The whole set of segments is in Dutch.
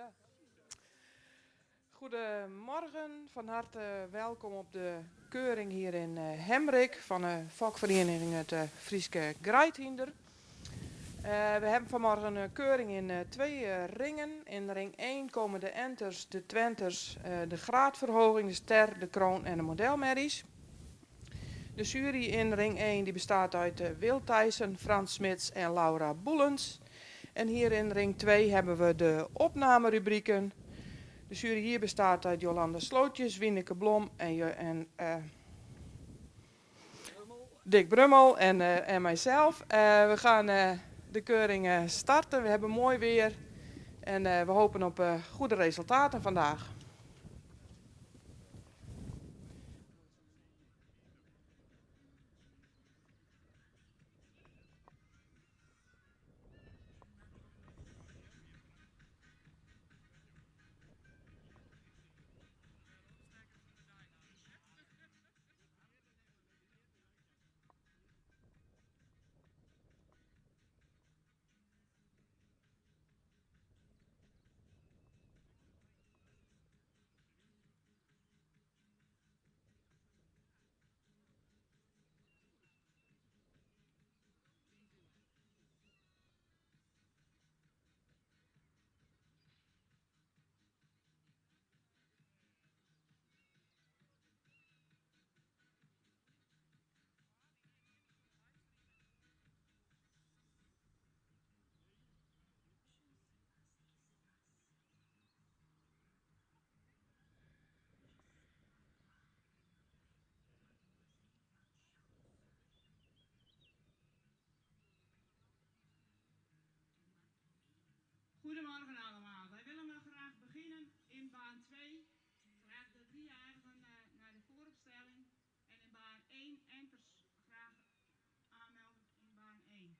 Ja. Goedemorgen, van harte welkom op de keuring hier in Hemrik van de vakvereniging het Frieske Greithinder. We hebben vanmorgen een keuring in twee ringen. In ring 1 komen de enters, de twenters, de graadverhoging, de ster, de kroon en de modelmerries. De jury in ring 1 die bestaat uit Wil Thijssen, Frans Smits en Laura Boelens. En hier in ring 2 hebben we de opnamerubrieken. De jury hier bestaat uit Jolanda Slootjes, Wieneke Blom en Dick Brummel en mijzelf. We gaan de keuring starten. We hebben mooi weer en we hopen op goede resultaten vandaag. Goedemorgen allemaal. Wij willen wel graag beginnen in baan 2. Graag de driejarigen naar de vooropstelling. En in baan 1 enters graag aanmelden in baan 1.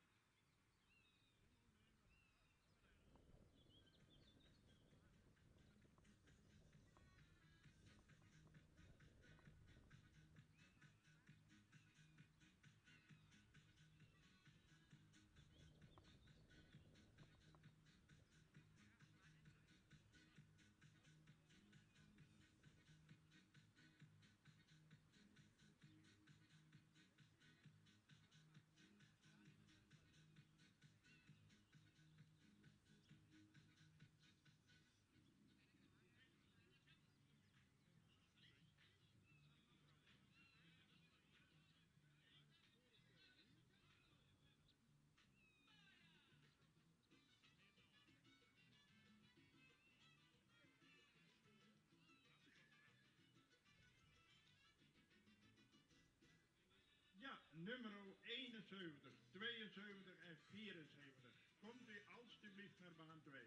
Ja, nummer 71, 72 en 74. Komt u alstublieft naar baan 2.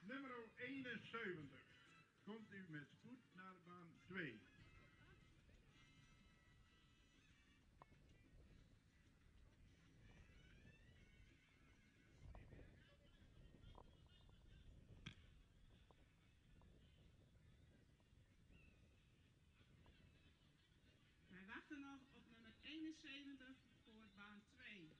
Nummer 71. Komt u met spoed naar baan 2. Wij wachten nog op nummer 71 voor baan 2.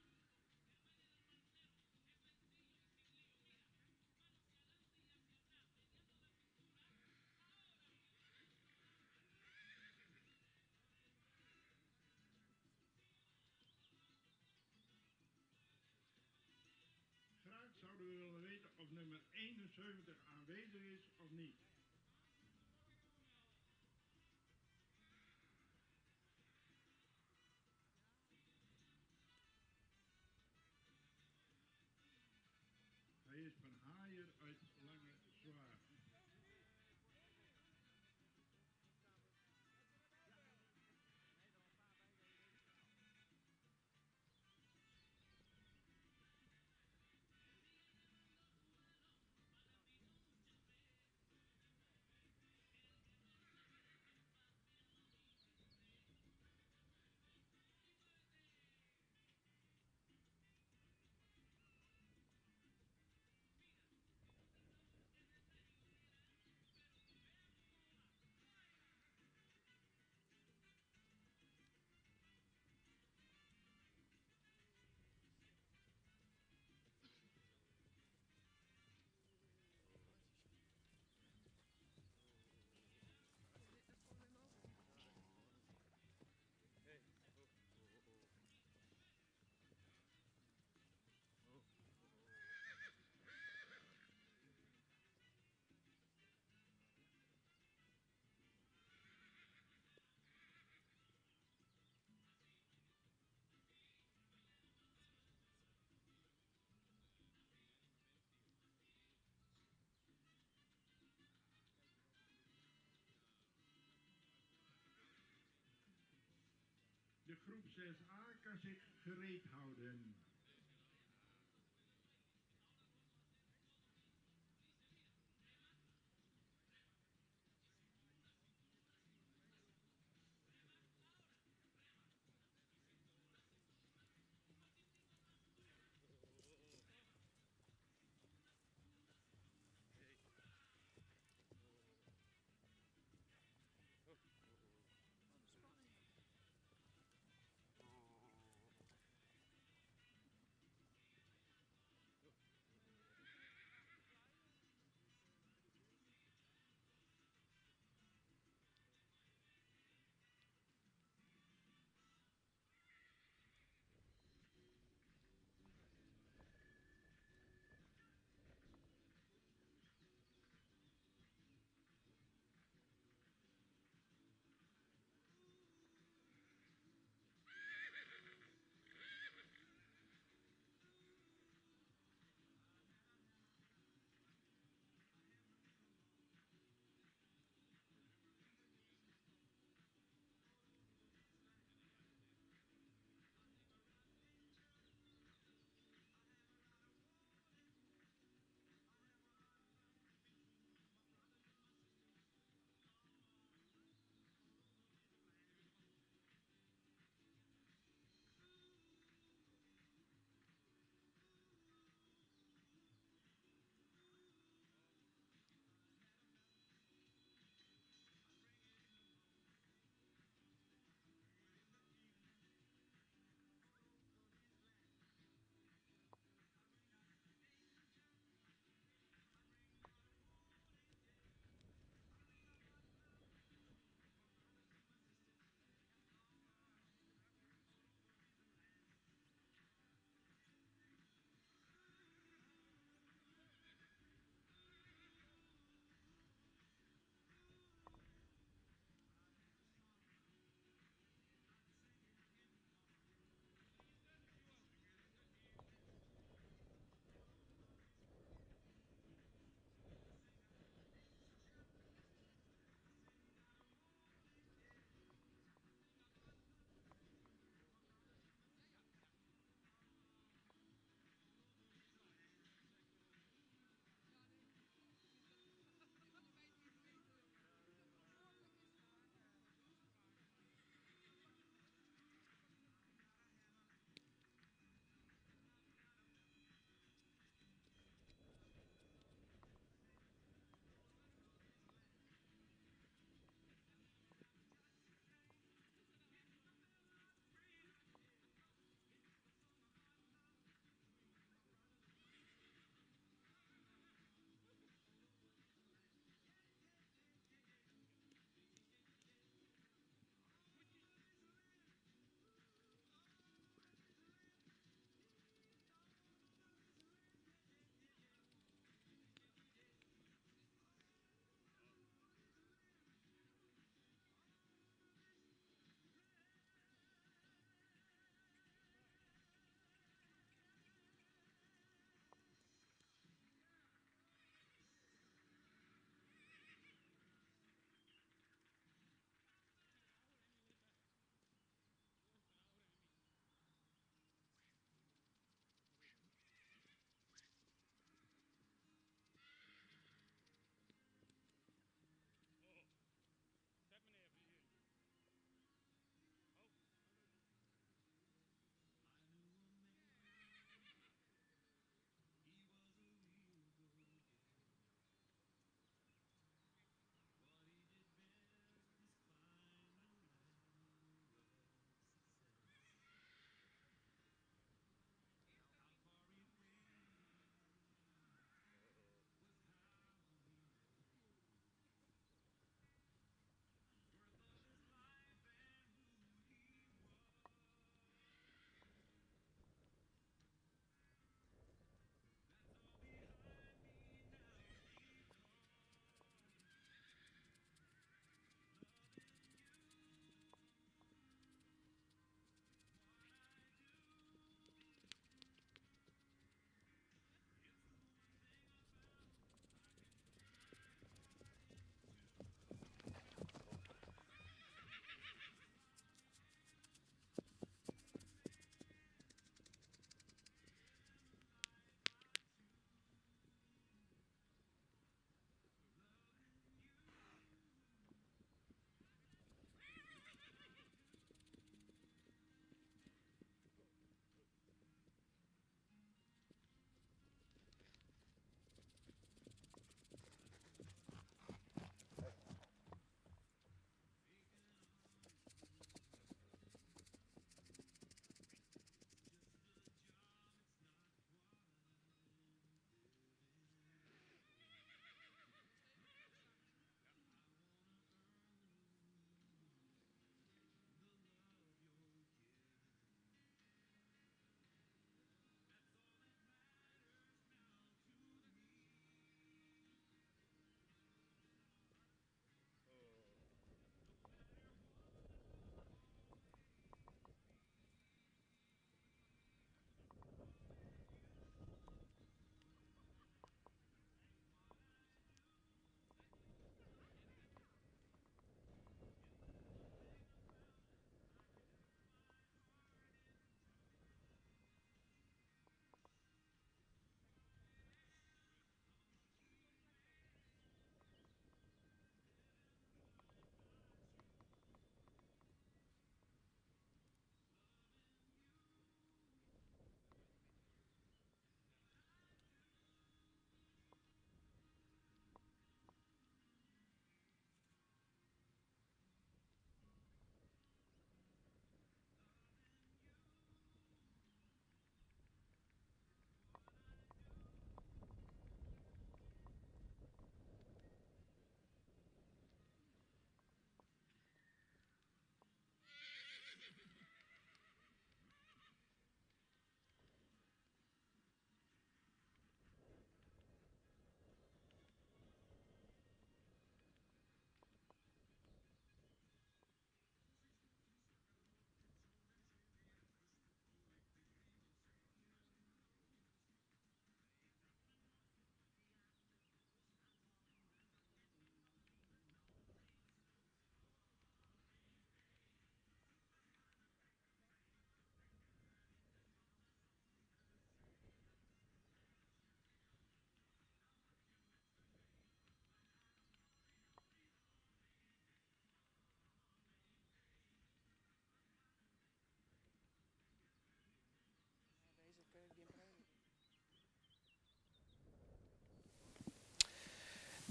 Graag zouden we willen weten of nummer 71 aanwezig is of niet. zwaar. De groep 6a kan zich gereed houden.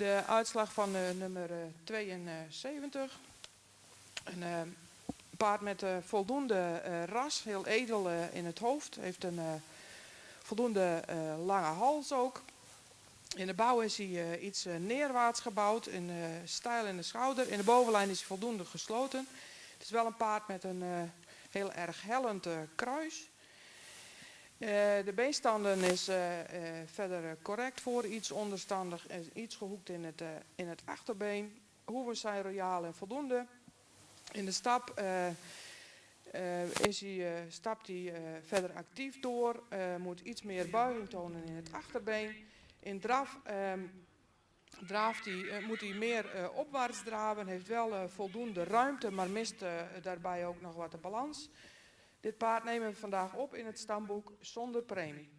De uitslag van nummer 72. Een paard met voldoende ras, heel edel in het hoofd. Heeft een voldoende lange hals ook. In de bouw is hij iets neerwaarts gebouwd, in stijl in de schouder. In de bovenlijn is hij voldoende gesloten. Het is wel een paard met een heel erg hellend kruis. De beenstanden is verder correct voor, iets onderstandig, iets gehoekt in het achterbeen. Hoeven zijn royaal en voldoende. In de stap stapt hij verder actief door, moet iets meer buiging tonen in het achterbeen. In draf moet hij meer opwaarts draven, heeft wel voldoende ruimte, maar mist daarbij ook nog wat de balans. Dit paard nemen we vandaag op in het stamboek zonder premie.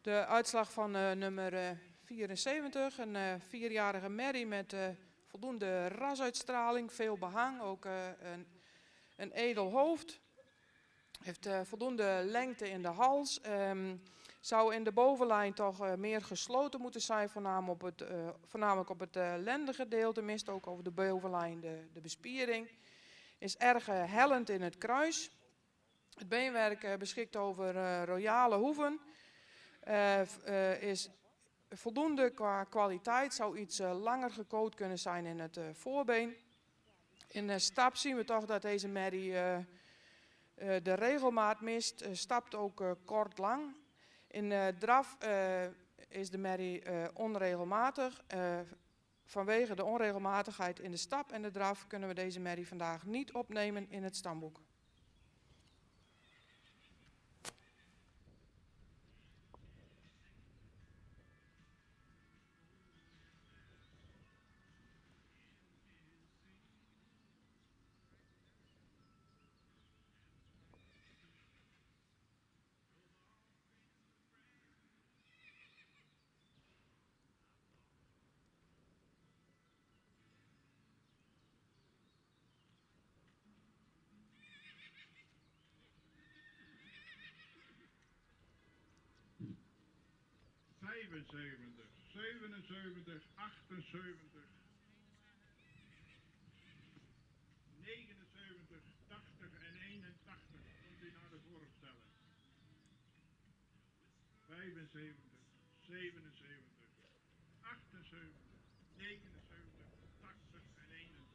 De uitslag van nummer 74, een vierjarige merrie met voldoende rasuitstraling, veel behang, ook een edel hoofd. Heeft voldoende lengte in de hals. Zou in de bovenlijn toch meer gesloten moeten zijn, voornamelijk op het lendengedeelte, mist ook over de bovenlijn de bespiering. Is erg hellend in het kruis. Het beenwerk beschikt over royale hoeven. Is voldoende qua kwaliteit, zou iets langer gecoat kunnen zijn in het voorbeen. In de stap zien we toch dat deze merrie de regelmaat mist, stapt ook kort lang. In draf is de merrie onregelmatig. Vanwege de onregelmatigheid in de stap en de draf kunnen we deze merrie vandaag niet opnemen in het stamboek. Zevenenzeventig, 77, 78, 79, 80 en 81. Komt u naar de voorstelling. 75, 77, 78, 79, 80 en 81.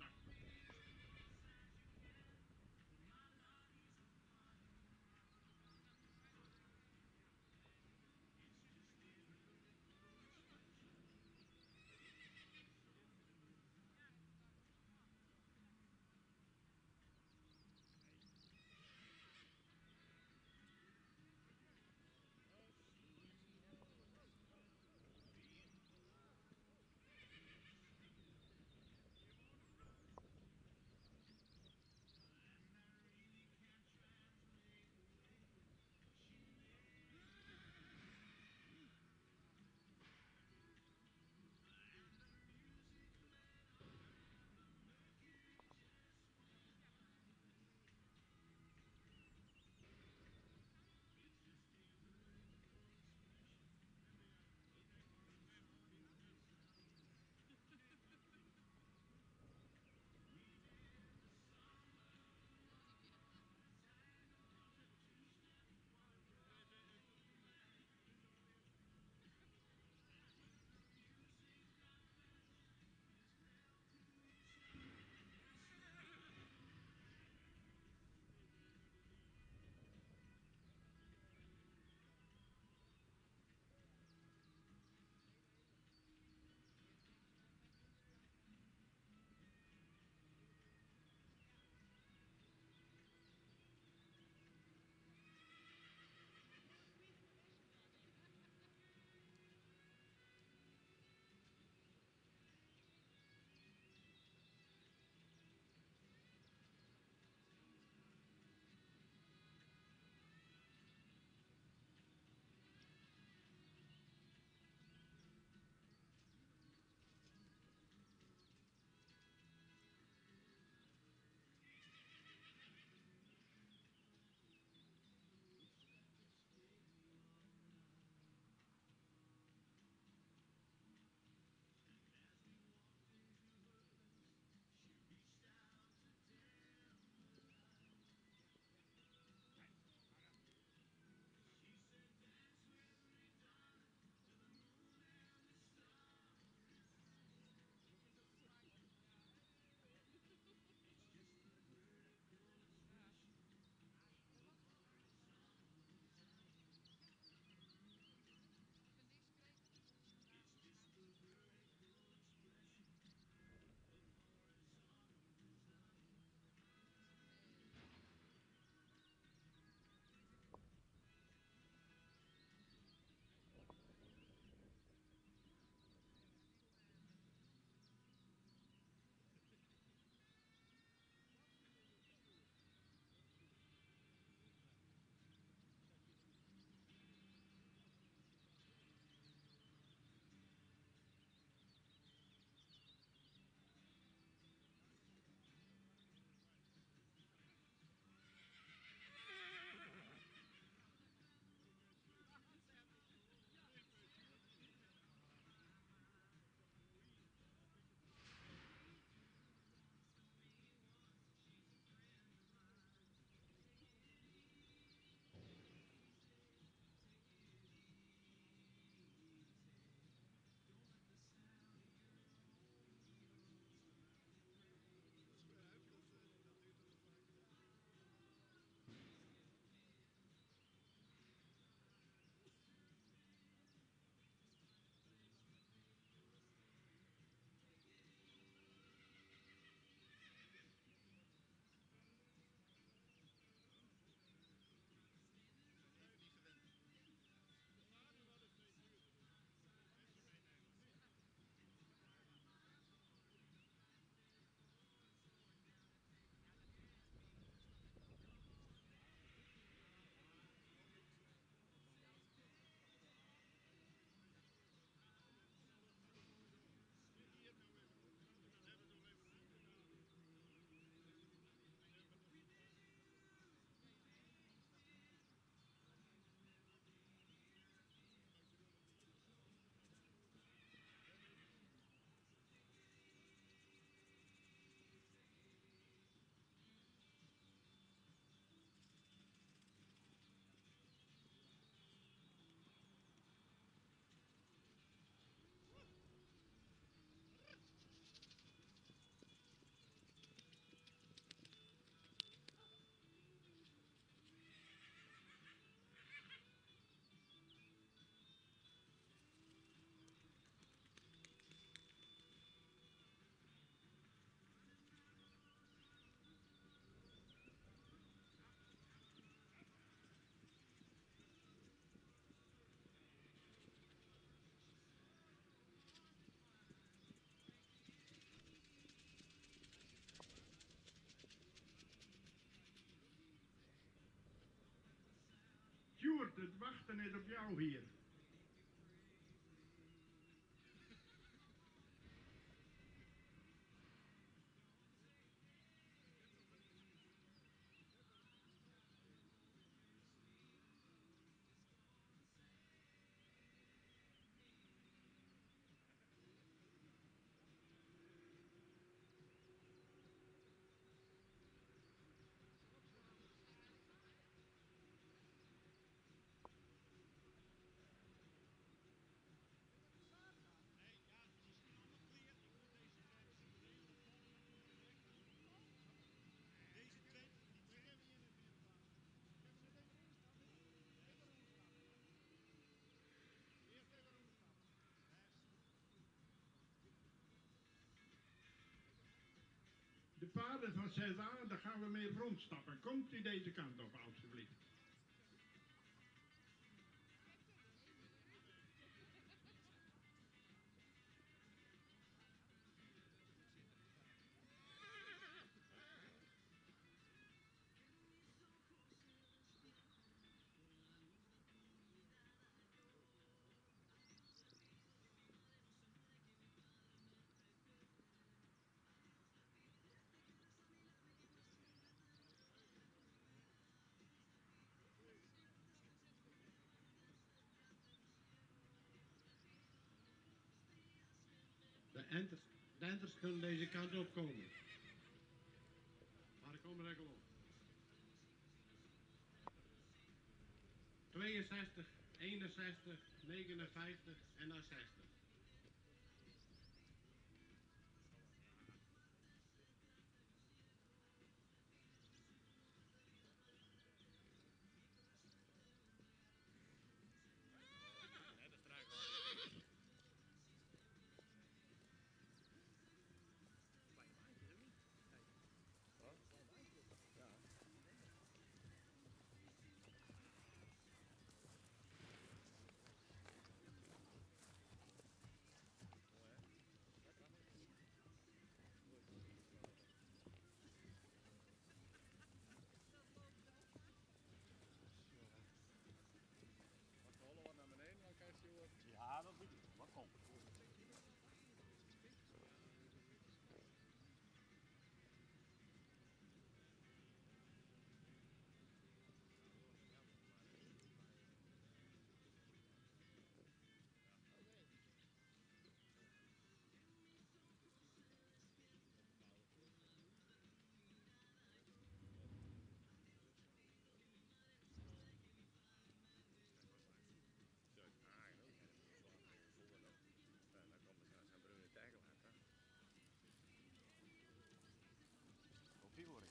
het wachten is op jou hier. De paarden van 6A, daar gaan we mee rondstappen. Komt u deze kant op, alstublieft. De enters kunnen deze kant op komen. Maar ik kom er enkel op. 62, 61, 59 en dan 60. Ja, dat moet je. Wat komt? Figuren.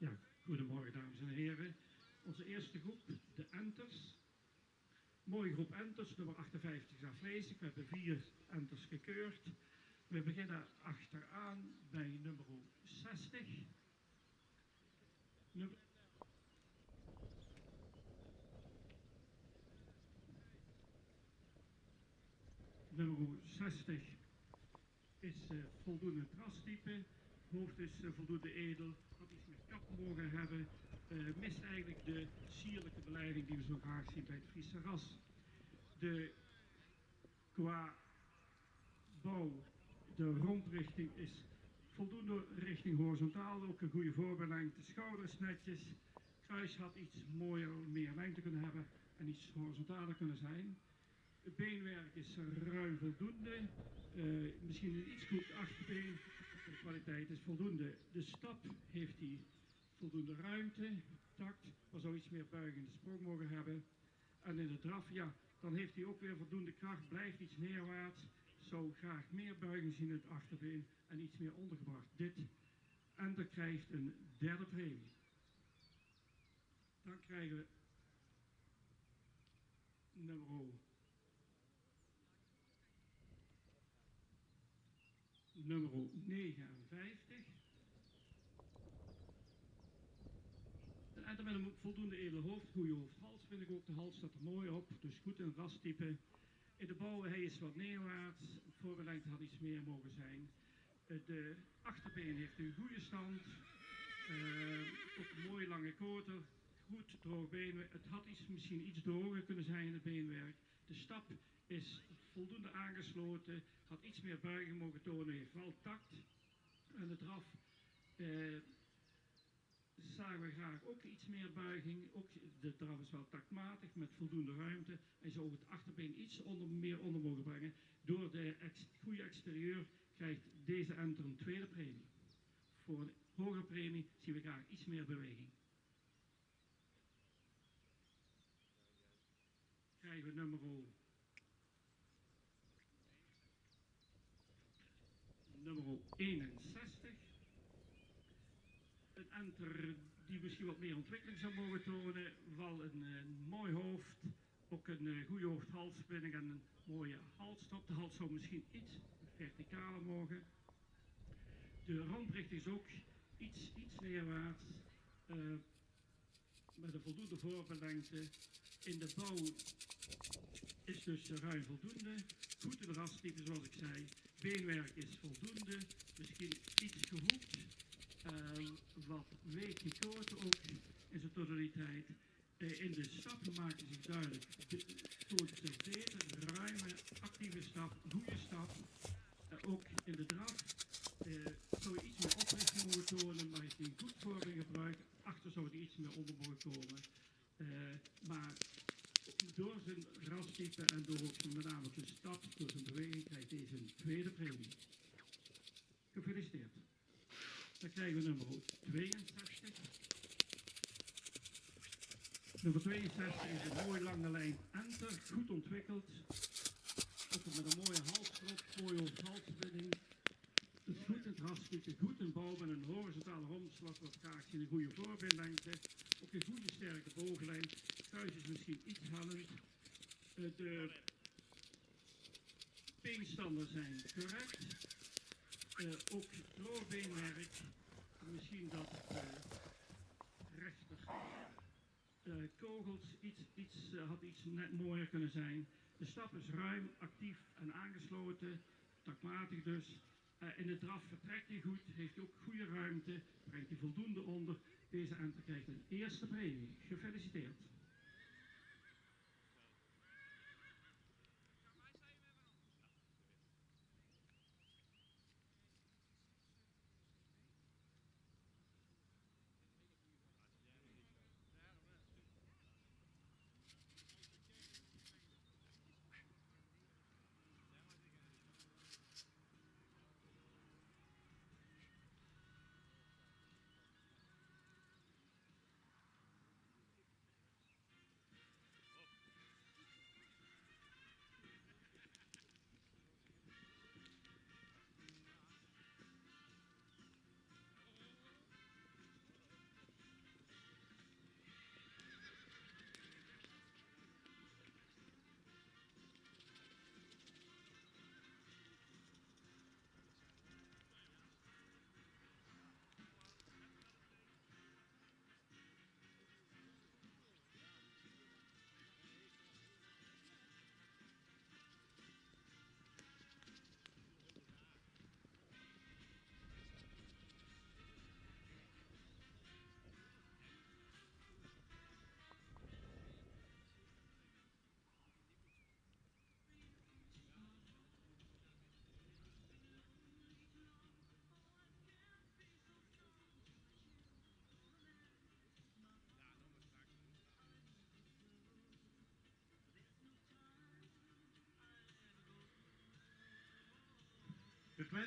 Ja, goedemorgen dames en heren. Onze eerste groep, de Enters. Mooie groep Enters, nummer 58 is afwezig. We hebben 4 Enters gekeurd. We beginnen achteraan bij nummer 60. Nummer, nummer 60 is voldoende trastype. Hoofd is voldoende edel. Had iets met kap mogen hebben. Mist eigenlijk de sierlijke beleiding die we zo graag zien bij het Friese ras. Qua bouw, de romprichting is voldoende richting horizontaal. Ook een goede voorbelengte. Schouders netjes. Kruis had iets mooier, meer lengte kunnen hebben en iets horizontaler kunnen zijn. Het beenwerk is ruim voldoende. Misschien een iets goed achterbeen. De kwaliteit is voldoende. De stap heeft hij voldoende ruimte, tact, maar zou iets meer buigende sprong mogen hebben. En in de draf, ja, dan heeft hij ook weer voldoende kracht, blijft iets neerwaarts. Zou graag meer buiging zien in het achterbeen en iets meer ondergebracht. Dit. En dan krijgt een derde premie. Dan krijgen we nummer 59. Een enter met een voldoende edel hoofd, goede hoofd-hals vind ik ook. De hals staat er mooi op, dus goed een rastype. In de bouw, hij is wat neerwaarts. Voorbelengte had iets meer mogen zijn. De achterbeen heeft een goede stand. Ook een mooie lange koter. Goed droog beenwerk. Het had misschien iets droger kunnen zijn in het beenwerk. De stap is voldoende aangesloten. Had iets meer buiging mogen tonen. Heeft wel tact. En de draf zagen we graag ook iets meer buiging. Ook de draf is wel taktmatig met voldoende ruimte. Hij zou het achterbeen iets meer onder mogen brengen. Door de goede exterieur krijgt deze enter een tweede premie. Voor een hogere premie zien we graag iets meer beweging. Krijgen we nummer 61. Een enter die misschien wat meer ontwikkeling zou mogen tonen. Wel een mooi hoofd. Ook een goede hoofd-halsbinding en een mooie halsstop. De hals zou misschien iets verticaler mogen. De romprichting is ook iets neerwaarts. Met een voldoende voorbelengte. In de bouw is dus ruim voldoende. Goed in de rastype zoals ik zei. Beenwerk is voldoende. Misschien iets gehoekt. Wat week gekoten ook in zijn totaliteit. In de stappen maakt hij zich duidelijk. Toont zich beter, ruime, actieve stap, goede stap. Ook in de draf zou je iets meer oprichting mogen tonen, maar heeft hij een goed voorbeeld gebruikt. Achter zou hij iets meer onder mogen komen. Maar door zijn rastype en door ook zijn, met name zijn stap, door zijn beweging, krijgt deze een tweede premie. Gefeliciteerd. Dan krijgen we nummer 62. Nummer 62 is een mooie lange lijn enter, goed ontwikkeld. Ook met een mooie halsstrop, mooie hoofd-halsbinding. Dus goed in het rastype, goed in bouw met een horizontale romslag, wat graag zien, een goede voorbeeldlengte. Ook een goede sterke booglijn. Kruis is misschien iets hellend. De beenstanden zijn correct. Ook droogbeenwerk. Misschien dat rechter kogels had iets net mooier kunnen zijn. De stap is ruim, actief en aangesloten. Taktmatig dus. In de draf vertrekt hij goed, heeft hij ook goede ruimte, brengt hij voldoende onder. Deze enter krijgt een eerste premie. Gefeliciteerd.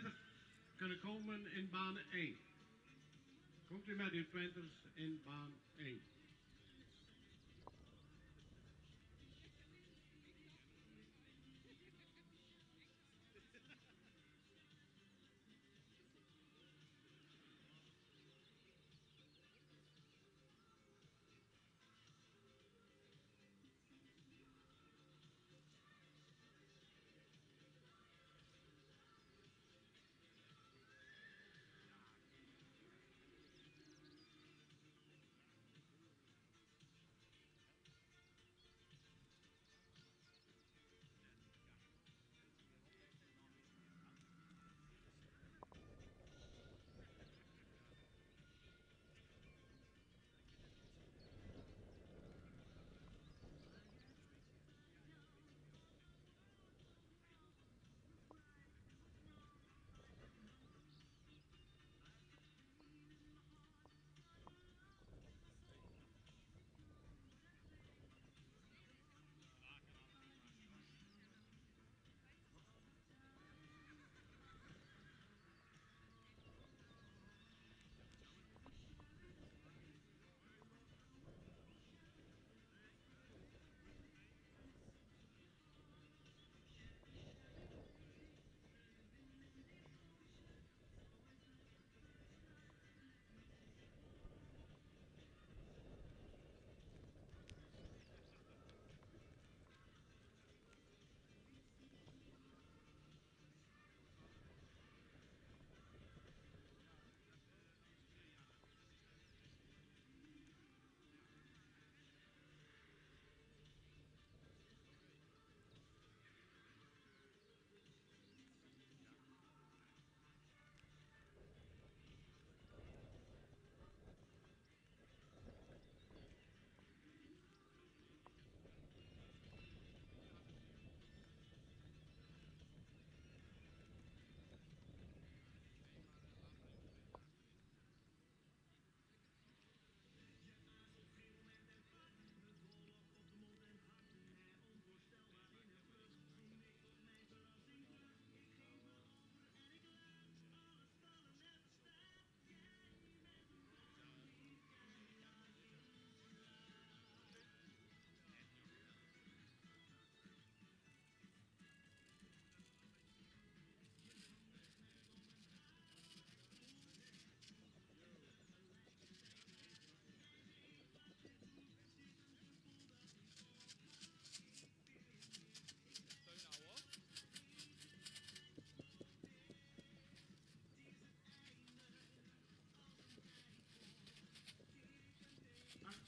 verder kunnen komen in baan 1. Komt u met uw twinters in baan 1.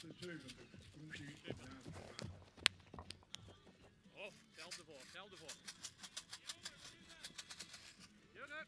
Komt u naar de baan. Oh, geld ervoor, geld ervoor. Jurre!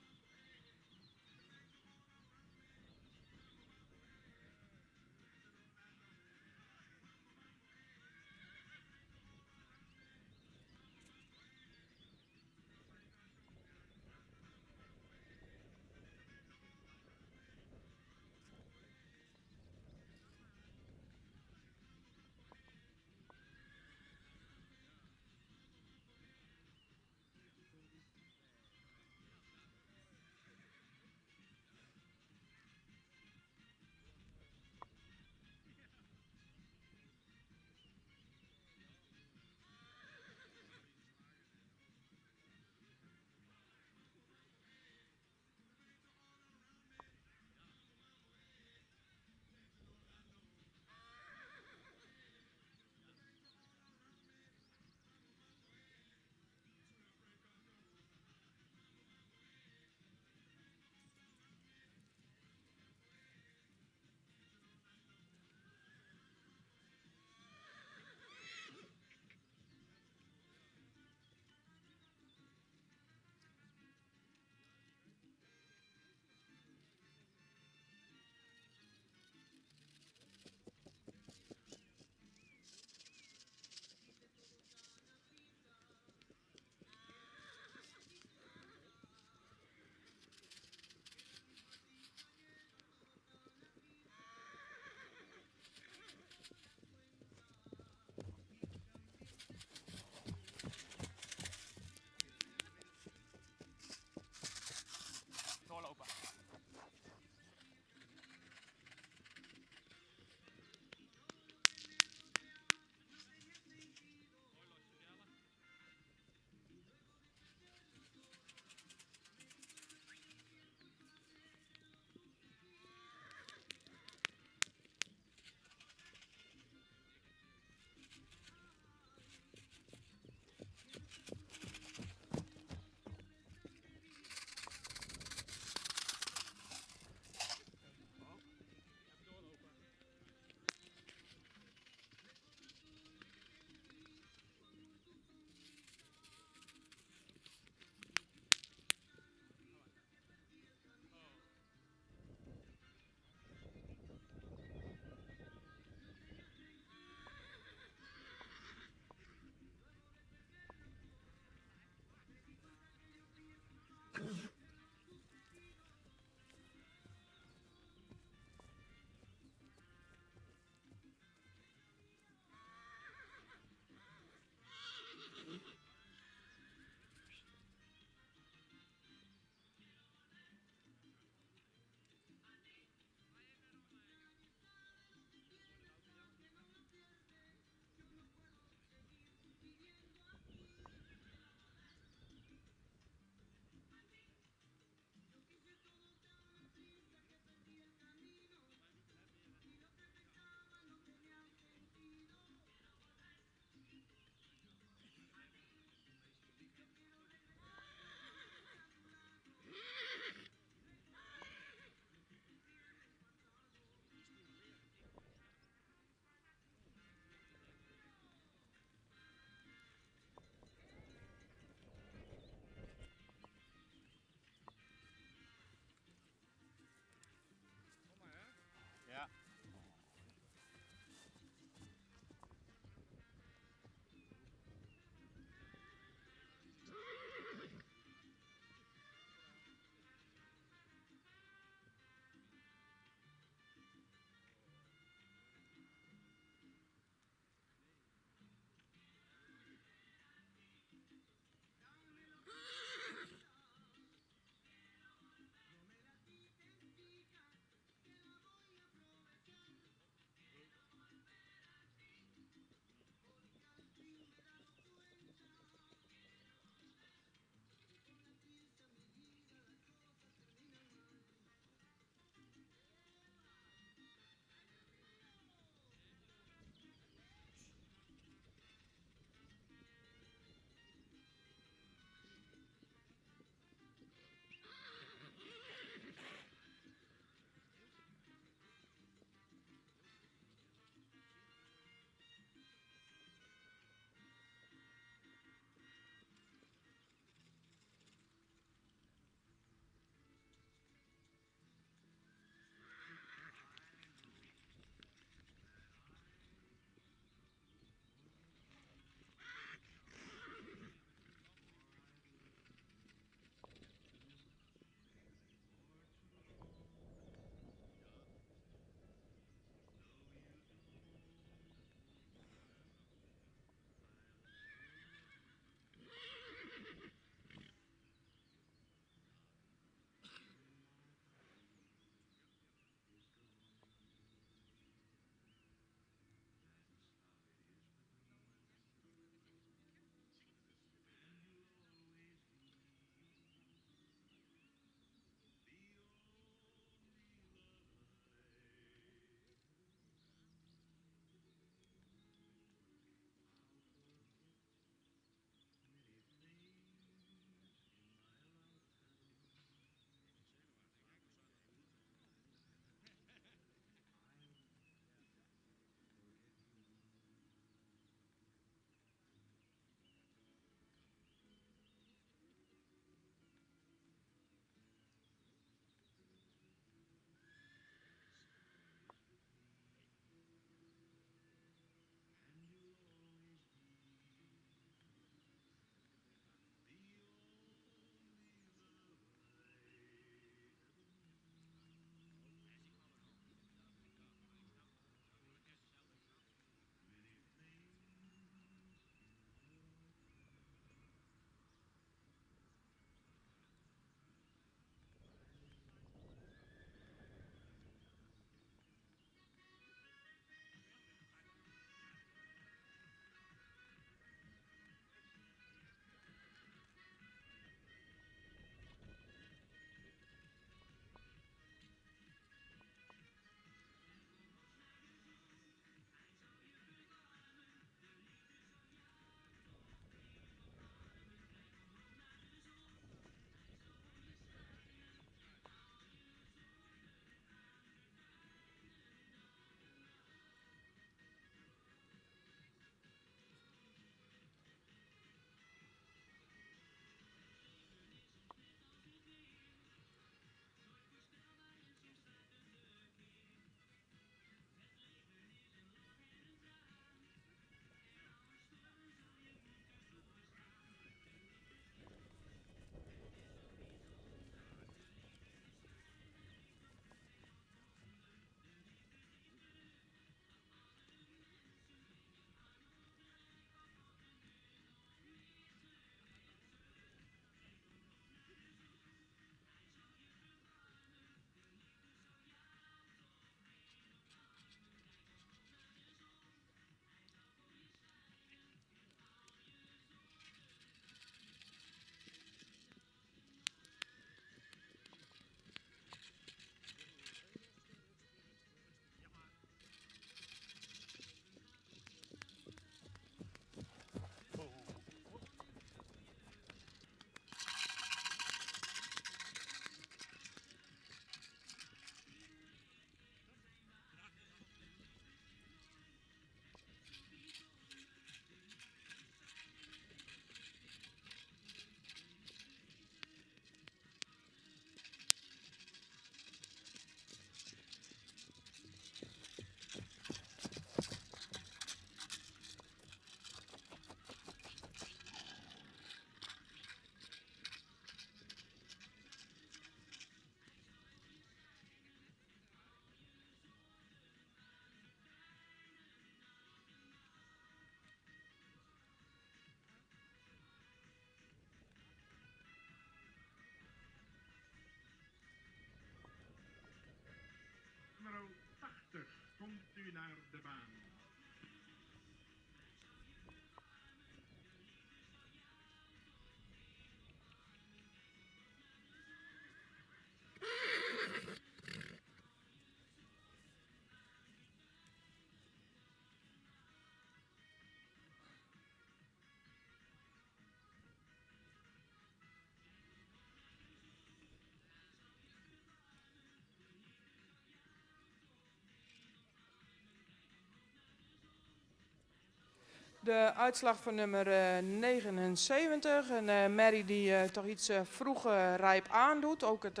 De uitslag van nummer 79. Een merrie die toch iets vroeg rijp aandoet. Ook het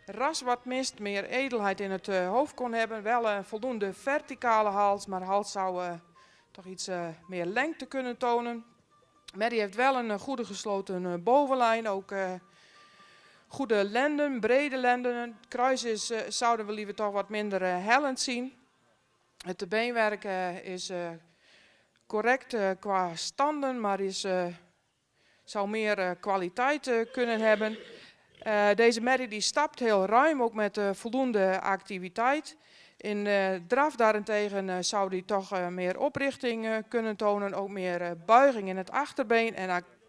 ras wat mist, meer edelheid in het hoofd kon hebben. Wel een voldoende verticale hals, maar hals zou toch iets meer lengte kunnen tonen. Merrie heeft wel een goede gesloten bovenlijn. Ook goede lenden, brede lenden. Het kruis zouden we liever toch wat minder hellend zien. Het beenwerk is correct qua standen, maar zou meer kwaliteit kunnen hebben. Deze merrie die stapt heel ruim, ook met voldoende activiteit. In draf daarentegen zou die toch meer oprichting kunnen tonen, ook meer buiging in het achterbeen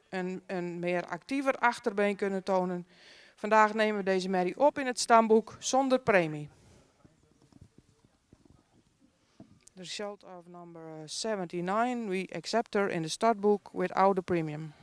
en een meer actiever achterbeen kunnen tonen. Vandaag nemen we deze merrie op in het stamboek zonder premie. The result of number 79, we accept her in the startbook without the premium.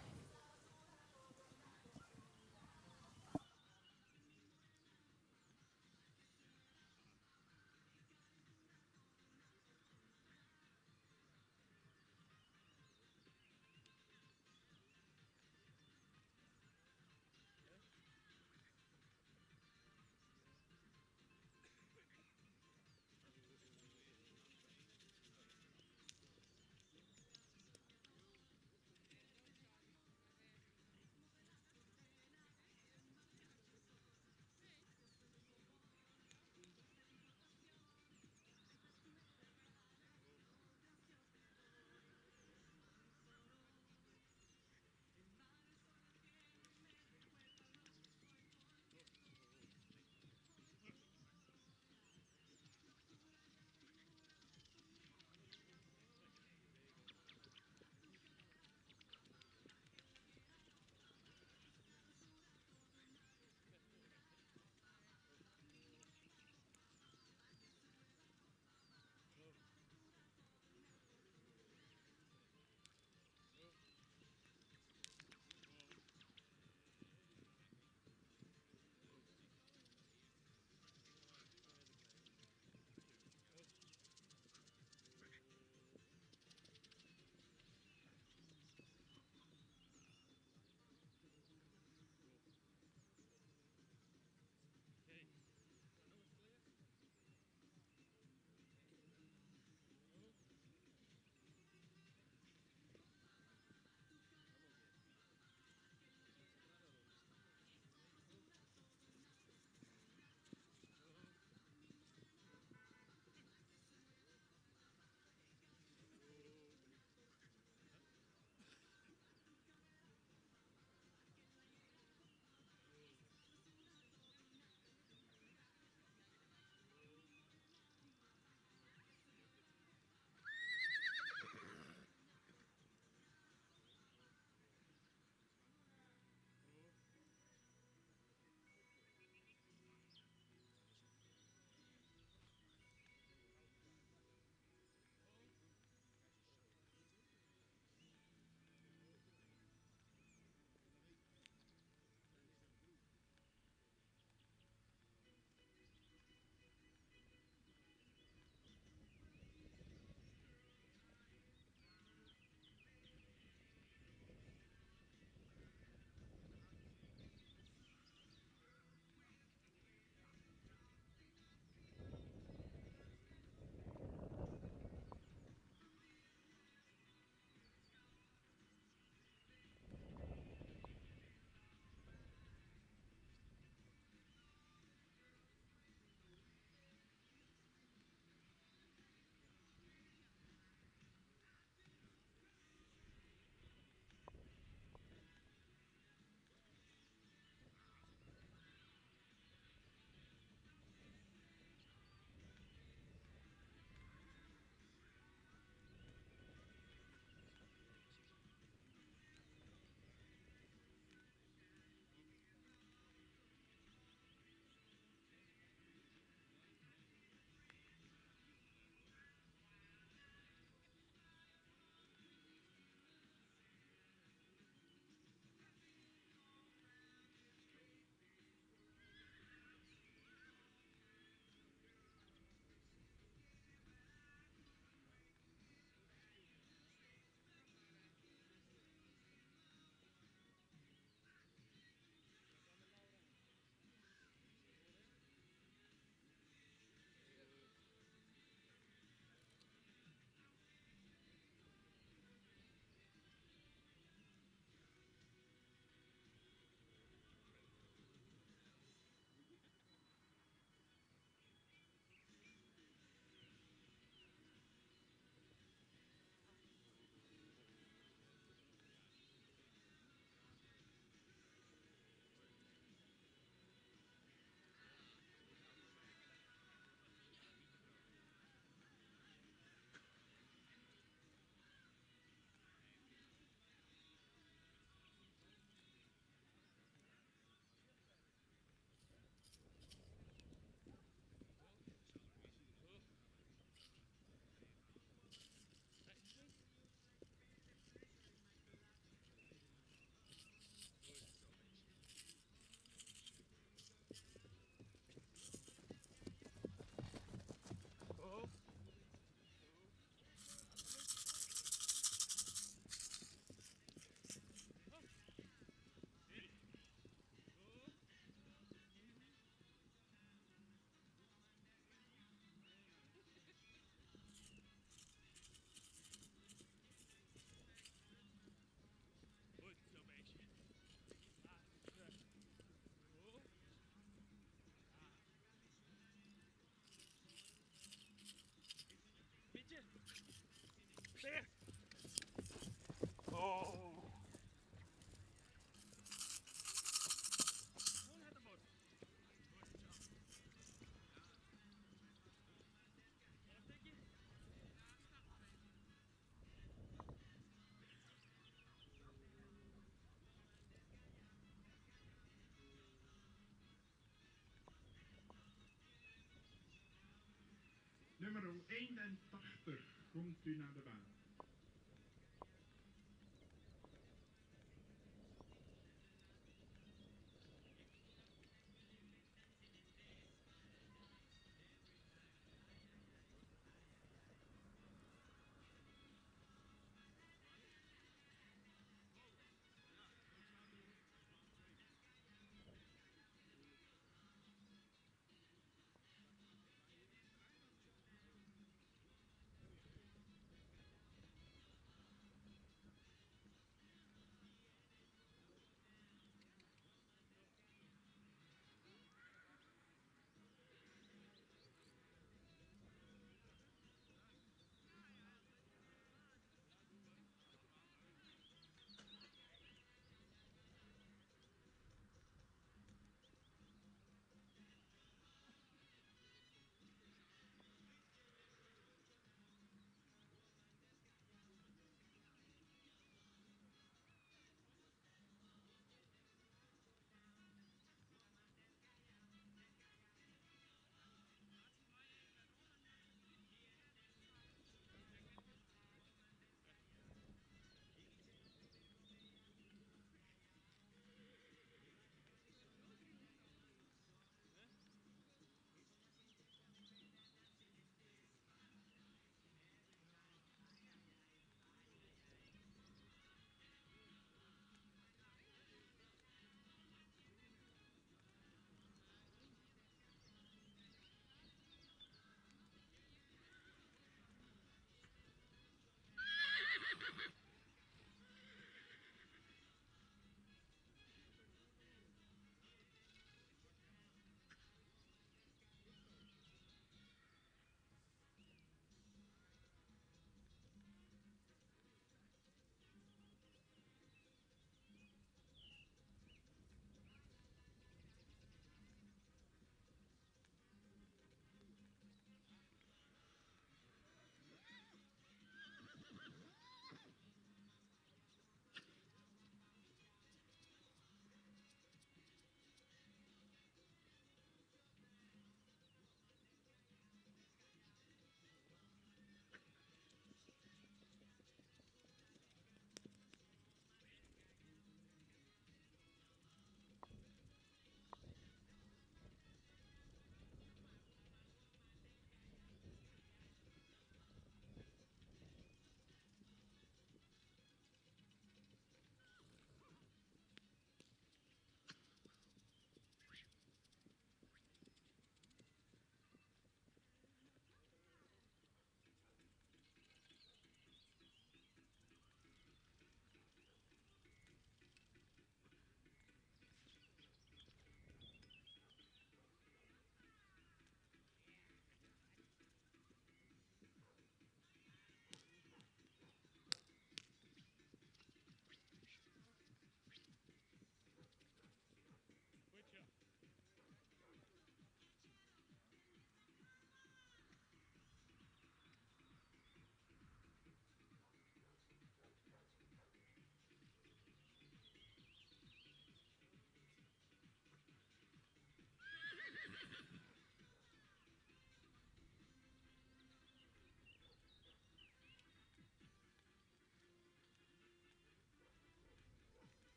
81 komt u naar de baan.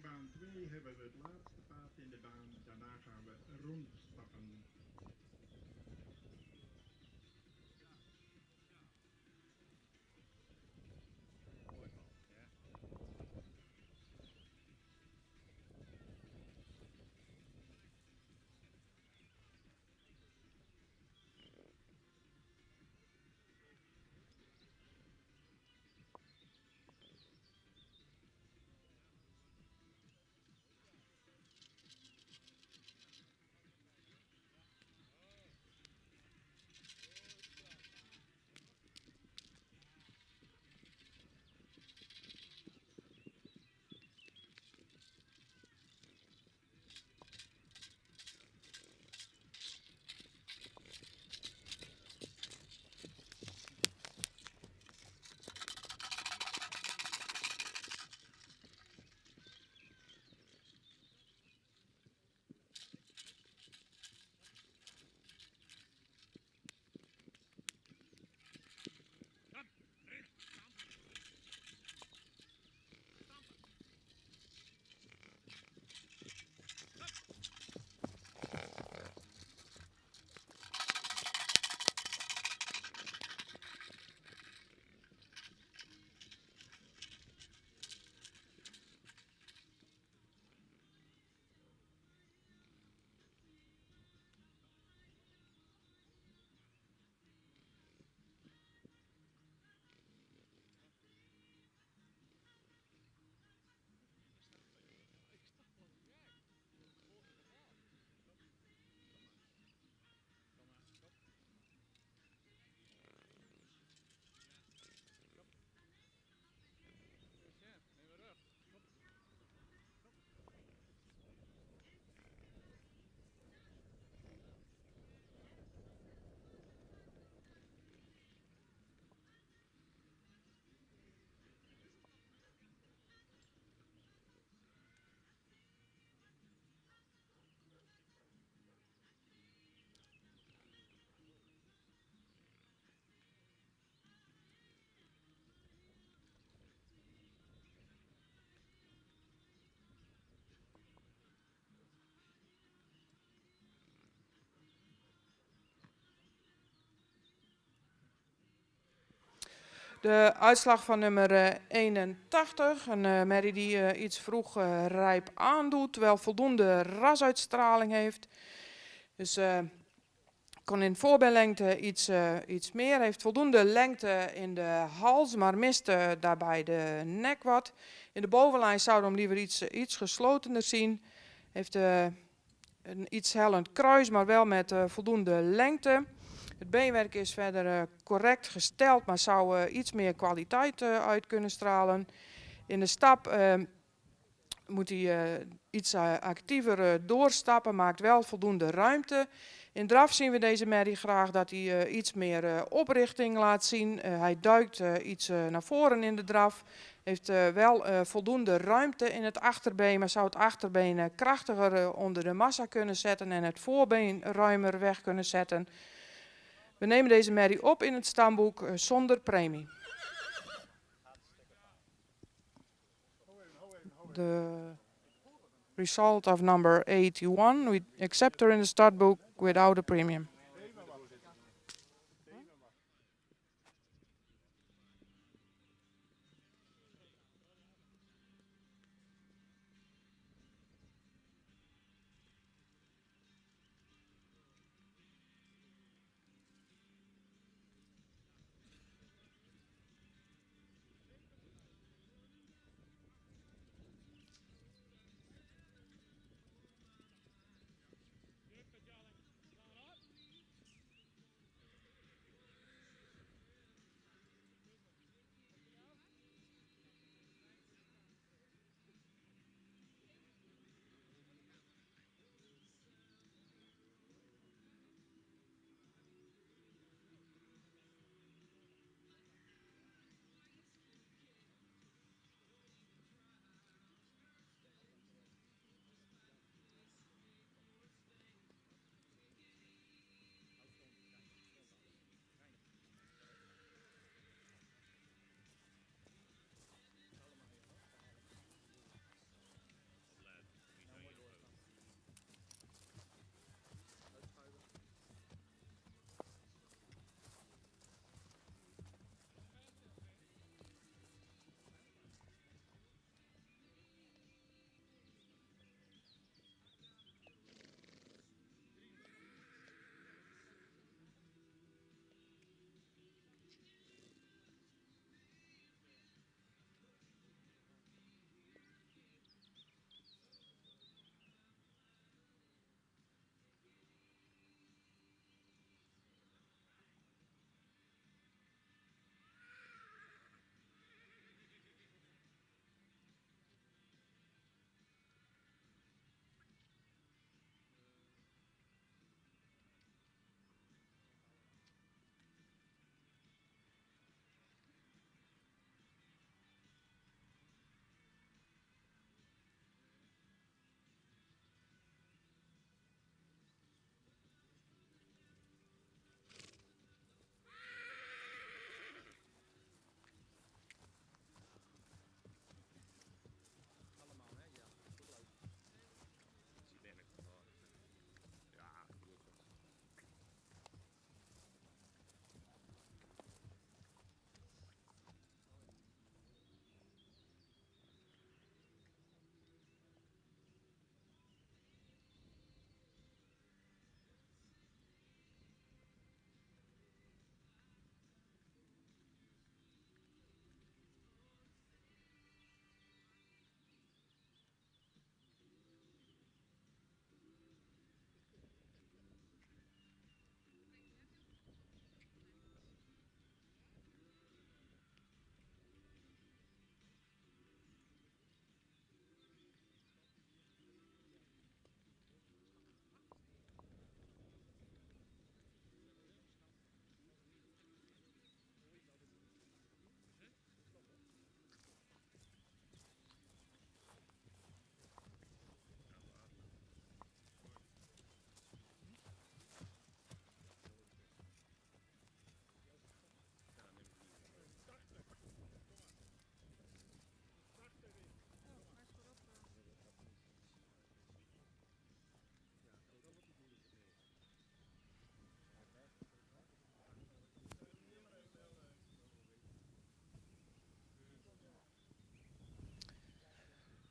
baan 2 hebben we het laatste paard in de baan. Daarna gaan we rondstappen. De uitslag van nummer 81. Een merrie die iets vroeg rijp aandoet, terwijl voldoende rasuitstraling heeft. Dus kon in voorbijlengte iets meer. Heeft voldoende lengte in de hals, maar miste daarbij de nek wat. In de bovenlijn zou hem liever iets geslotener zien. Heeft een iets hellend kruis, maar wel met voldoende lengte. Het beenwerk is verder correct gesteld, maar zou iets meer kwaliteit uit kunnen stralen. In de stap moet hij iets actiever doorstappen, maakt wel voldoende ruimte. In draf zien we deze merrie graag dat hij iets meer oprichting laat zien. Hij duikt iets naar voren in de draf. Heeft wel voldoende ruimte in het achterbeen, maar zou het achterbeen krachtiger onder de massa kunnen zetten en het voorbeen ruimer weg kunnen zetten. We nemen deze merrie op in het stamboek zonder premie. The result of number 81, we accept her in the startbook without a premium.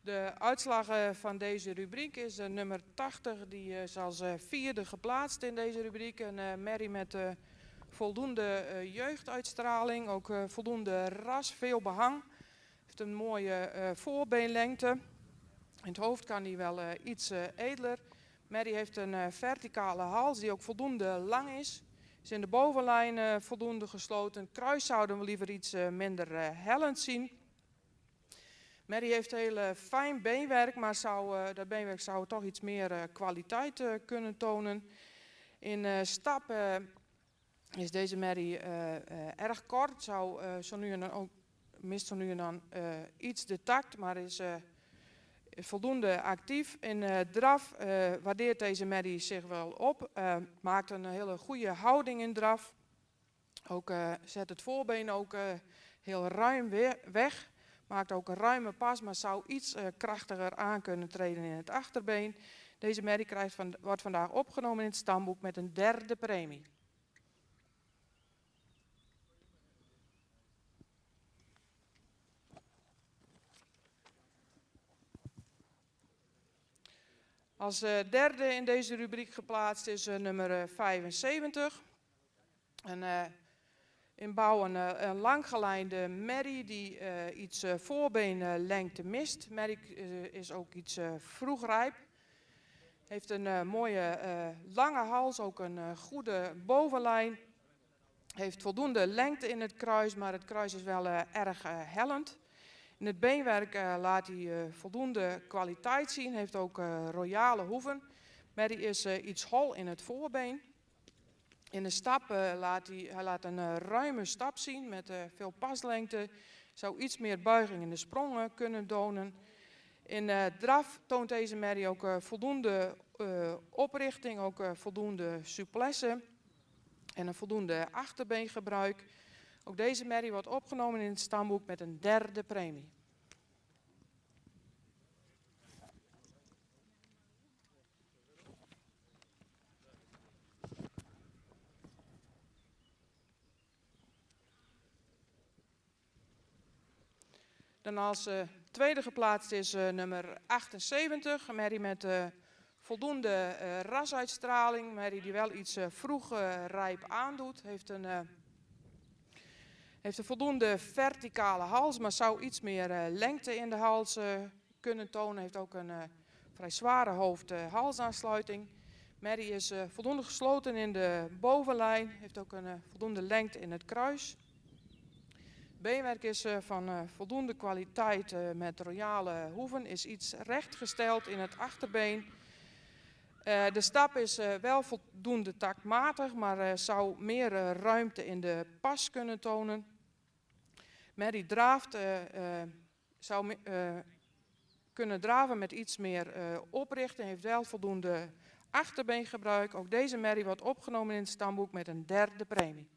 De uitslag van deze rubriek is nummer 80. Die is als vierde geplaatst in deze rubriek. Een merrie met voldoende jeugduitstraling, ook voldoende ras, veel behang. Heeft een mooie voorbeenlengte. In het hoofd kan hij wel iets edeler. Merrie heeft een verticale hals die ook voldoende lang is. Is in de bovenlijn voldoende gesloten. Kruis zouden we liever iets minder hellend zien. Merrie heeft heel fijn beenwerk, maar dat beenwerk zou toch iets meer kwaliteit kunnen tonen. In stap is deze merrie erg kort, mist zo nu en dan iets de takt, maar is voldoende actief. In draf waardeert deze merrie zich wel op, maakt een hele goede houding in draf. Ook zet het voorbeen ook heel ruim weg. Maakt ook een ruime pas, maar zou iets krachtiger aan kunnen treden in het achterbeen. Deze merrie wordt vandaag opgenomen in het stamboek met een derde premie. Als derde in deze rubriek geplaatst is nummer 75. In bouw een langgelijnde merrie die iets voorbeenlengte mist. Merrie is ook iets vroegrijp. Heeft een mooie lange hals, ook een goede bovenlijn. Heeft voldoende lengte in het kruis, maar het kruis is wel erg hellend. In het beenwerk laat hij voldoende kwaliteit zien. Heeft ook royale hoeven. Merrie is iets hol in het voorbeen. In de stap laat hij een ruime stap zien met veel paslengte. Zou iets meer buiging in de sprongen kunnen tonen. In draf toont deze merrie ook voldoende oprichting, ook voldoende souplesse en een voldoende achterbeengebruik. Ook deze merrie wordt opgenomen in het stamboek met een derde premie. Dan als tweede geplaatst is nummer 78, een merrie met voldoende rasuitstraling. Merrie die wel iets vroeg rijp aandoet. Heeft een voldoende verticale hals, maar zou iets meer lengte in de hals kunnen tonen. Heeft ook een vrij zware hoofd-halsaansluiting. Merrie is voldoende gesloten in de bovenlijn. Heeft ook een voldoende lengte in het kruis. Beenwerk is van voldoende kwaliteit met royale hoeven, is iets rechtgesteld in het achterbeen. De stap is wel voldoende taktmatig, maar zou meer ruimte in de pas kunnen tonen. Merrie draaft, zou kunnen draven met iets meer oprichting, heeft wel voldoende achterbeengebruik. Ook deze merrie wordt opgenomen in het stamboek met een derde premie.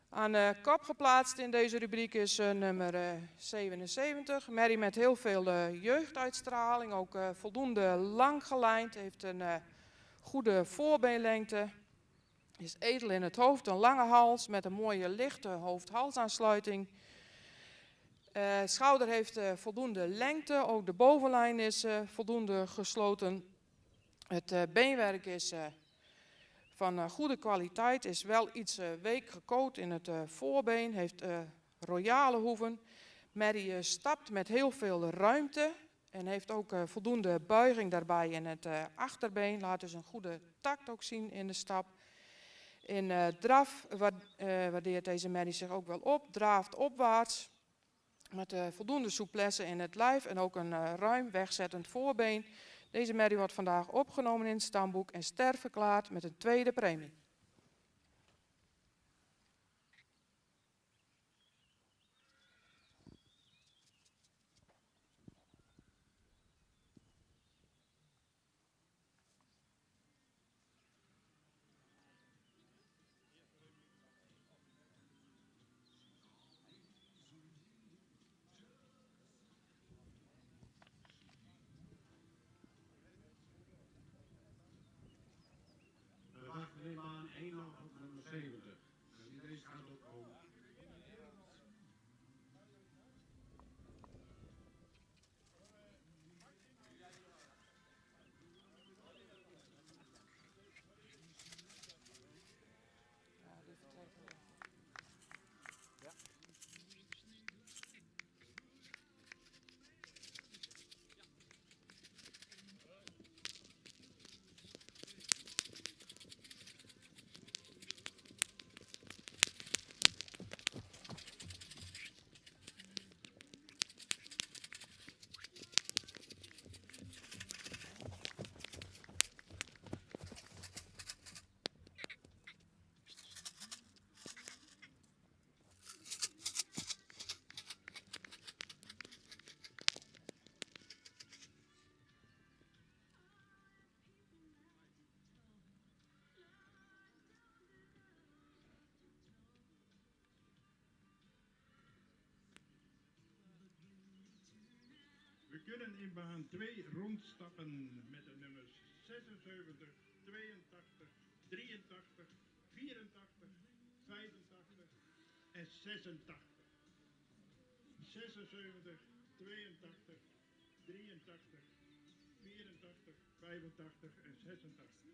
Aan de kop geplaatst in deze rubriek is nummer 77. Merrie met heel veel jeugduitstraling, ook voldoende lang gelijnd. Heeft een goede voorbeenlengte. Is edel in het hoofd, een lange hals met een mooie lichte hoofd-halsaansluiting. Schouder heeft voldoende lengte, ook de bovenlijn is voldoende gesloten. Het beenwerk is van goede kwaliteit, is wel iets week gekoot in het voorbeen, heeft royale hoeven. Merrie stapt met heel veel ruimte en heeft ook voldoende buiging daarbij in het achterbeen. Laat dus een goede takt ook zien in de stap. In draf waardeert deze merrie zich ook wel op, draaft opwaarts met voldoende souplesse in het lijf en ook een ruim wegzettend voorbeen. Deze merrie wordt vandaag opgenomen in het stamboek en sterverklaard met een tweede premie. De wacht in baan We kunnen in baan 2 rondstappen met de nummers 76, 82, 83, 84, 85 en 86. 76, 82, 83, 84, 85 en 86.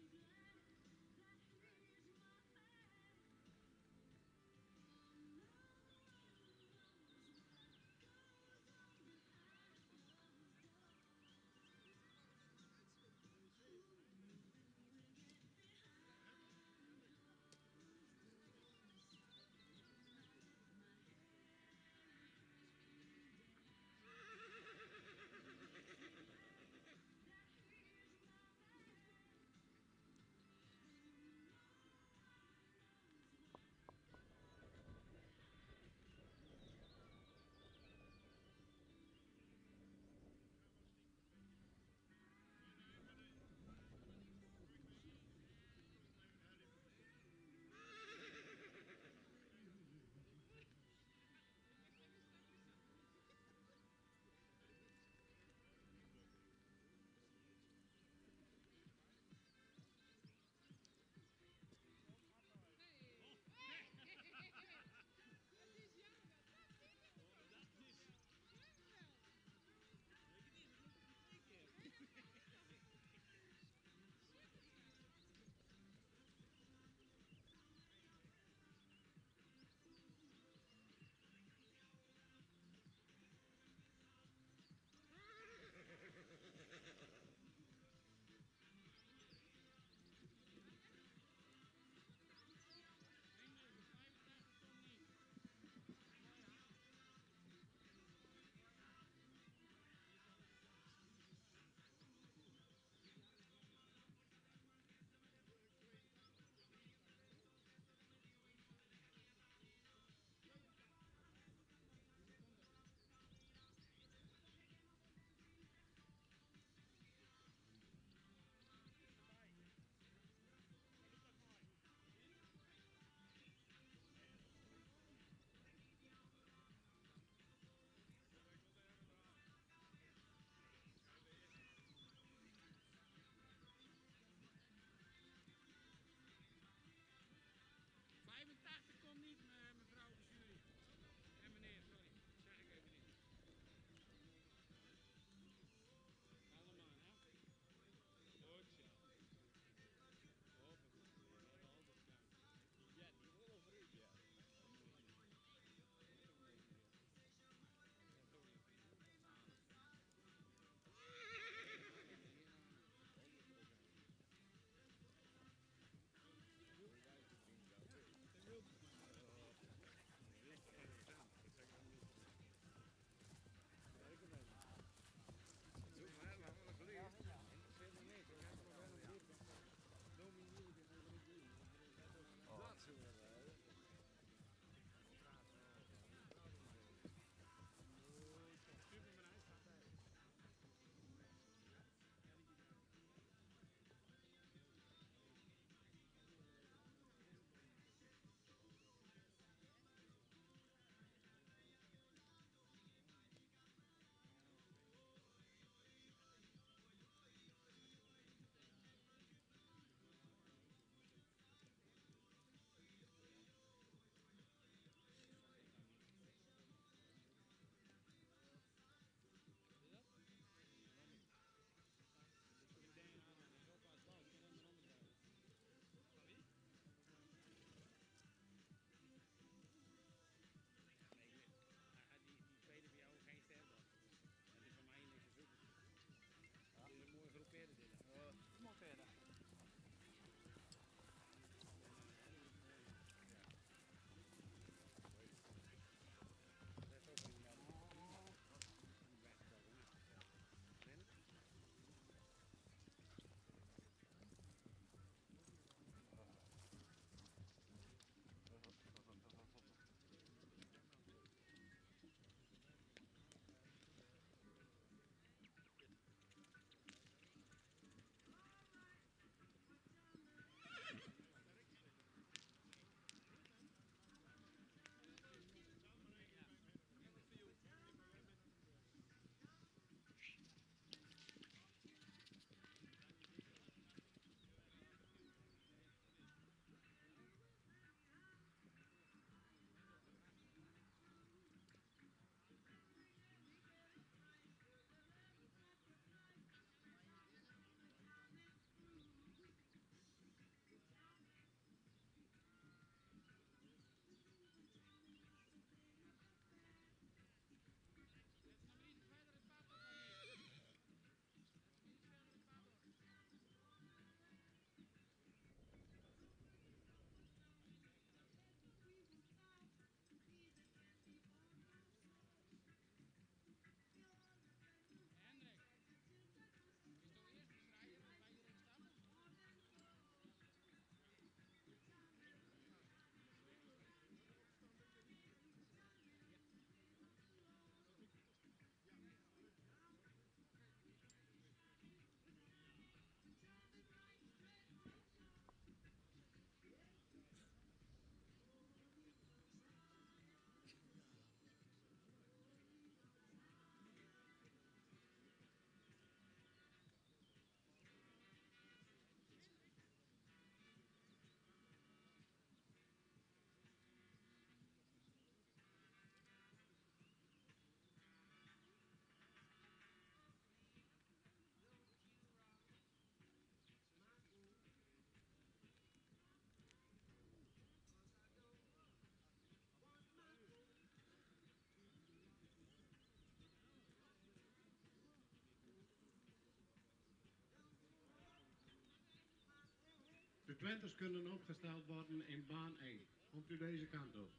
Twenters kunnen opgesteld worden in baan 1. Komt u deze kant op.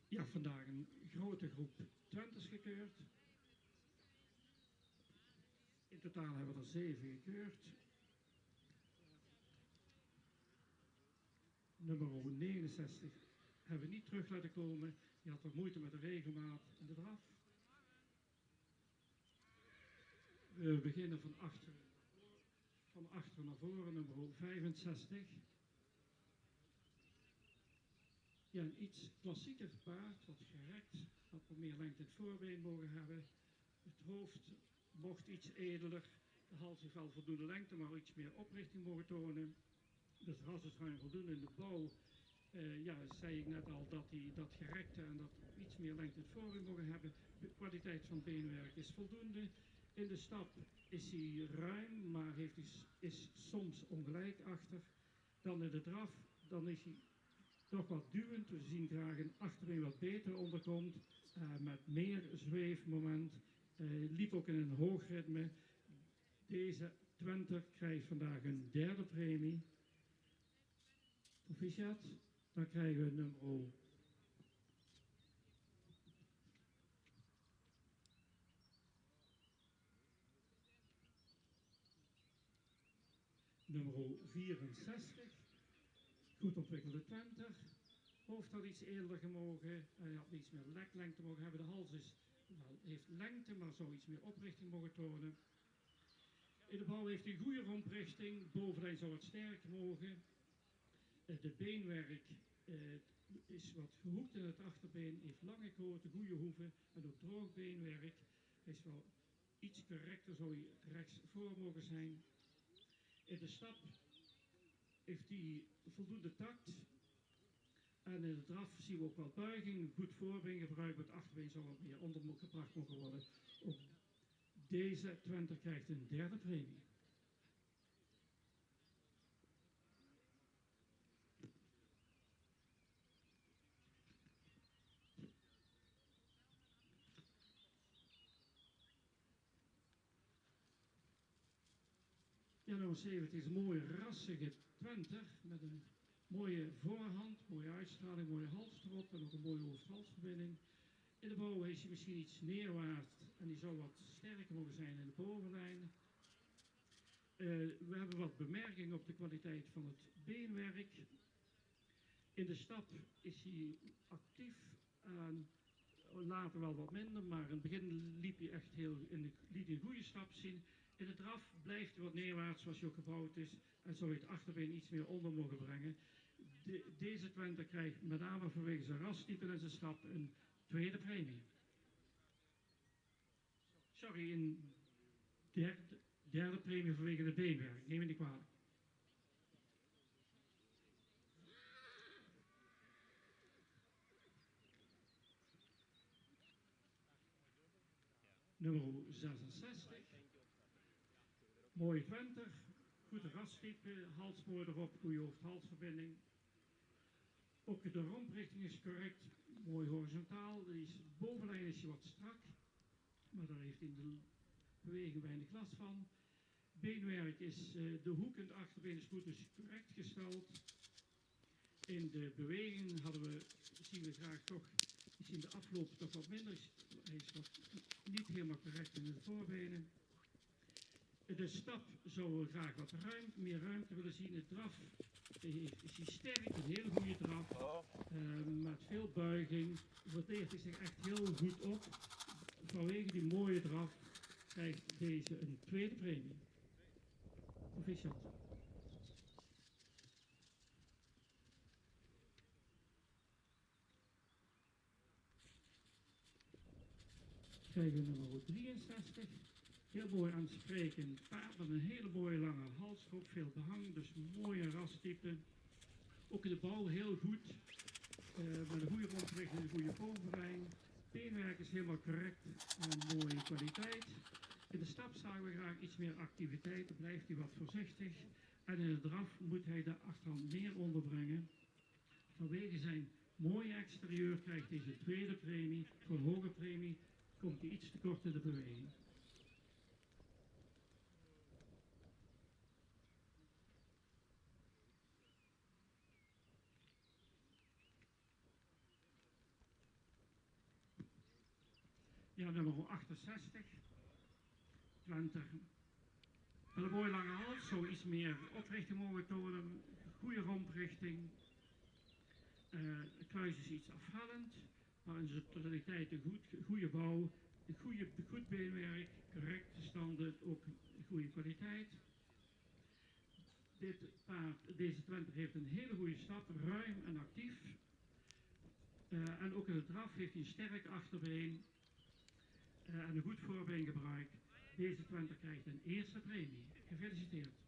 Ja, vandaag een grote groep Twenters gekeurd. In totaal hebben we er 7 gekeurd. Nummer 69 hebben we niet terug laten komen. Die had wat moeite met de regelmaat in de draf. We beginnen van achter naar voren, nummer 65. Ja, een iets klassieker paard, wat gerekt, had wat meer lengte in het voorbeen mogen hebben. Het hoofd mocht iets edeler, de hals heeft wel voldoende lengte, maar iets meer oprichting mogen tonen. Dus ras is ruim voldoende in de bouw. Ja, zei ik net al dat hij dat gerekte en dat iets meer lengte in het voorbeen mogen hebben. De kwaliteit van het beenwerk is voldoende. In de stap is hij ruim, maar is soms ongelijk achter. Dan in de draf, dan is hij toch wat duwend. We zien graag een achterbeen wat beter onderkomt, met meer zweefmoment. Liep ook in een hoog ritme. Deze Twenter krijgt vandaag een derde premie. Proficiat. Dan krijgen we nummer 64. Goed ontwikkelde Twenter. Hoofd had iets eerder gemogen. Hij had iets meer leklengte mogen hebben. De hals heeft lengte, maar zou iets meer oprichting mogen tonen. In de bouw heeft hij een goede romprichting. Bovenlijn zou wat sterker mogen. De beenwerk is wat gehoekt in het achterbeen. Heeft lange koten, goede hoeven en ook droog beenwerk. Hij is wel iets correcter, zou hij rechts voor mogen zijn. In de stap heeft hij voldoende tact. En in de draf zien we ook wel buiging, goed voorbeen gebruikt, het achterbeen zou wat meer onder gebracht mogen worden. Ook deze Twenter krijgt een derde premie. Ja, nummer 70 is een mooie rassige Twenter met een mooie voorhand, mooie uitstraling, mooie hals erop en ook een mooie hoofd-halsverbinding. In de bouw is hij misschien iets neerwaarts en die zou wat sterker mogen zijn in de bovenlijn. We hebben wat bemerkingen op de kwaliteit van het beenwerk. In de stap is hij actief en later wel wat minder, maar in het begin liep hij echt liet een goede stap zien. In de draf blijft hij wat neerwaarts zoals hij ook gebouwd is en zou je het achterbeen iets meer onder mogen brengen. Deze Twenter krijgt met name vanwege zijn rastype en zijn stap een tweede premie. Sorry, een derde premie vanwege het beenwerk, neem me niet kwalijk. Nummer 66. Mooie Twenter, goede rastype, hals mooi erop, goede hoofd-halsverbinding. Ook de romprichting is correct, mooi horizontaal. Bovenlijn is hij wat strak, maar daar heeft hij in de beweging weinig last van. Beenwerk is, de hoek en het achterbeen is goed, dus correct gesteld. In de beweging zien we graag toch, is in de afloop toch wat minder. Hij is wat niet helemaal correct in de voorbenen. De stap zouden we graag wat meer ruimte willen zien. De draf is hij sterk, een hele goede draf. Met veel buiging. Verdeelt hij zich echt heel goed op. Vanwege die mooie draf krijgt deze een tweede premie. Proficiat. Krijgen we nummer 63. Heel mooi aansprekend paard met een hele mooie lange halsgroep, veel behang, dus mooie rastype. Ook in de bouw heel goed, met een goede rondrichting, een goede bovenlijn. Beenwerk is helemaal correct en mooie kwaliteit. In de stap zagen we graag iets meer activiteit, dan blijft hij wat voorzichtig. En in de draf moet hij de achterhand meer onderbrengen. Vanwege zijn mooie exterieur krijgt hij zijn tweede premie. Voor een hoge premie komt hij iets te kort in de beweging. Ja, nummer 68. Twenter. Met een mooie lange hals, zou iets meer oprichting mogen tonen. Goede romprichting. De kluis is iets afvallend, maar in zijn totaliteit een goede bouw. Goed beenwerk, correcte standen, ook goede kwaliteit. Deze Twenter heeft een hele goede stap, ruim en actief. En ook in de draf heeft hij een sterk achterbeen. En een goed voorbeengebruik. Deze Twenter krijgt een eerste premie. Gefeliciteerd.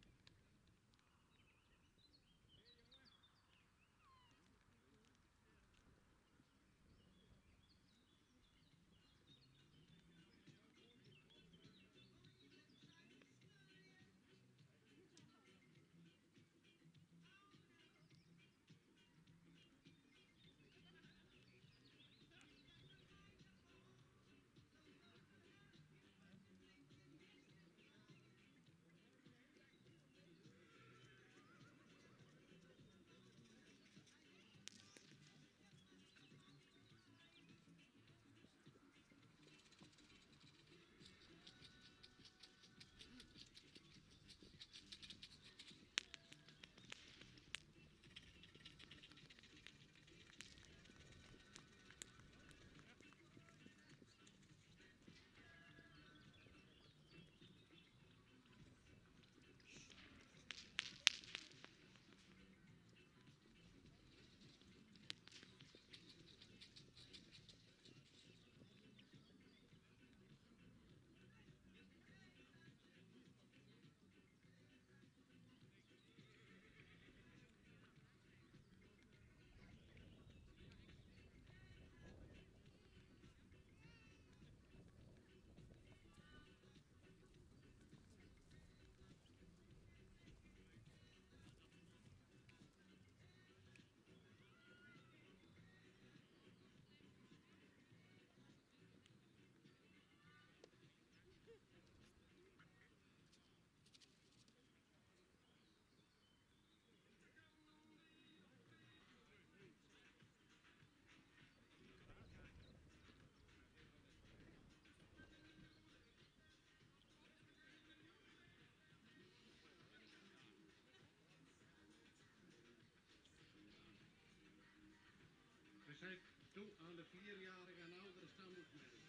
gezegd toe aan de 4-jarige en oudere stamboekmelding.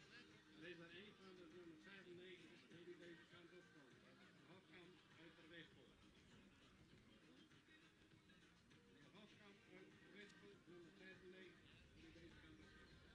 Er is er een van de nummer 95 die deze kant op komt. Hofkamp uit de Wispel. Hofkamp uit de Wispel, nummer 96, die deze kant op komt.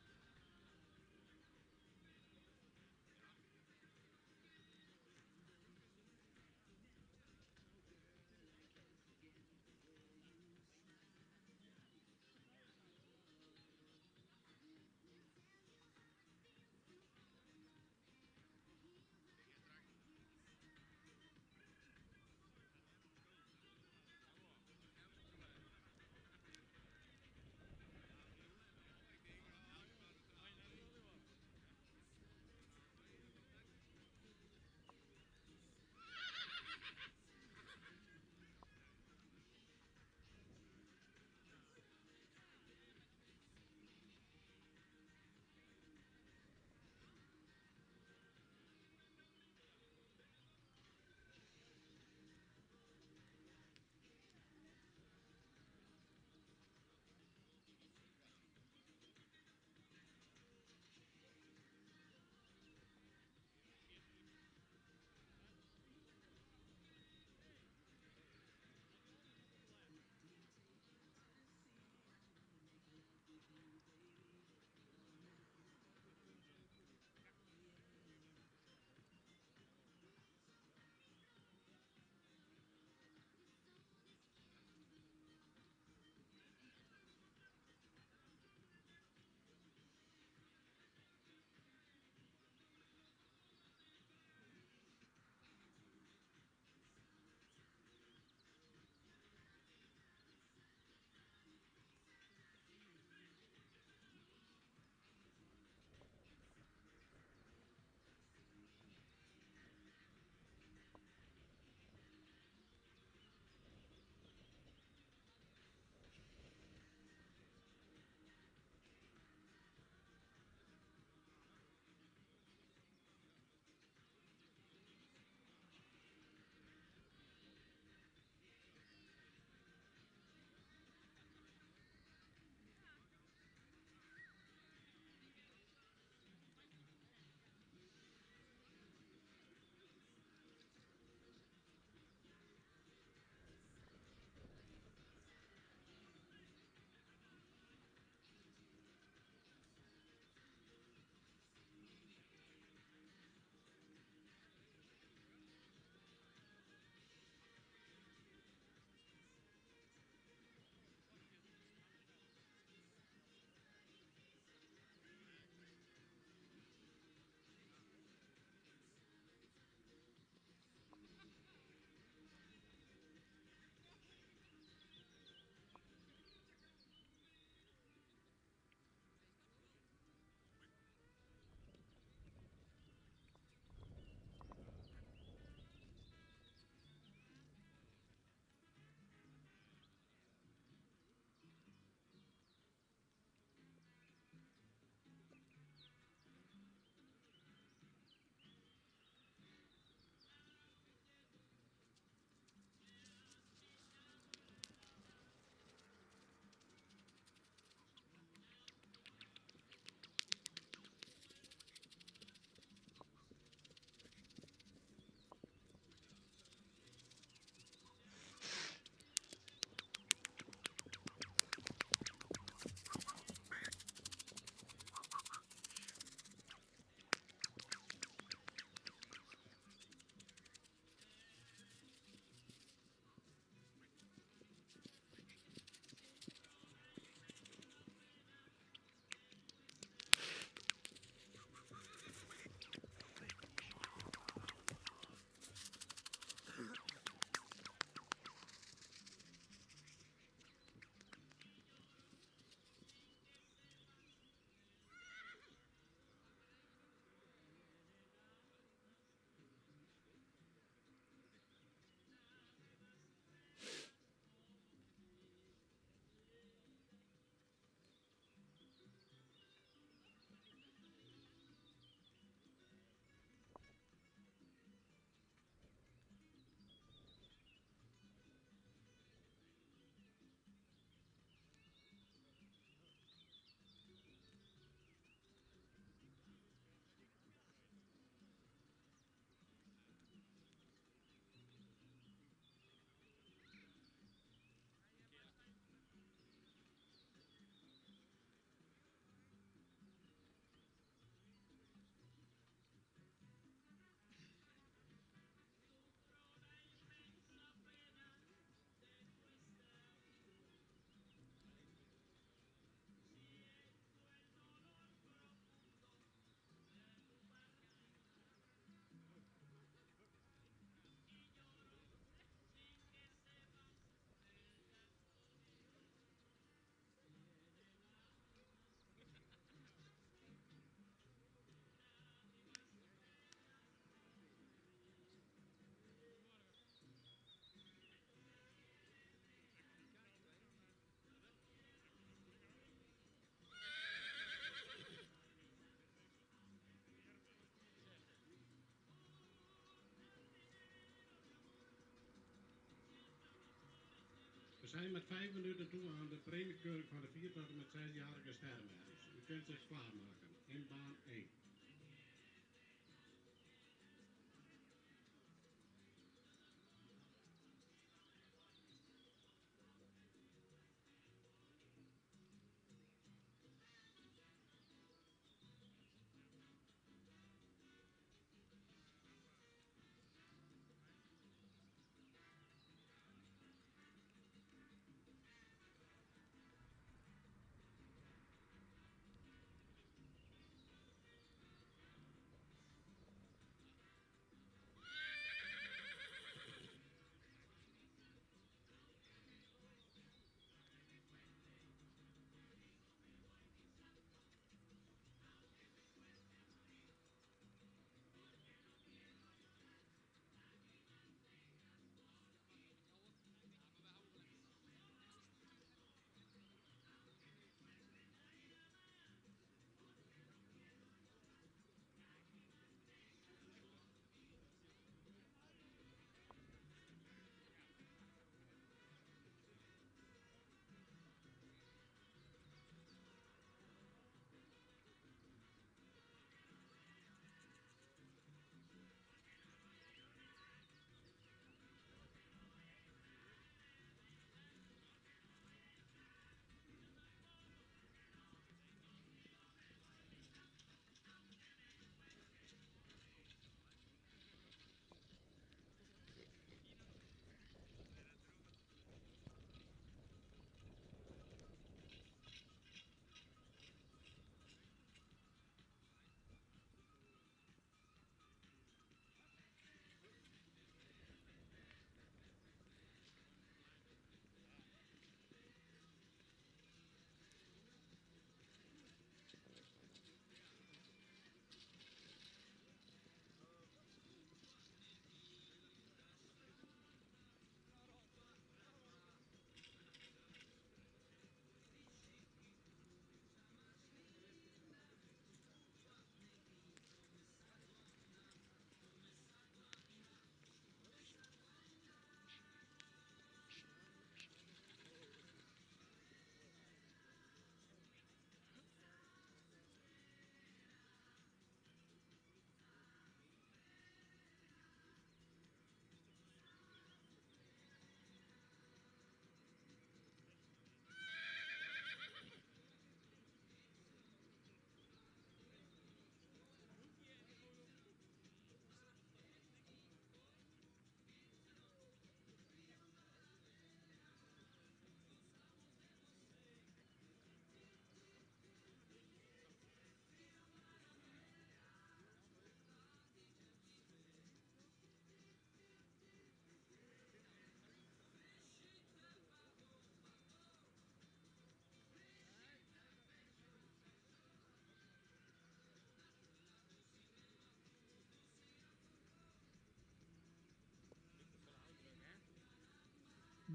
zijn met 5 minuten toe aan de premiekeuring van de 4 tot en met 6-jarige sterrenmeisjes. U kunt zich klaarmaken in baan 1.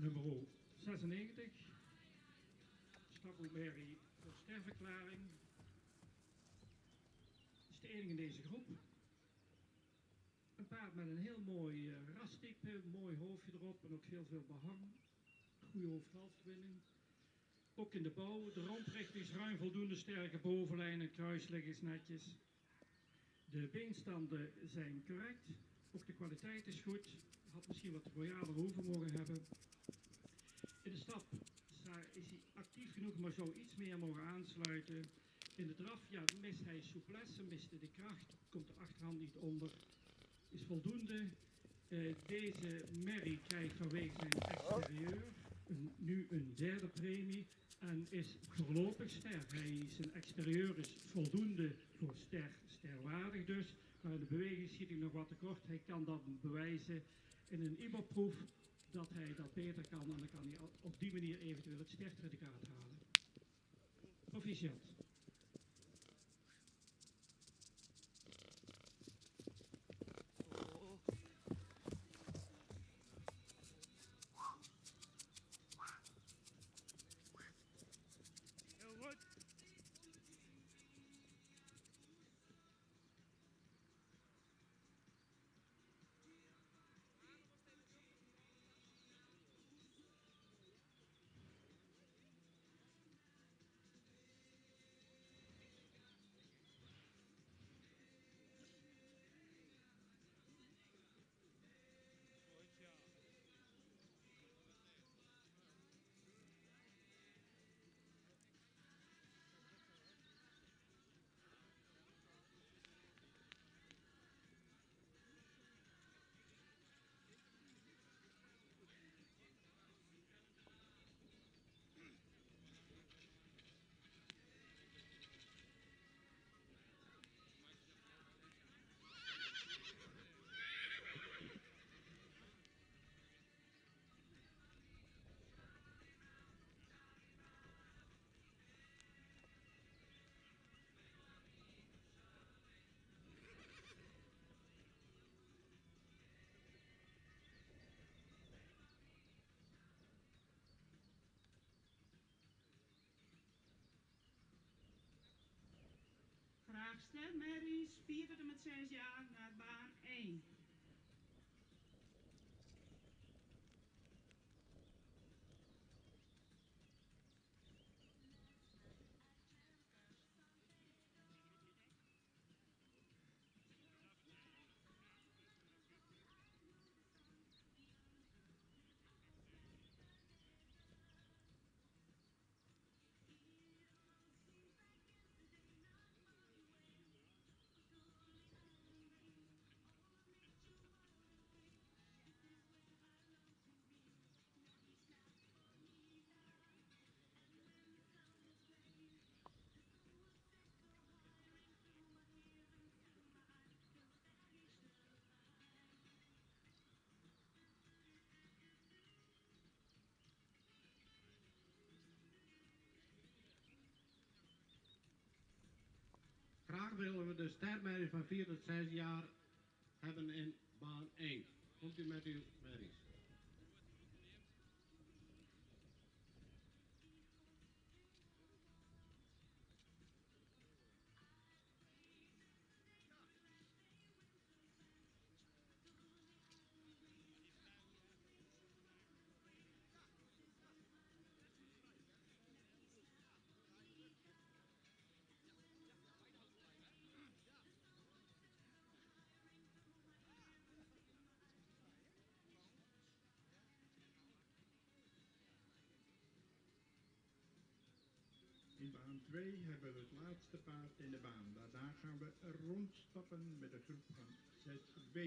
Nummer 96. Stappel Mary voor sterverklaring. Het is de enige in deze groep. Een paard met een heel mooi rastype, mooi hoofdje erop en ook heel veel behang. Goede overhalsbinding. Ook in de bouw, de romprichting is ruim voldoende, sterke bovenlijn en kruislig is netjes. De beenstanden zijn correct, ook de kwaliteit is goed. Had misschien wat royaler hoeven mogen hebben. In de stap is hij actief genoeg, maar zou iets meer mogen aansluiten. In de draf, ja, mist hij souplesse, mist de kracht, komt de achterhand niet onder. Is voldoende. Deze merrie krijgt vanwege zijn exterieur nu een derde premie en is voorlopig ster. Zijn exterieur is voldoende voor sterwaardig dus, maar in de beweging schiet hij nog wat tekort. Hij kan dat bewijzen in een IBO-proef dat hij dat beter kan en dan kan hij op die manier eventueel het stercertificaat halen. Proficiat. Graag stermerries, 4 tot en met 6 jaar naar baan 1. Graag willen we de stermerries van 4 tot 6 jaar hebben in baan 1. Komt u met uw merries. In baan 2 hebben we het laatste paard in de baan. Daarna gaan we rondstappen met de groep van 6B.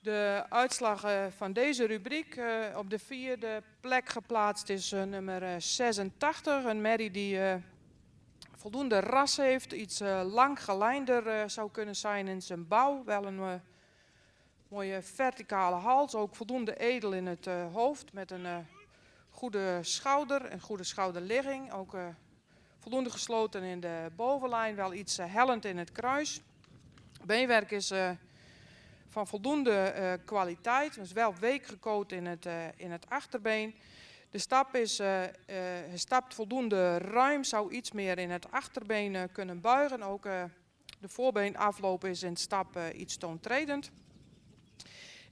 De uitslag van deze rubriek op de 4e plek geplaatst is nummer 86. Een merrie die voldoende ras heeft, iets lang gelijnder zou kunnen zijn in zijn bouw. Wel een mooie verticale hals, ook voldoende edel in het hoofd met een goede schouder, een goede schouderligging. Ook voldoende gesloten in de bovenlijn, wel iets hellend in het kruis. Beenwerk is van voldoende kwaliteit, dus wel week gekoot in het achterbeen. De stap is, hij stapt voldoende ruim, zou iets meer in het achterbeen kunnen buigen. Ook de voorbeenafloop is in stap iets toontredend.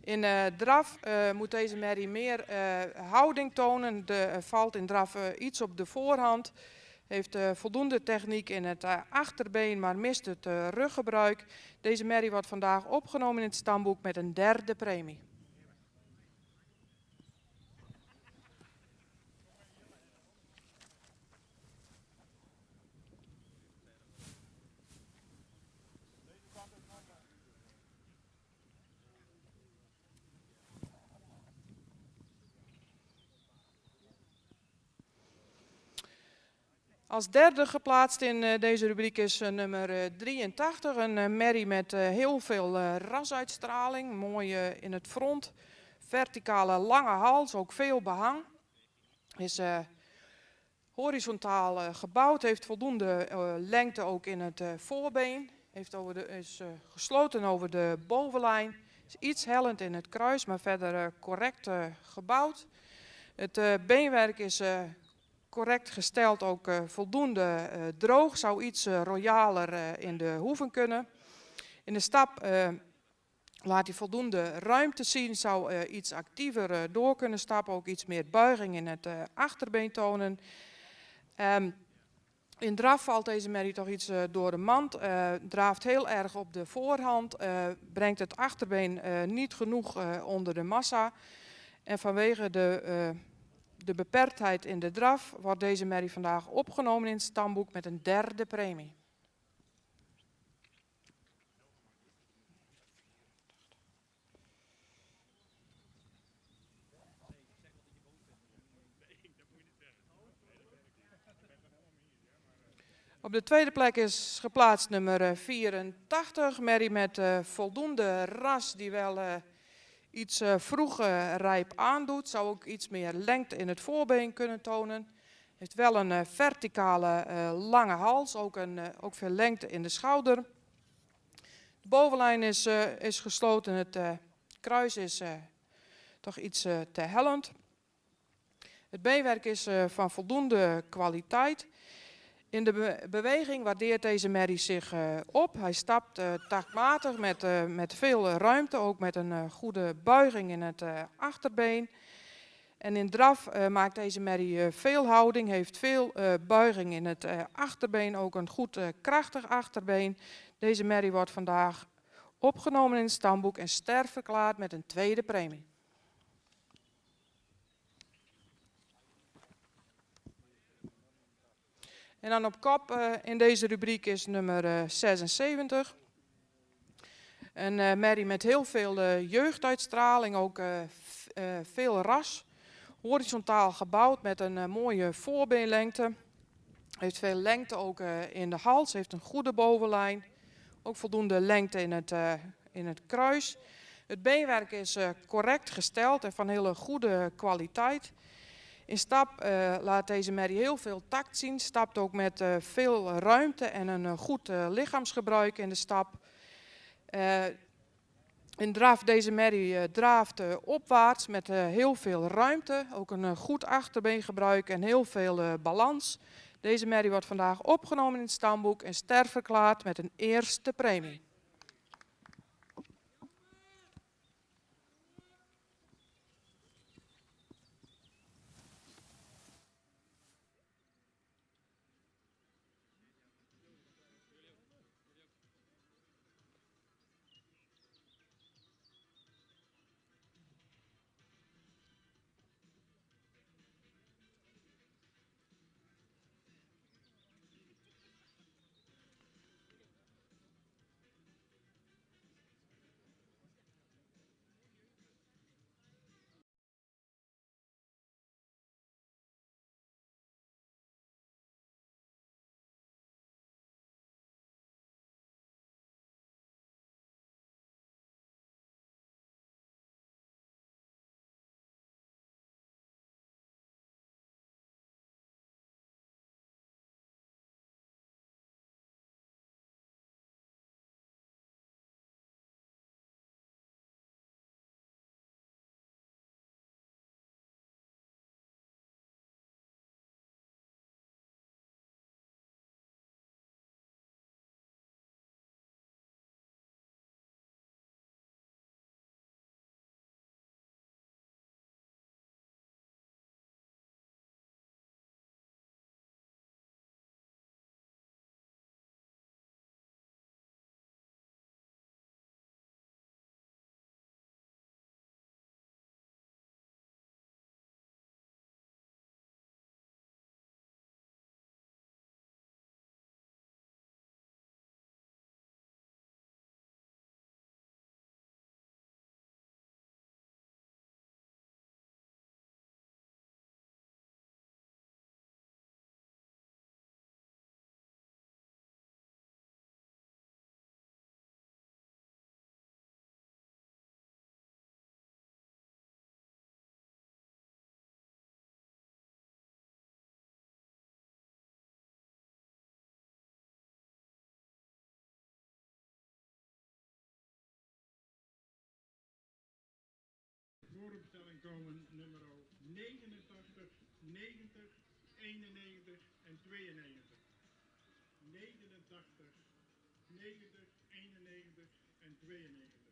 In draf moet deze merrie meer houding tonen. Valt in draf iets op de voorhand. Heeft voldoende techniek in het achterbeen, maar mist het ruggebruik. Deze merrie wordt vandaag opgenomen in het stamboek met een 3e premie. Als 3e geplaatst in deze rubriek is nummer 83. Een merrie met heel veel rasuitstraling. Mooi in het front. Verticale lange hals, ook veel behang. Is horizontaal gebouwd, heeft voldoende lengte ook in het voorbeen. Is gesloten over de bovenlijn. Is iets hellend in het kruis, maar verder correct gebouwd. Het beenwerk is correct gesteld, ook voldoende droog. Zou iets royaler in de hoeven kunnen. In de stap laat hij voldoende ruimte zien. Zou iets actiever door kunnen stappen. Ook iets meer buiging in het achterbeen tonen. In draf valt deze merrie toch iets door de mand. Draaft heel erg op de voorhand. Brengt het achterbeen niet genoeg onder de massa. En vanwege de beperktheid in de draf wordt deze merrie vandaag opgenomen in het stamboek met een 3e premie. Op de 2e plek is geplaatst nummer 84. Merrie met voldoende ras die wel iets vroeg rijp aandoet. Zou ook iets meer lengte in het voorbeen kunnen tonen. Heeft wel een verticale lange hals. Ook veel lengte in de schouder. De bovenlijn is gesloten. Het kruis is toch iets te hellend. Het beenwerk is van voldoende kwaliteit. In de beweging waardeert deze merrie zich op. Hij stapt taktmatig met veel ruimte, ook met een goede buiging in het achterbeen. En in draf maakt deze merrie veel houding, heeft veel buiging in het achterbeen, ook een goed krachtig achterbeen. Deze merrie wordt vandaag opgenomen in het stamboek en sterverklaard met een 2e premie. En dan op kop in deze rubriek is nummer 76. Een merrie met heel veel jeugduitstraling, ook veel ras. Horizontaal gebouwd met een mooie voorbeenlengte. Heeft veel lengte ook in de hals, heeft een goede bovenlijn. Ook voldoende lengte in het kruis. Het beenwerk is correct gesteld en van hele goede kwaliteit. In stap laat deze merrie heel veel tact zien. Stapt ook met veel ruimte en een goed lichaamsgebruik in de stap. In draf, deze merrie draaft opwaarts met heel veel ruimte. Ook een goed achterbeengebruik en heel veel balans. Deze merrie wordt vandaag opgenomen in het stamboek en sterverklaard met een 1e premie. vooropstelling komen nummer 89, 90, 91 en 92. 89, 90, 91 en 92.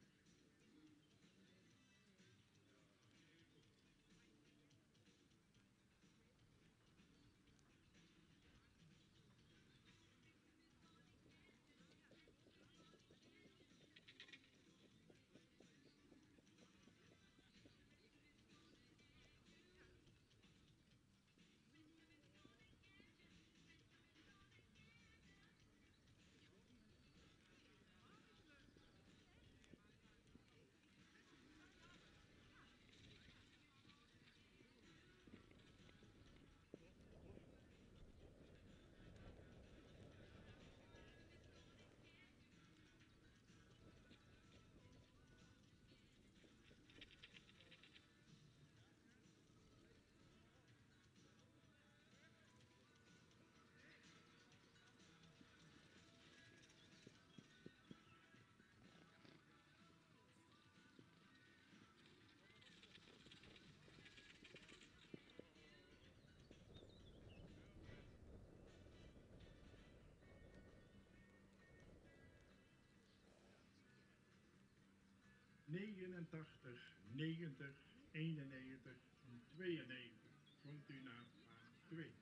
...89, 90, 91 en 92. Komt u naar baan 2.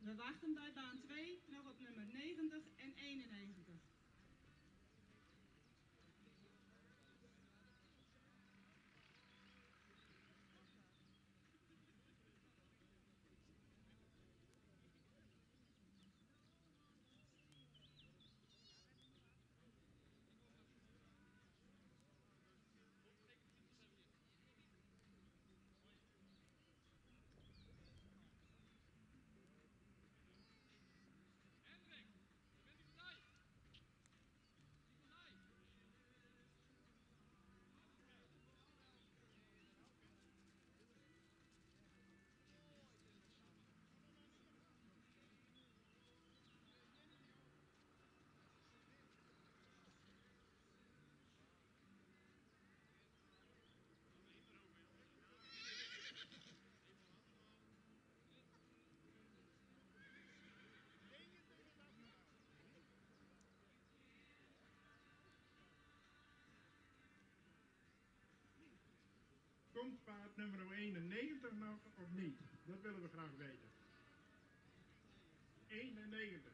We wachten bij baan 2 nog op nummer 90 en 91. Komt paard nummer 91 nog of niet? Dat willen we graag weten. 91.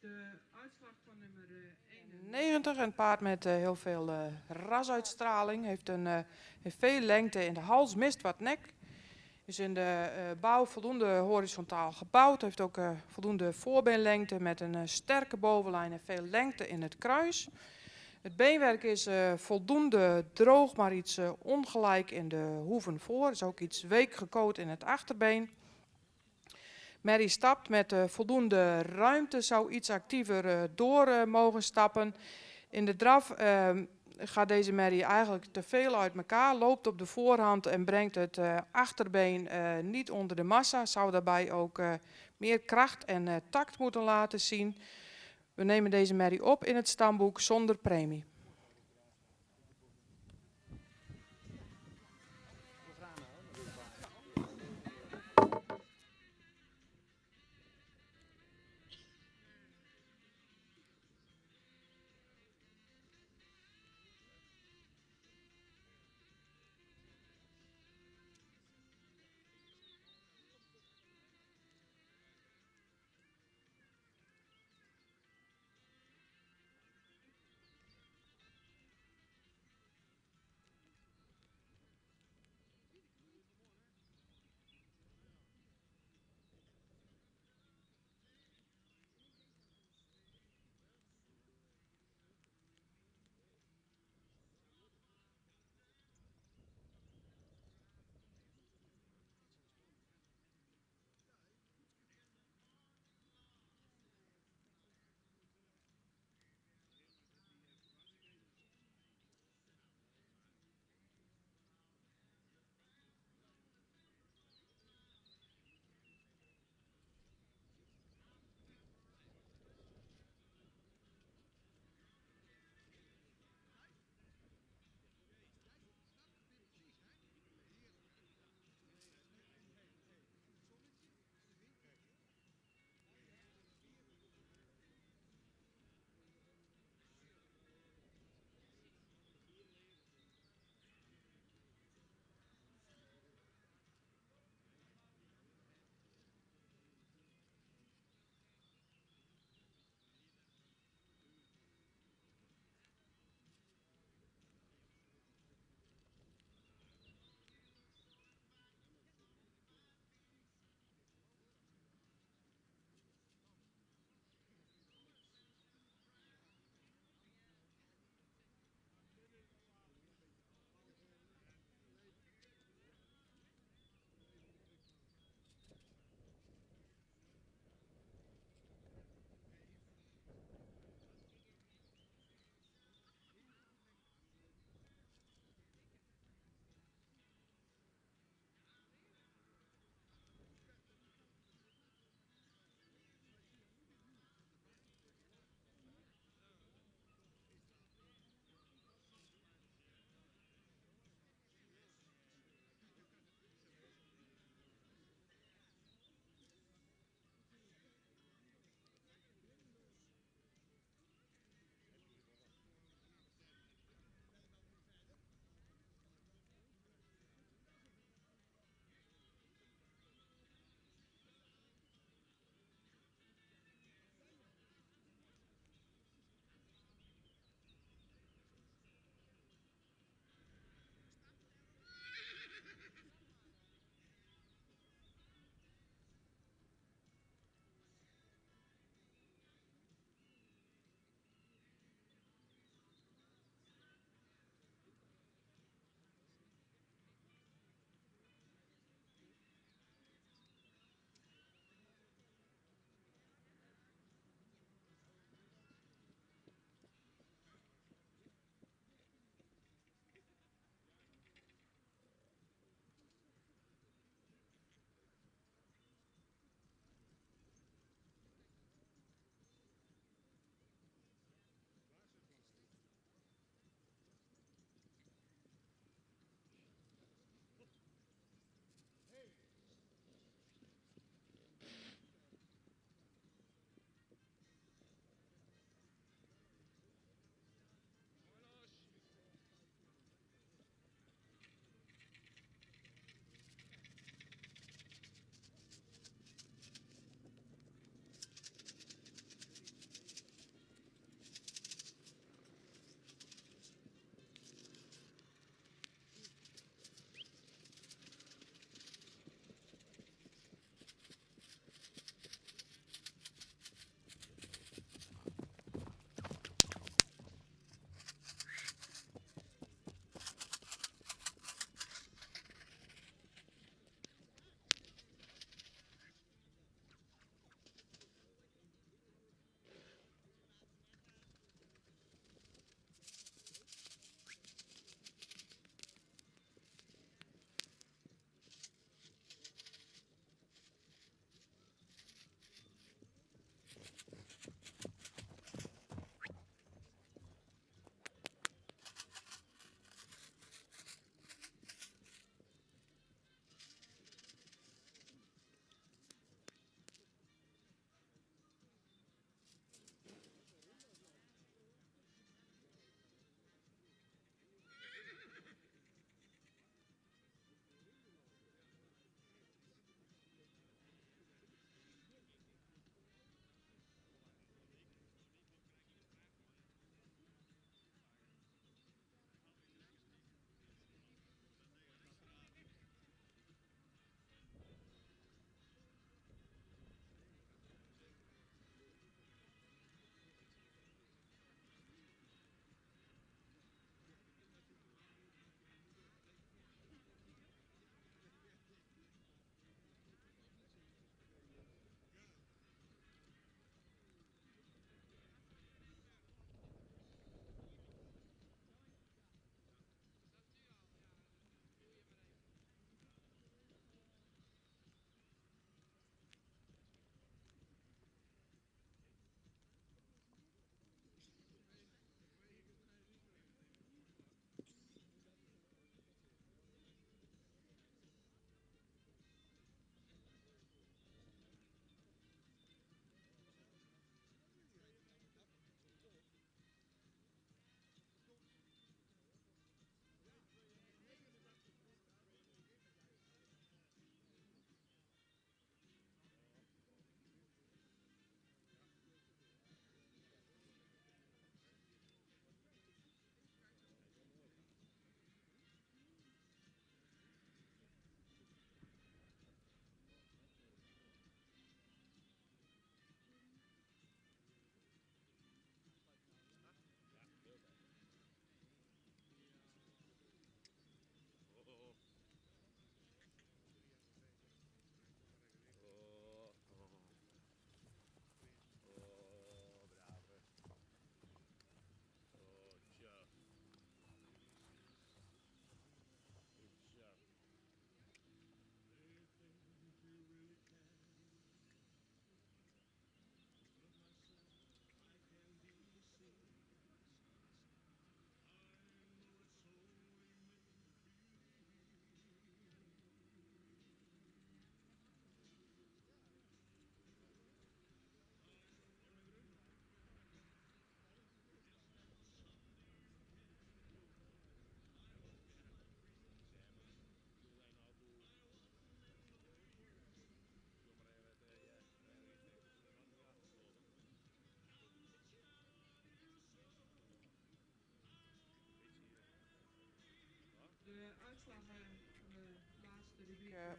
De uitslag van nummer 91, een paard met heel veel rasuitstraling, heeft veel lengte in de hals, mist wat nek. Is in de bouw voldoende horizontaal gebouwd, heeft ook voldoende voorbeenlengte met een sterke bovenlijn en veel lengte in het kruis. Het beenwerk is voldoende droog, maar iets ongelijk in de hoeven voor. Is ook iets week gekoot in het achterbeen. Mary stapt met voldoende ruimte, zou iets actiever door mogen stappen. In de draf gaat deze Mary eigenlijk te veel uit elkaar, loopt op de voorhand en brengt het achterbeen niet onder de massa. Zou daarbij ook meer kracht en tact moeten laten zien. We nemen deze Mary op in het stamboek zonder premie.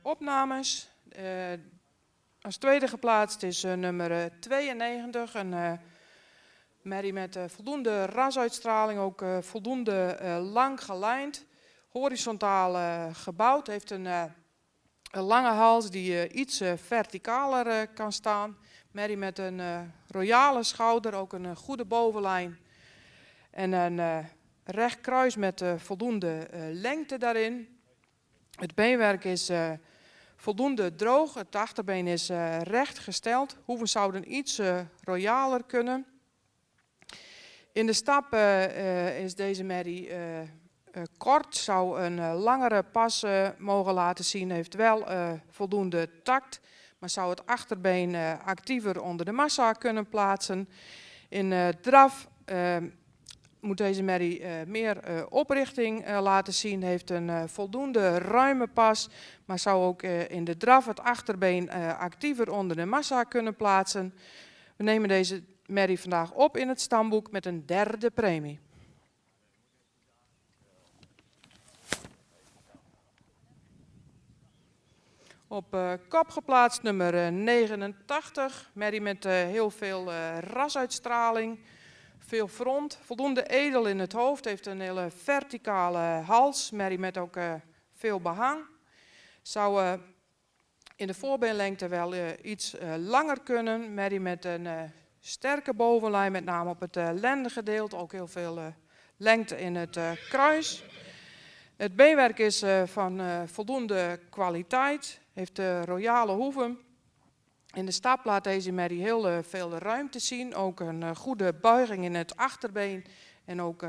Opnames. Als tweede geplaatst is nummer 92. Een merrie met voldoende rasuitstraling, ook voldoende lang gelijnd. Horizontaal gebouwd. Heeft een lange hals die iets verticaler kan staan. Merrie met een royale schouder, ook een goede bovenlijn. En een recht kruis met voldoende lengte daarin. Het beenwerk is voldoende droog. Het achterbeen is recht gesteld. Hoeven zouden iets royaler kunnen. In de stap is deze merrie kort. Zou een langere pas mogen laten zien. Heeft wel voldoende tact. Maar zou het achterbeen actiever onder de massa kunnen plaatsen. In draf moet deze merrie meer oprichting laten zien. Heeft een voldoende ruime pas. Maar zou ook in de draf het achterbeen actiever onder de massa kunnen plaatsen. We nemen deze merrie vandaag op in het stamboek met een derde premie. Op kop geplaatst nummer 89. Merrie met heel veel rasuitstraling. Veel front. Voldoende edel in het hoofd. Heeft een hele verticale hals. Merrie met ook veel behang. Zou in de voorbeenlengte wel iets langer kunnen. Merrie met een sterke bovenlijn. Met name op het lendengedeelte. Ook heel veel lengte in het kruis. Het beenwerk is van voldoende kwaliteit. Heeft royale hoeven. In de stap laat deze merrie heel veel ruimte zien. Ook een goede buiging in het achterbeen en ook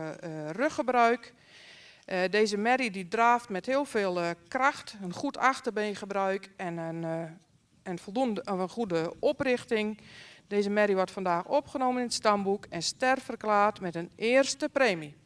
ruggebruik. Deze merrie die draaft met heel veel kracht. Een goed achterbeengebruik en een goede oprichting. Deze merrie wordt vandaag opgenomen in het stamboek en sterverklaard met een eerste premie.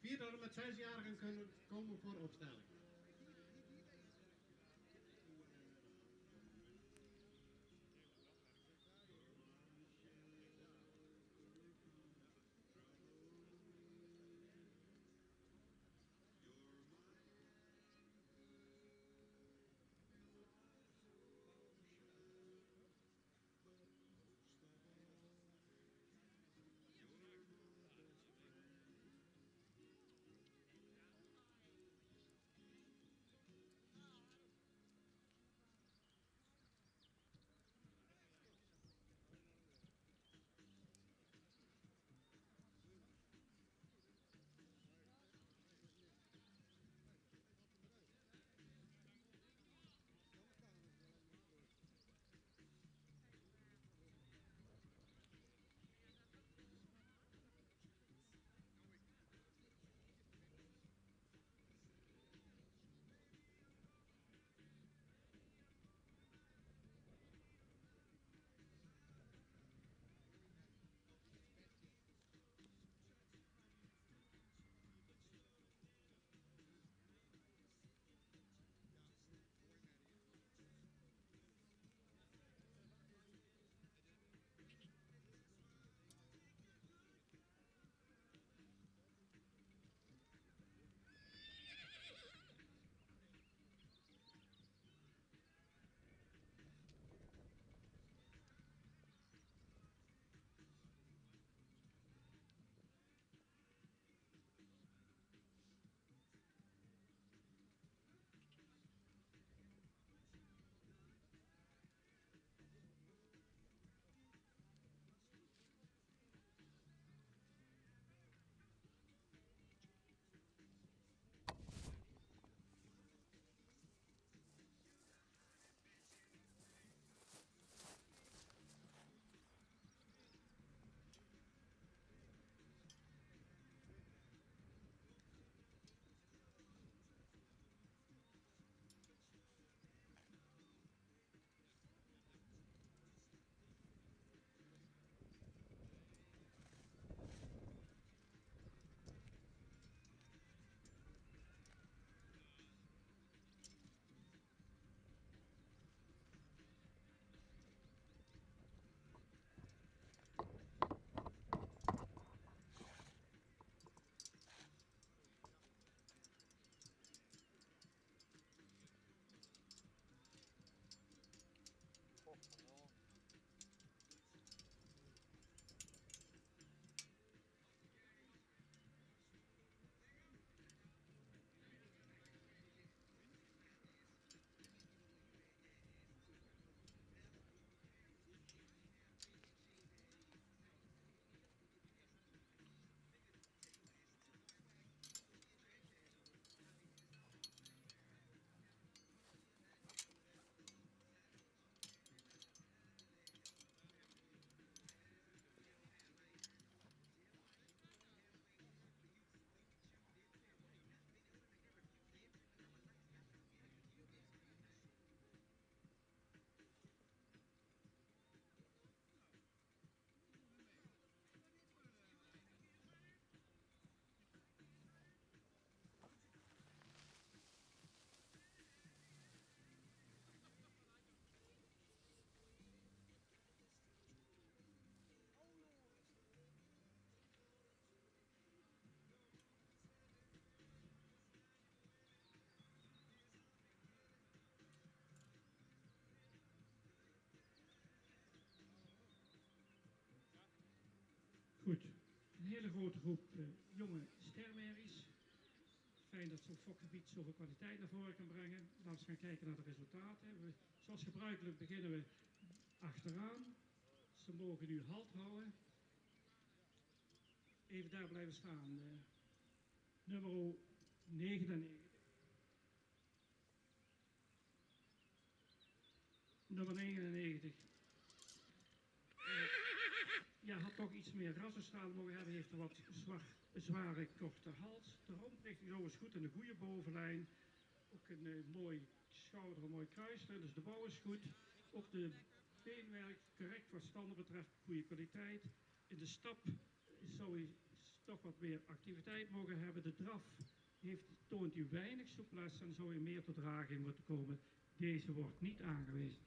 Vier tot en met 6-jarigen kunnen komen voor opstelling. Goed, een hele grote groep jonge stermerries. Fijn dat zo'n fokgebied zoveel kwaliteit naar voren kan brengen. Laten we gaan kijken naar de resultaten. Zoals gebruikelijk beginnen we achteraan. Ze mogen nu halt houden. Even daar blijven staan. Nummer 99. Nummer 99. Ja, had toch iets meer rassenstraal mogen hebben. Heeft een wat zware, korte hals. De romprichting zo is goed en een goede bovenlijn. Ook een mooi schouder, een mooi kruislijn. Dus de bouw is goed. Ook de beenwerk, correct wat standen betreft, goede kwaliteit. In de stap zou hij toch wat meer activiteit mogen hebben. De draf toont u weinig souplesse en zou hij meer tot draging moeten komen. Deze wordt niet aangewezen.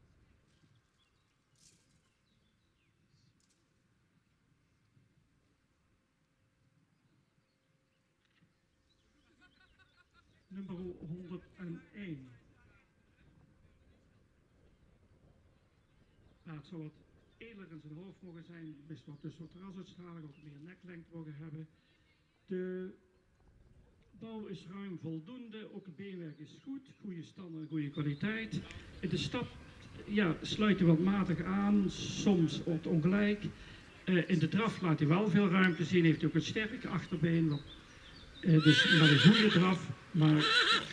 Nummer 101. Het zou wat edeler in zijn hoofd mogen zijn, best wat dus wat rasuitstraling, ook meer neklengte mogen hebben. De bouw is ruim voldoende, ook het beenwerk is goed, goede stand en goede kwaliteit. In de stap sluit hij wat matig aan, soms wat ongelijk. In de draf laat hij wel veel ruimte zien, heeft hij ook een sterk achterbeen, dus met een goede draf. Maar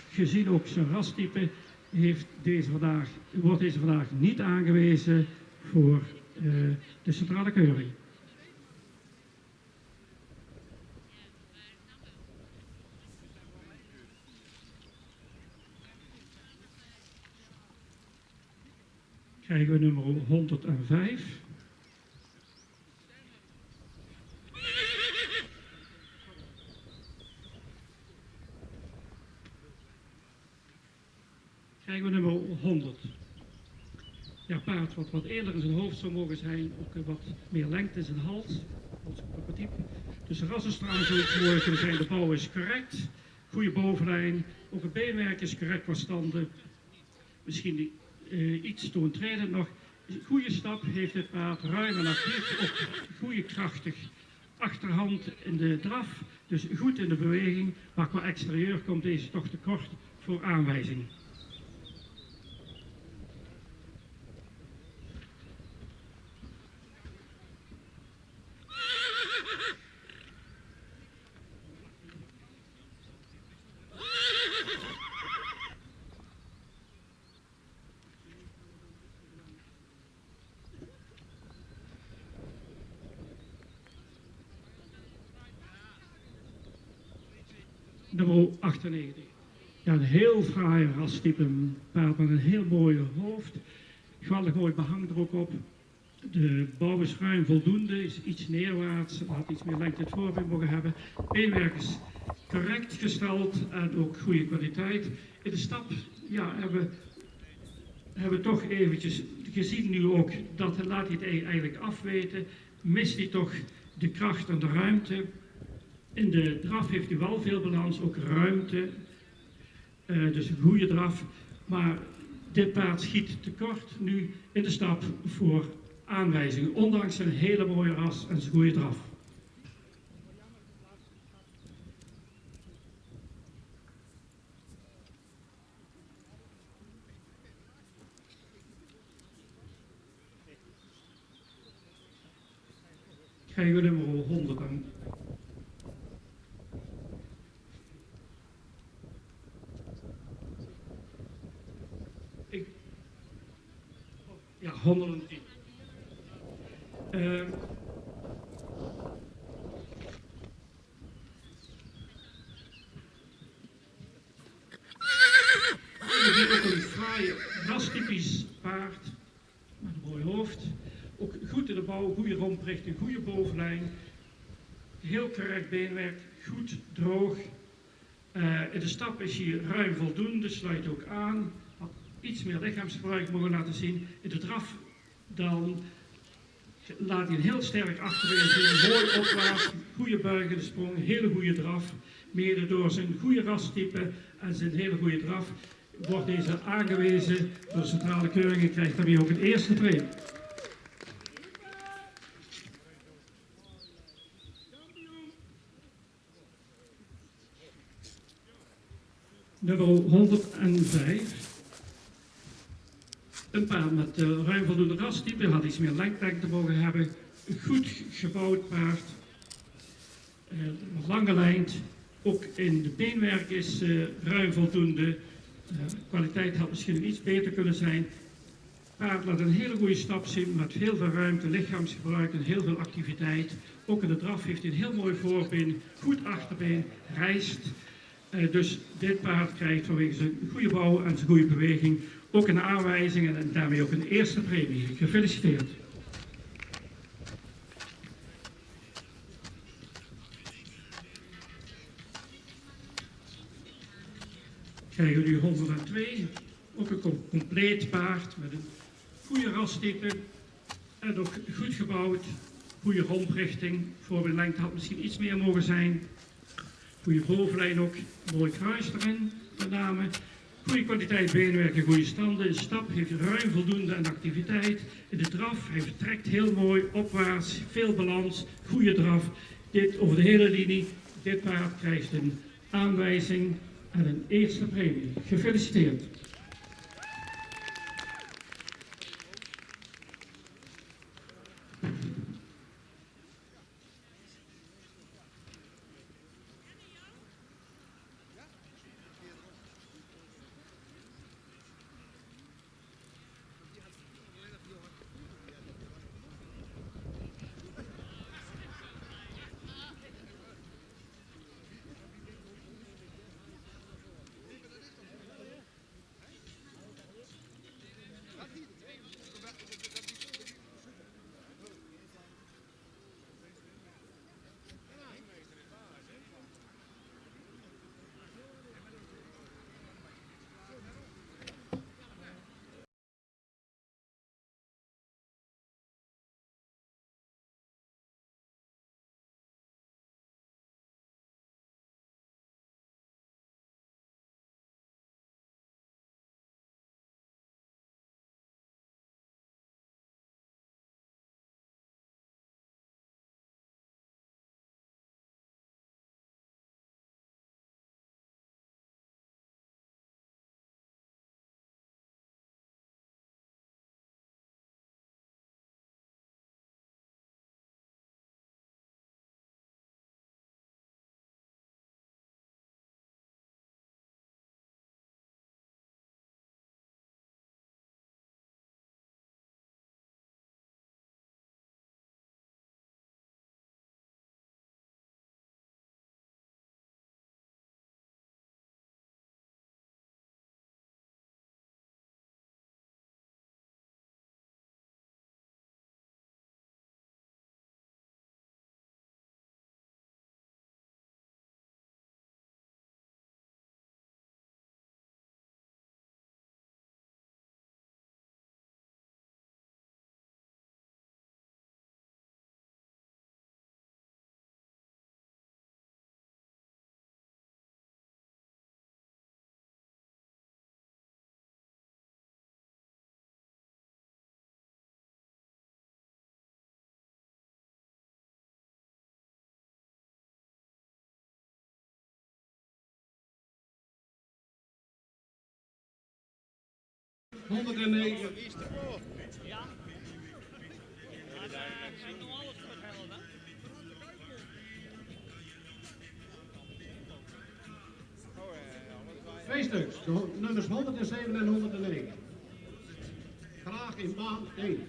gezien ook zijn rastype wordt deze vandaag niet aangewezen voor de centrale keuring. Krijgen we nummer 105. Krijgen we nummer 100. Ja, paard wat eerder in zijn hoofd zou mogen zijn, ook wat meer lengte in zijn hals. Dus de rassenstraling zou iets mooier kunnen zijn. De bouw is correct, goede bovenlijn, ook het beenwerk is correct qua standen. Misschien iets toontredend nog. Goede stap heeft dit paard, ruim en actief, ook goede krachtig achterhand in de draf. Dus goed in de beweging, maar qua exterieur komt deze toch te kort voor aanwijzing. Nummer 98. Ja, een heel fraai rastype, een paard met een heel mooi hoofd. Geweldig mooi behang er ook op. De bouw is ruim voldoende, is iets neerwaarts, had iets meer lengte het voorbeen mogen hebben. Beenwerk is correct gesteld en ook goede kwaliteit. In de stap hebben we toch eventjes gezien nu ook, dat laat hij het eigenlijk afweten, mist hij toch de kracht en de ruimte. In de draf heeft hij wel veel balans, ook ruimte, dus een goede draf. Maar dit paard schiet tekort nu in de stap voor aanwijzingen, ondanks zijn hele mooie ras en zijn goede draf. Krijgen we nummer 100 aan. Ja, 110. Ook een fraai, rastypisch paard, met een mooi hoofd. Ook goed in de bouw, goede romprichting, goede bovenlijn. Heel correct beenwerk, goed droog. In de stap is hij ruim voldoende, sluit ook aan. Had iets meer lichaamsgebruik mogen laten zien. In de draf dan laat hij een heel sterk achterbeen zien, mooi opwaarts, goede buigende sprong, hele goede draf. Mede door zijn goede rastype en zijn hele goede draf wordt deze aangewezen door de centrale keuring en krijgt daarmee ook het eerste training. Nummer 105. Een paard met ruim voldoende rastype, had iets meer lengte mogen hebben. Een goed gebouwd paard. Lange lijnd. Ook in de beenwerk is ruim voldoende. Kwaliteit had misschien nog iets beter kunnen zijn. Paard laat een hele goede stap zien met heel veel ruimte, lichaamsgebruik en heel veel activiteit. Ook in de draf heeft hij een heel mooi voorbeen, goed achterbeen, rijst. Dus dit paard krijgt vanwege zijn goede bouw en zijn goede beweging ook een aanwijzing en daarmee ook een eerste premie. Gefeliciteerd. Krijgen we nu 102, ook een compleet paard met een goede rastype en ook goed gebouwd, goede romprichting, voorbeeldlengte had misschien iets meer mogen zijn, goede bovenlijn ook, mooi kruis erin met name, goede kwaliteit beenwerk en goede standen, in stap heeft ruim voldoende aan activiteit, in de draf, hij vertrekt heel mooi opwaarts, veel balans, goede draf, dit over de hele linie, dit paard krijgt een aanwijzing en een eerste premie. Gefeliciteerd. Twee stuks, nummers 107 en 109. Graag in baan 1.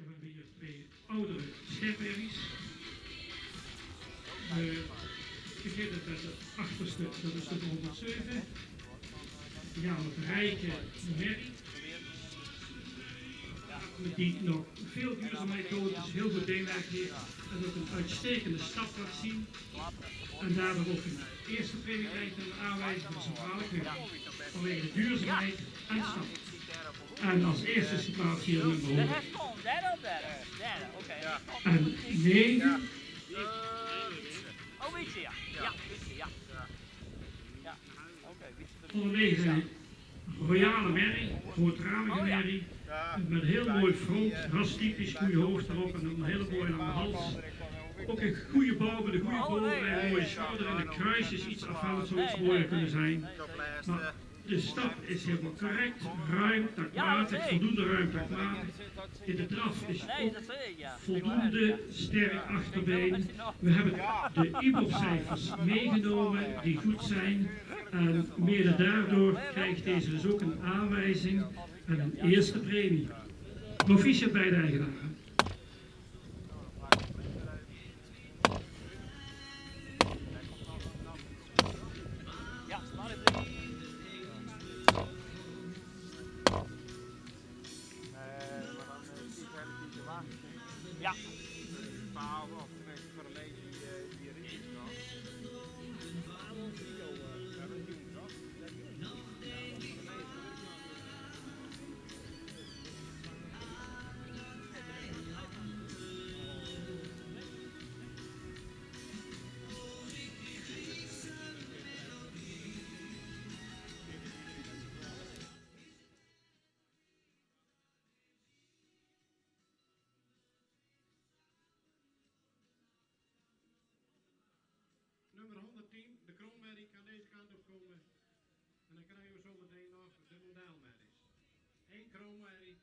hebben we hier 2 oudere schepmerries. We beginnen met het achterste, dat is de 107. Ja, wat rijke merrie. Die nog veel duurzaamheid toont, dus heel veel beenwerk heeft en ook een uitstekende stap laat zien. En daardoor ook een eerste premie krijgt en een aanwijzing van centrale keuring. Vanwege de duurzaamheid en stap. En als eerste is geplaatst hier nummer 100. En 9. Oh, weet je, ja. Ja, weet je, ja. Ja, oké, weet je. Onder 9 zijn royale merrie, grootramige merrie. Met een heel mooi front, rastypisch, goede hoogte erop en een hele mooie lange hals. Ook een goede bouw met een goede boven en een mooie schouder en de kruisjes iets afvallend zou iets mooier kunnen zijn. Maar de stap is helemaal correct, ruim, takmatig, voldoende ruim, takmatig. In de draf is ook voldoende sterk achterbeen. We hebben de IBOF-cijfers meegenomen die goed zijn. En mede daardoor krijgt deze dus ook een aanwijzing en een eerste premie. Proficiat bij de eigenaren. Ja, maar het is. Ja. Nummer 110, de krommerrie, kan deze kant op komen. En dan krijgen we zo meteen nog de modelmerries. 1 krommerrie,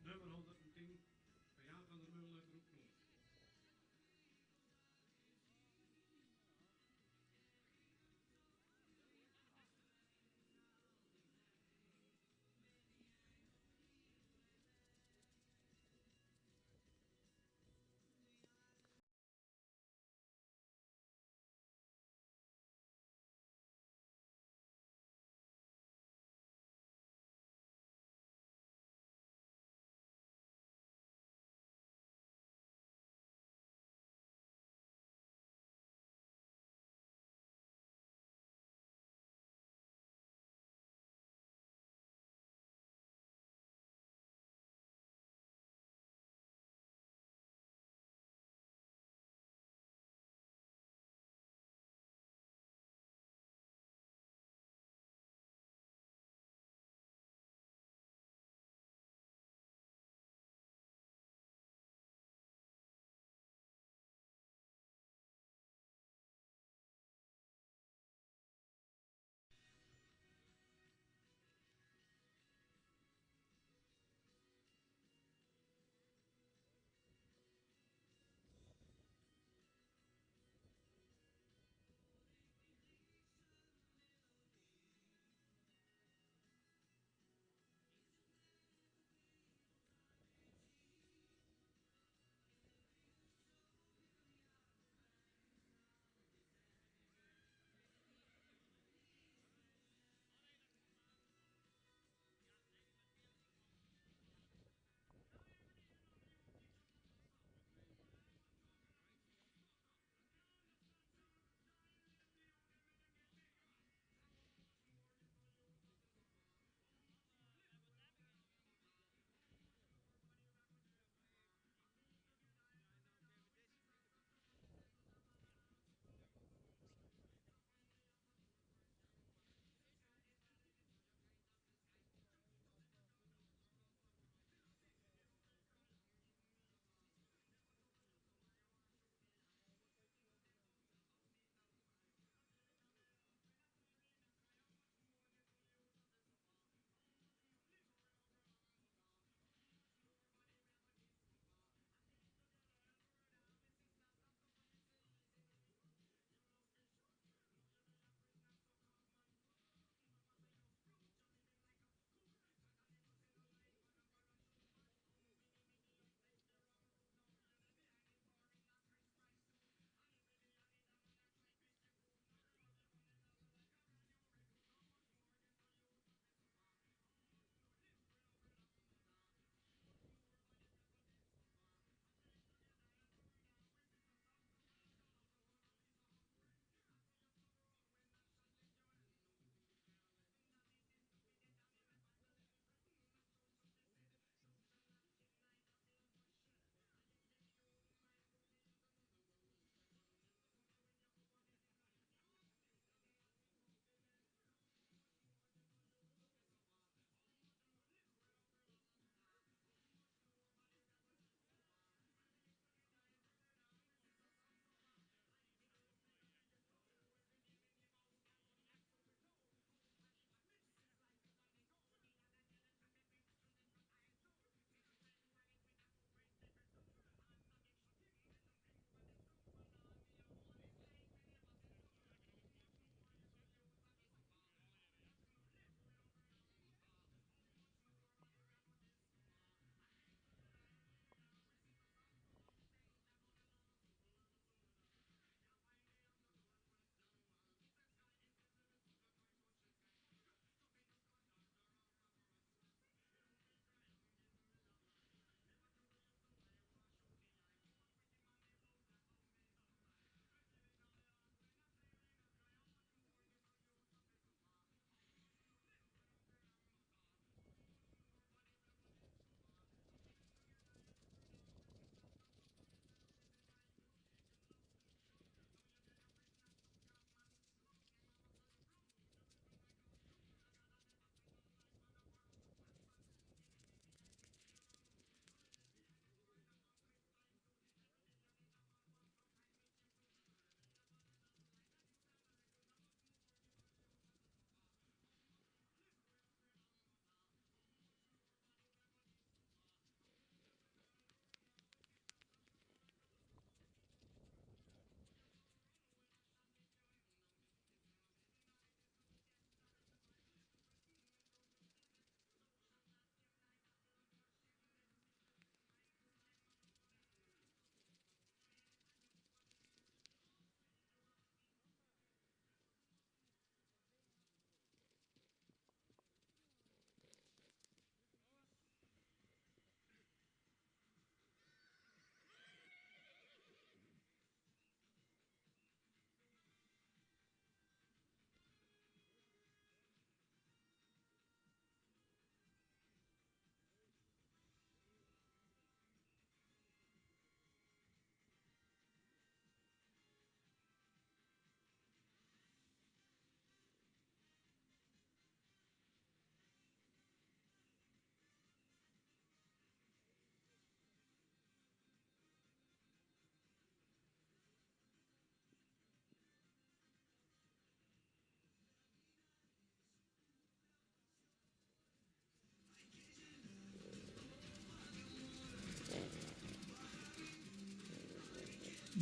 nummer 110, van Jaap van der Mullen, groep 0.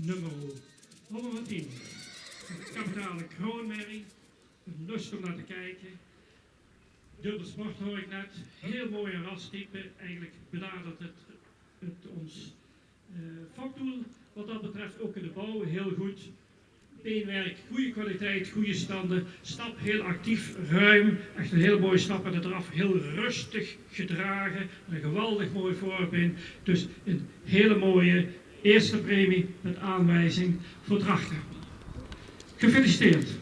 nummer 110. Een kapitale kroonmerrie. Een lust om naar te kijken. Dubbel sport hoor ik net. Heel mooie rastype. Eigenlijk benadert het ons vakdoel. Wat dat betreft ook in de bouw heel goed. Beenwerk, goede kwaliteit, goede standen. Stap heel actief, ruim. Echt een heel mooie stap en eraf. Heel rustig gedragen. Een geweldig mooi voorbeen. Dus een hele mooie eerste premie met aanwijzing voor Drachten. Gefeliciteerd.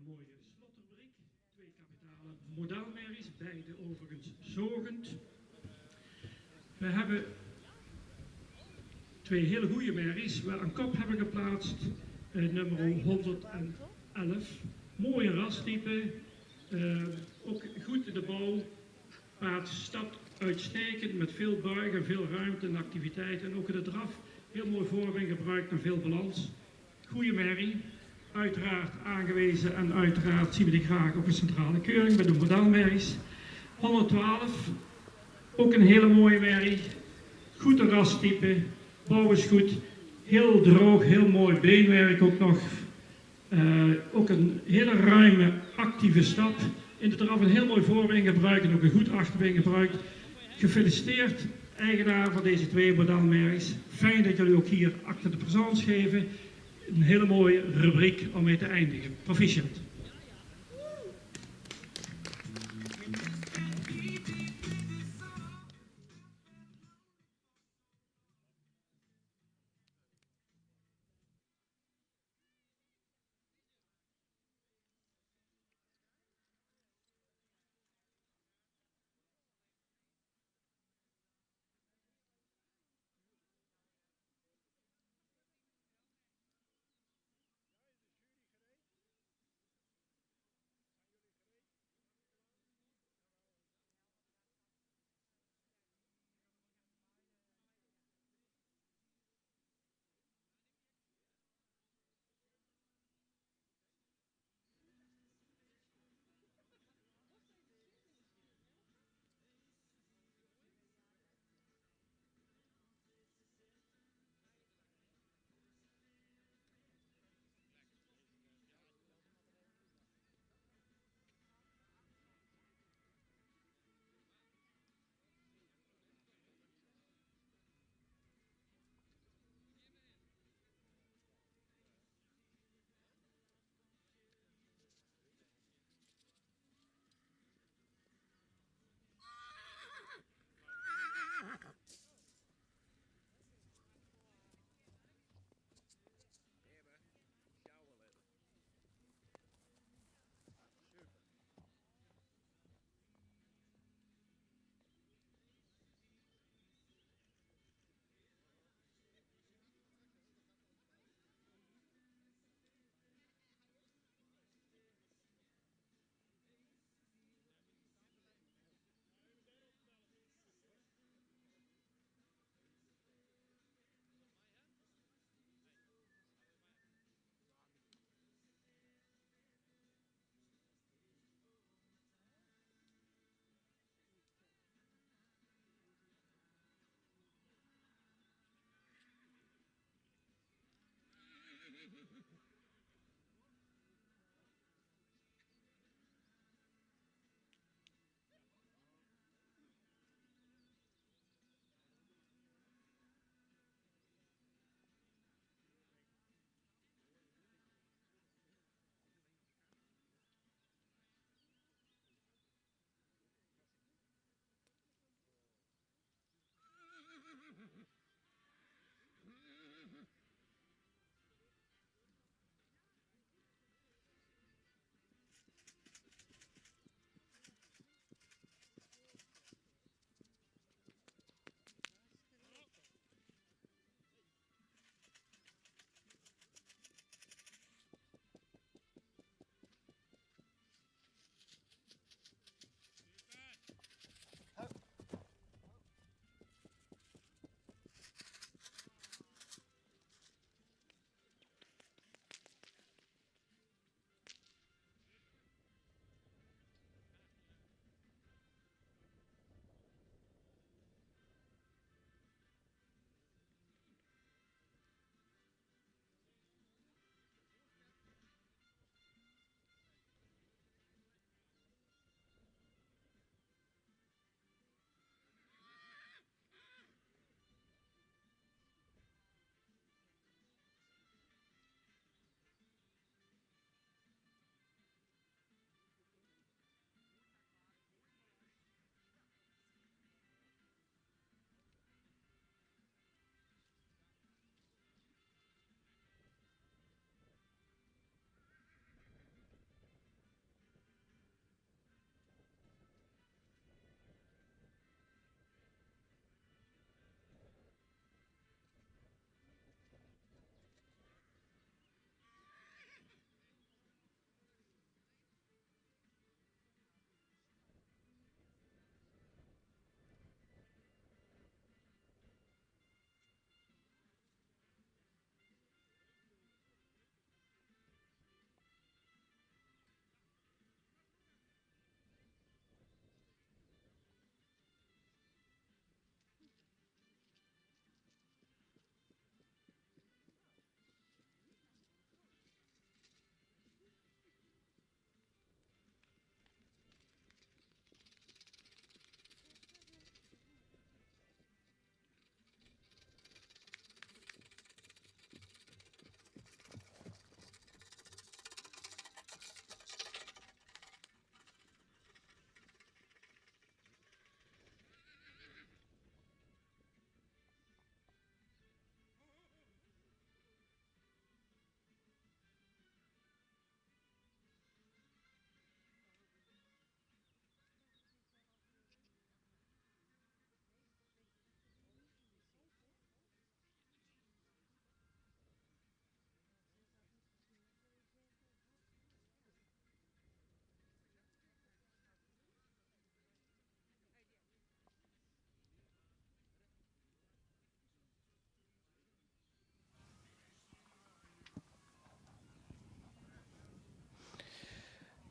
een mooie slotrubriek. 2 kapitale modelmerries, beide overigens zogend. We hebben 2 hele goede merries. We aan kop hebben geplaatst nummer 111. Mooie rastype, ook goed in de bouw. Paard stapt uitstekend met veel buigen, veel ruimte en activiteit. En ook in de draf heel mooi voorbeen gebruikt en veel balans. Goede merrie, uiteraard aangewezen en uiteraard zien we die graag op een centrale keuring met de modelmerries. 112, ook een hele mooie merrie. Goed een rastype, bouw is goed, heel droog, heel mooi beenwerk ook nog. Ook een hele ruime, actieve stap. In de draf een heel mooi voorbeen gebruikt en ook een goed achterbeen gebruikt. Gefeliciteerd, eigenaar van deze 2 modelmerries. Fijn dat jullie ook hier acte de présence geven. Een hele mooie rubriek om mee te eindigen. Proficiat.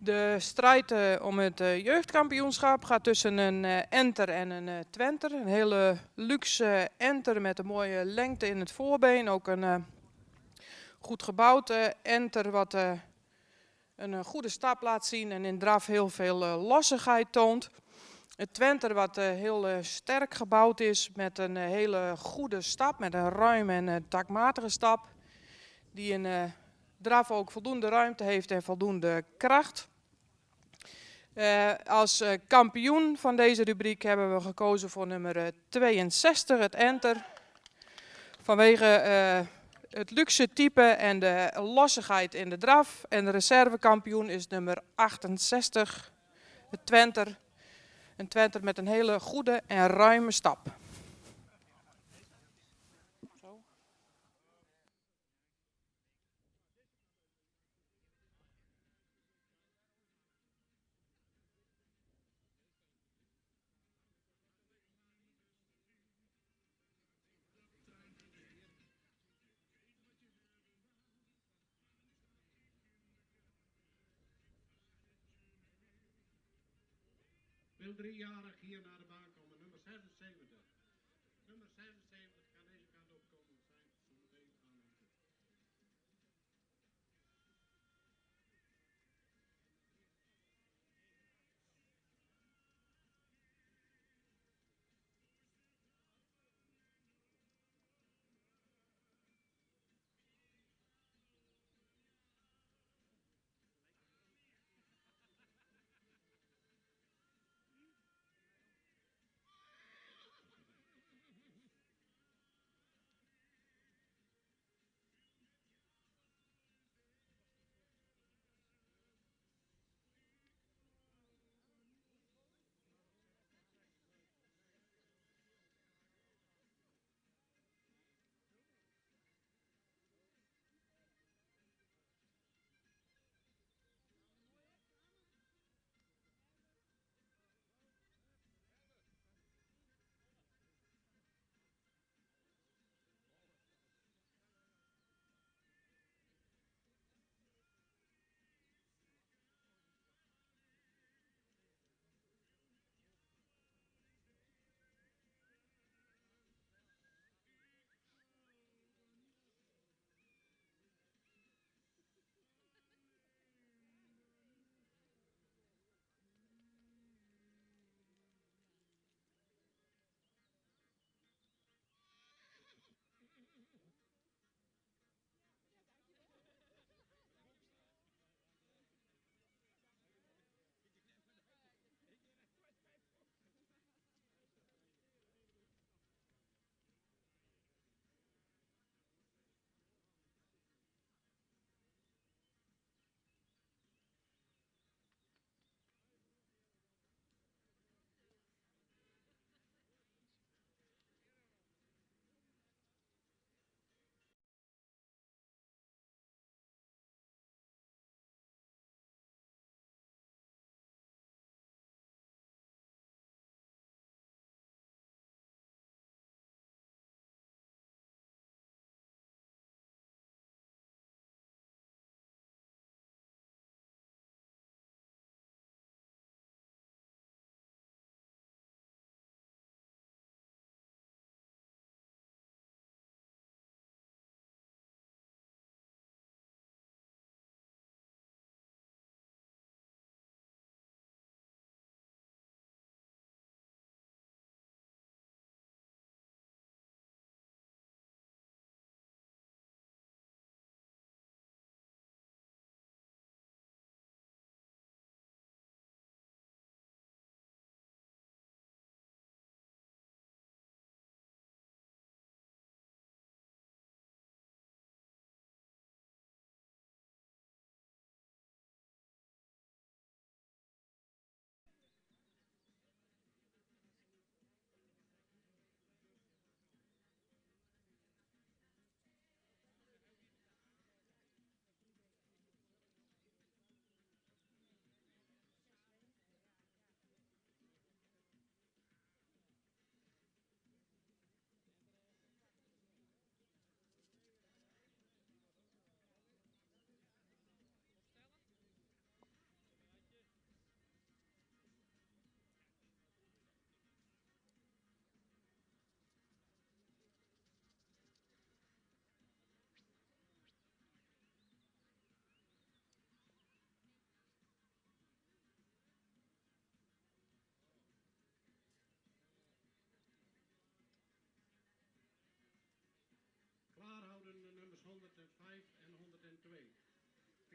De strijd om het jeugdkampioenschap gaat tussen een enter en een twenter. Een hele luxe enter met een mooie lengte in het voorbeen. Ook een goed gebouwd enter wat een goede stap laat zien en in draf heel veel lossigheid toont. Het twenter wat heel sterk gebouwd is met een hele goede stap, met een ruime en takmatige stap. Die in draf ook voldoende ruimte heeft en voldoende kracht. Als kampioen van deze rubriek hebben we gekozen voor nummer 62, het enter. Vanwege het luxe type en de lossigheid in de draf. En de reservekampioen is nummer 68, het twenter. Een twenter met een hele goede en ruime stap. Wil 3-jarig hier naar de baan komen, nummer 76. Nummer 76 kan deze kant op komen. Zijn zometeen aan hem toe.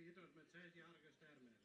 4 tot met 6-jarige stermerries.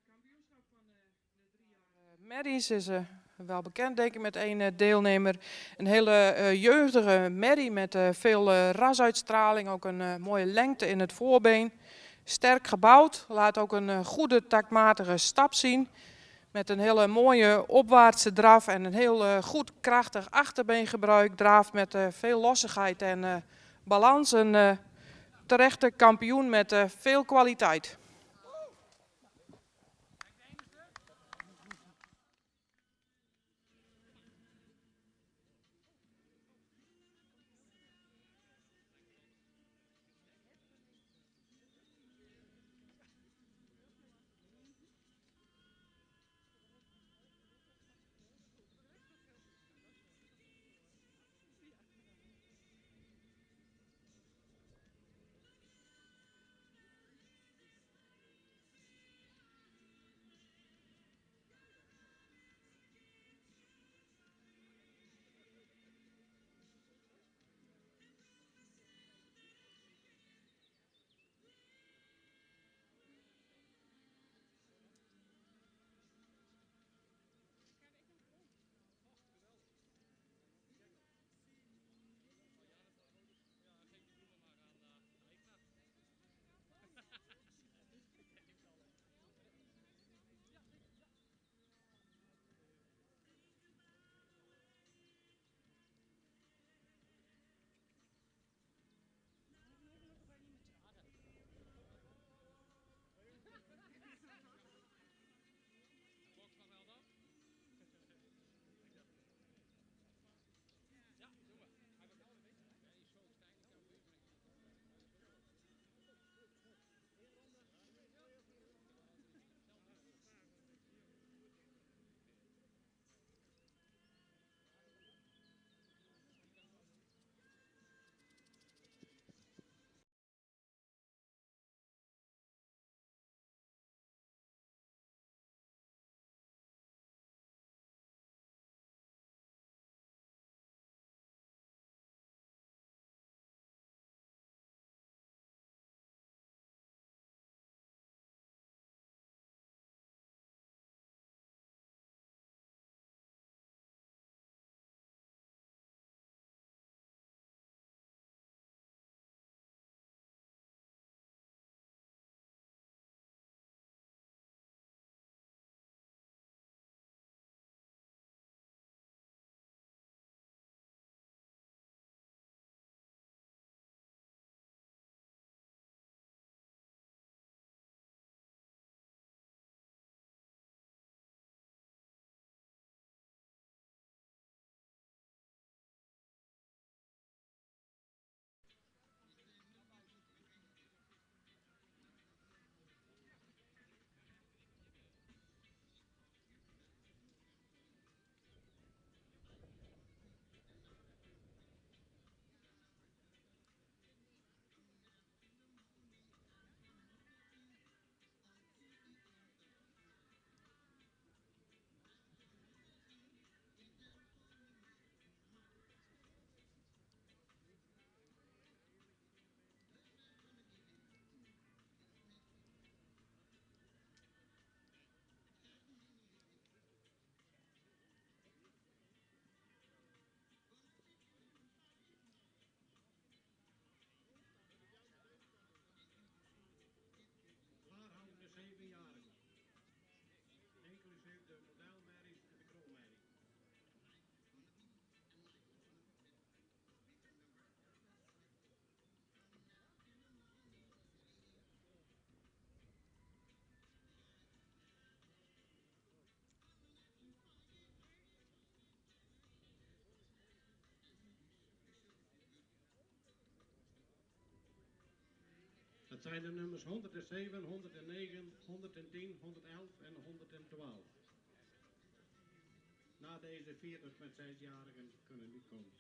Kampioenschap van de 3 jaar merries is wel bekend, denk ik, met één deelnemer. Een hele jeugdige merrie met veel rasuitstraling, ook een mooie lengte in het voorbeen. Sterk gebouwd, laat ook een goede taktmatige stap zien. Met een hele mooie opwaartse draf en een heel goed krachtig achterbeengebruik. Draaft met veel lossigheid en balans. Een terechte kampioen met veel kwaliteit. zijn de nummers 107, 109, 110, 111 en 112. Na deze 4 tot met 6-jarigen kunnen niet komen.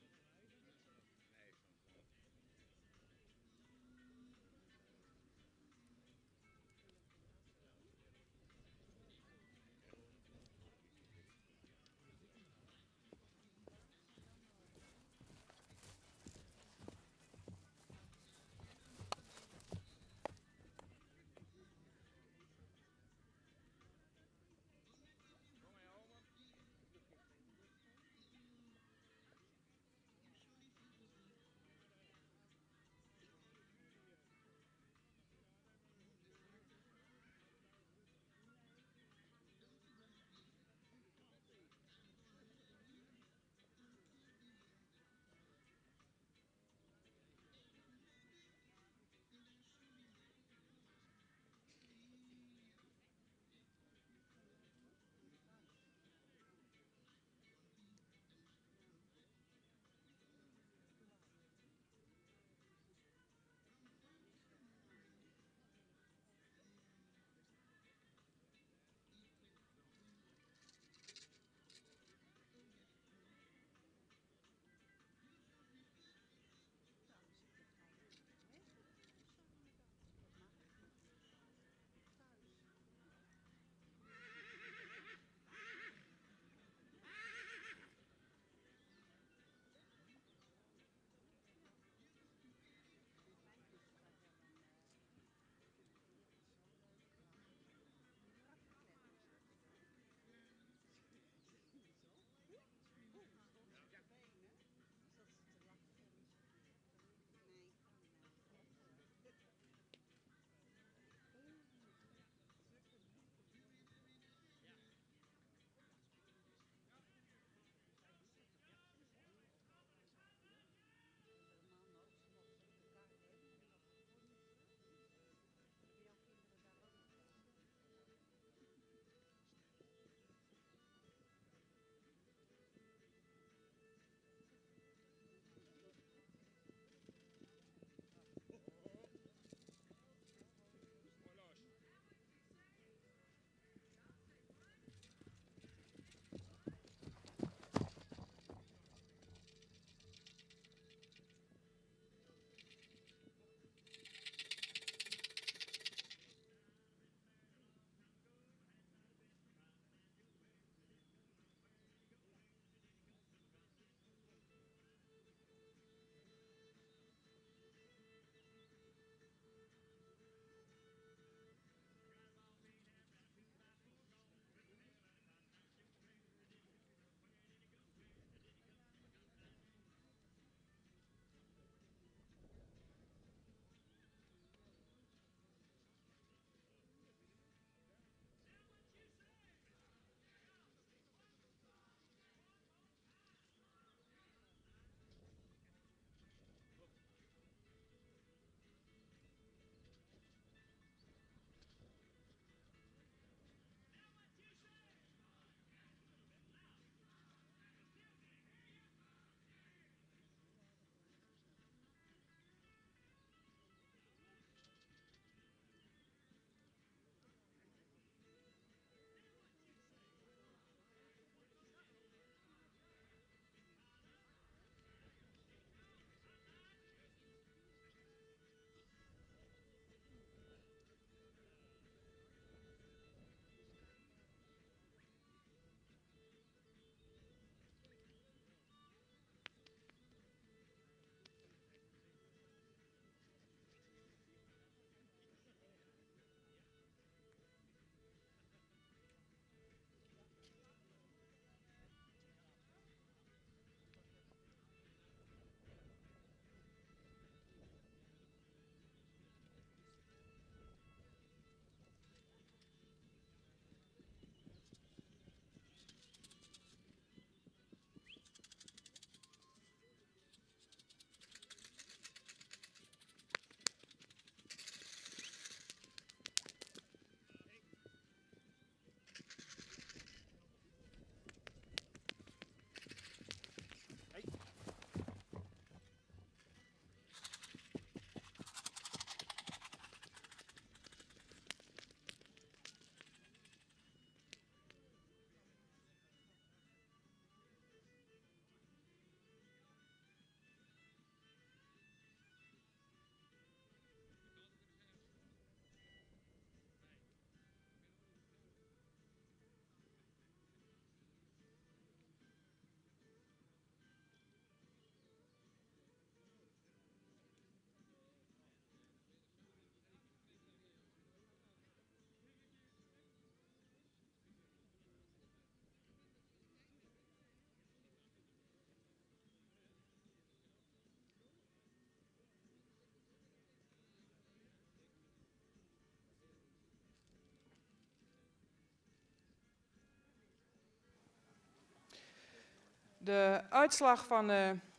De uitslag van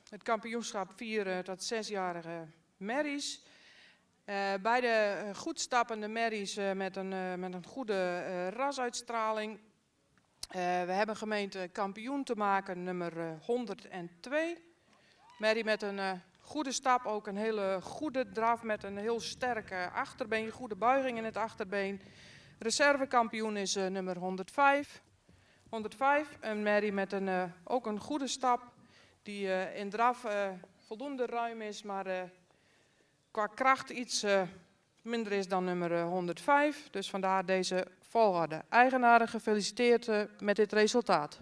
het kampioenschap 4 tot 6-jarige merries. Bij de goed stappende merries met een goede rasuitstraling. We hebben gemeend kampioen te maken, nummer 102. Merrie met een goede stap, ook een hele goede draf met een heel sterke achterbeen, goede buiging in het achterbeen. Reservekampioen is nummer 105. 105, een merrie met ook een goede stap, die in draf voldoende ruim is, maar qua kracht iets minder is dan nummer 105. Dus vandaar deze volgorde. Eigenaren gefeliciteerd met dit resultaat.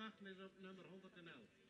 wachten is op nummer 111.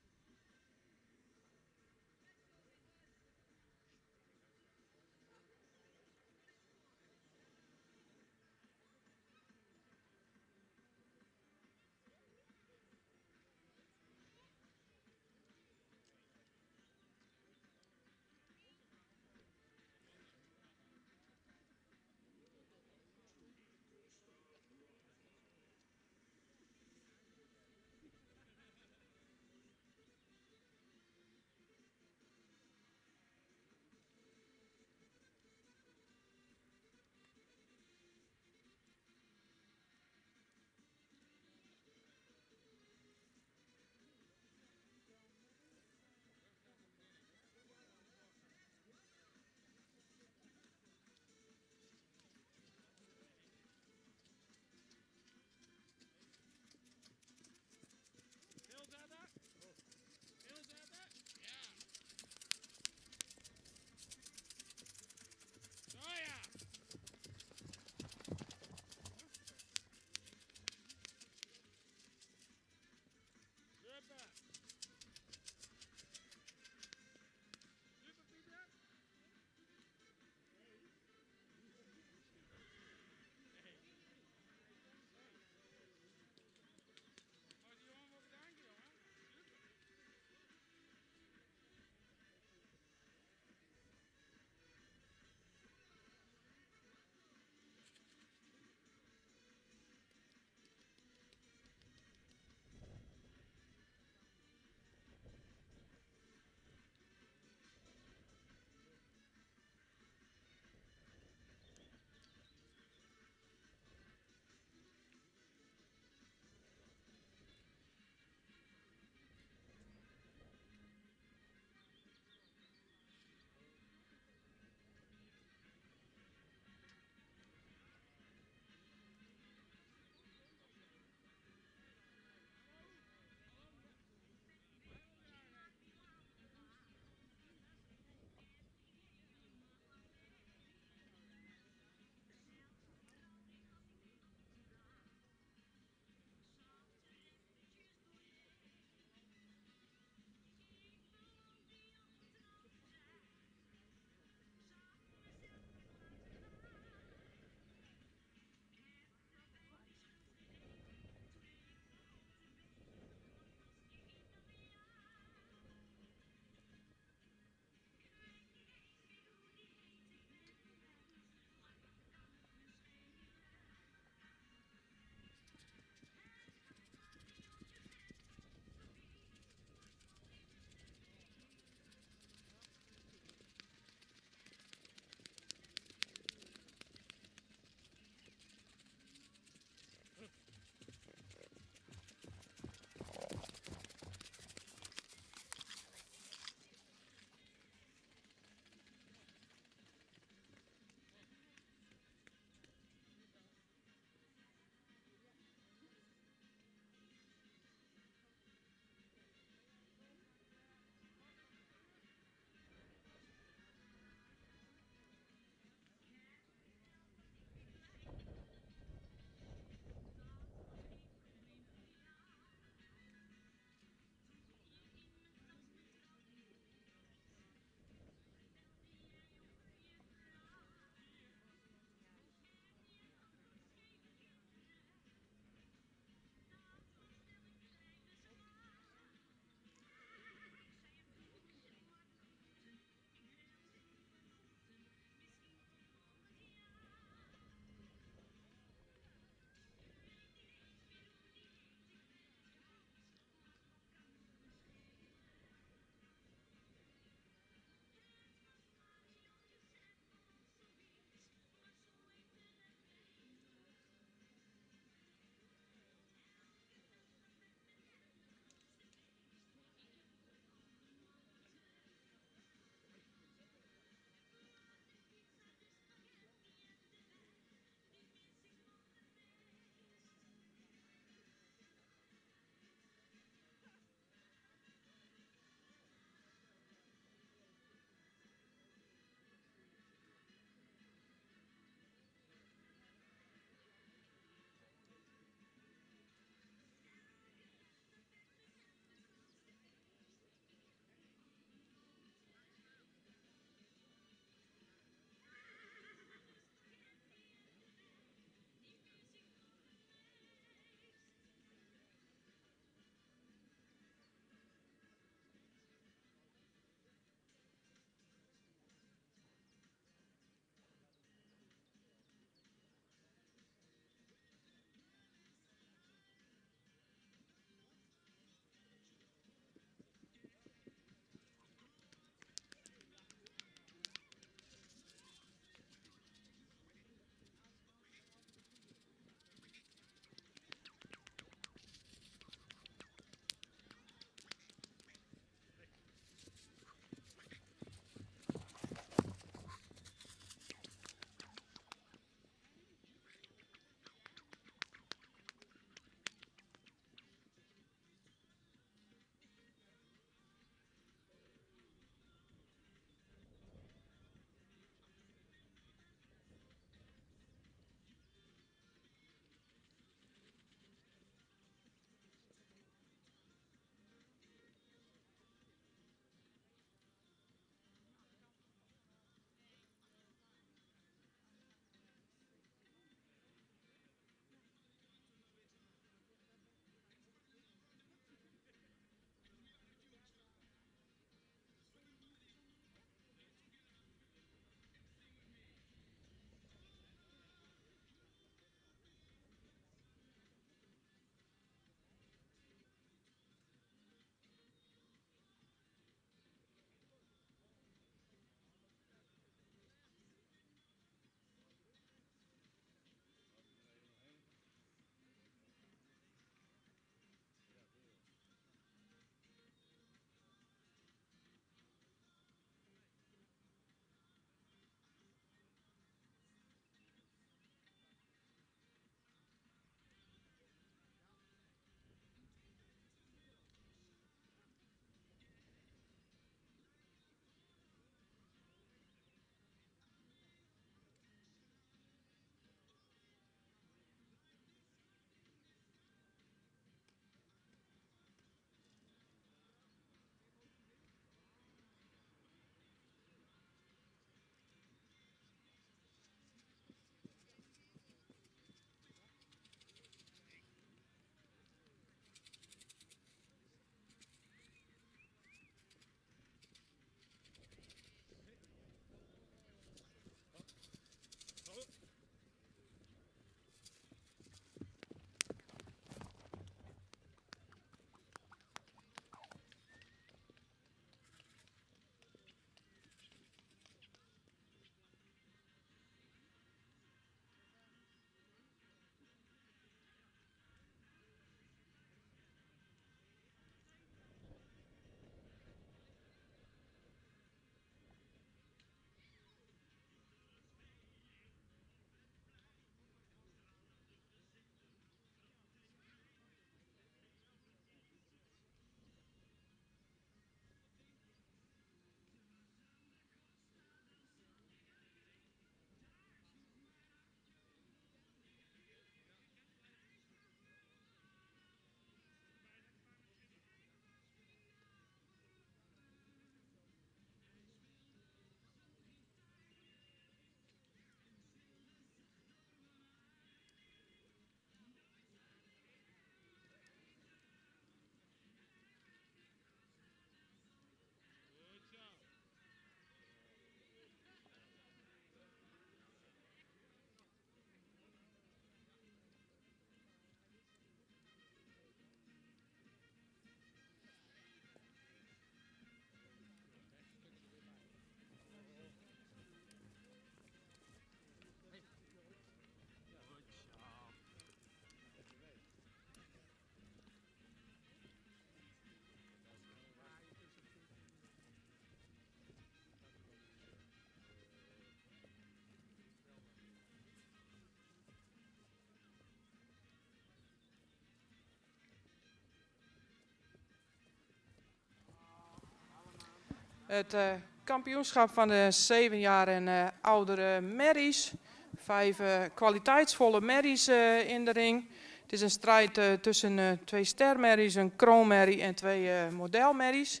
Het kampioenschap van de 7 jaar en oudere merries. 5 kwaliteitsvolle merries in de ring. Het is een strijd tussen 2 stermerries, een kroonmerrie en 2 modelmerries.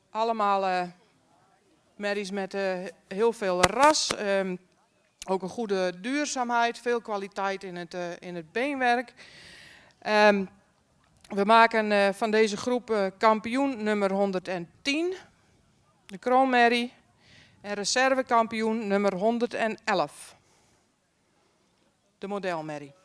Allemaal merries met heel veel ras. Ook een goede duurzaamheid, veel kwaliteit in het beenwerk. We maken van deze groep kampioen nummer 110, de kroonmerrie, en reservekampioen nummer 111, de modelmerrie.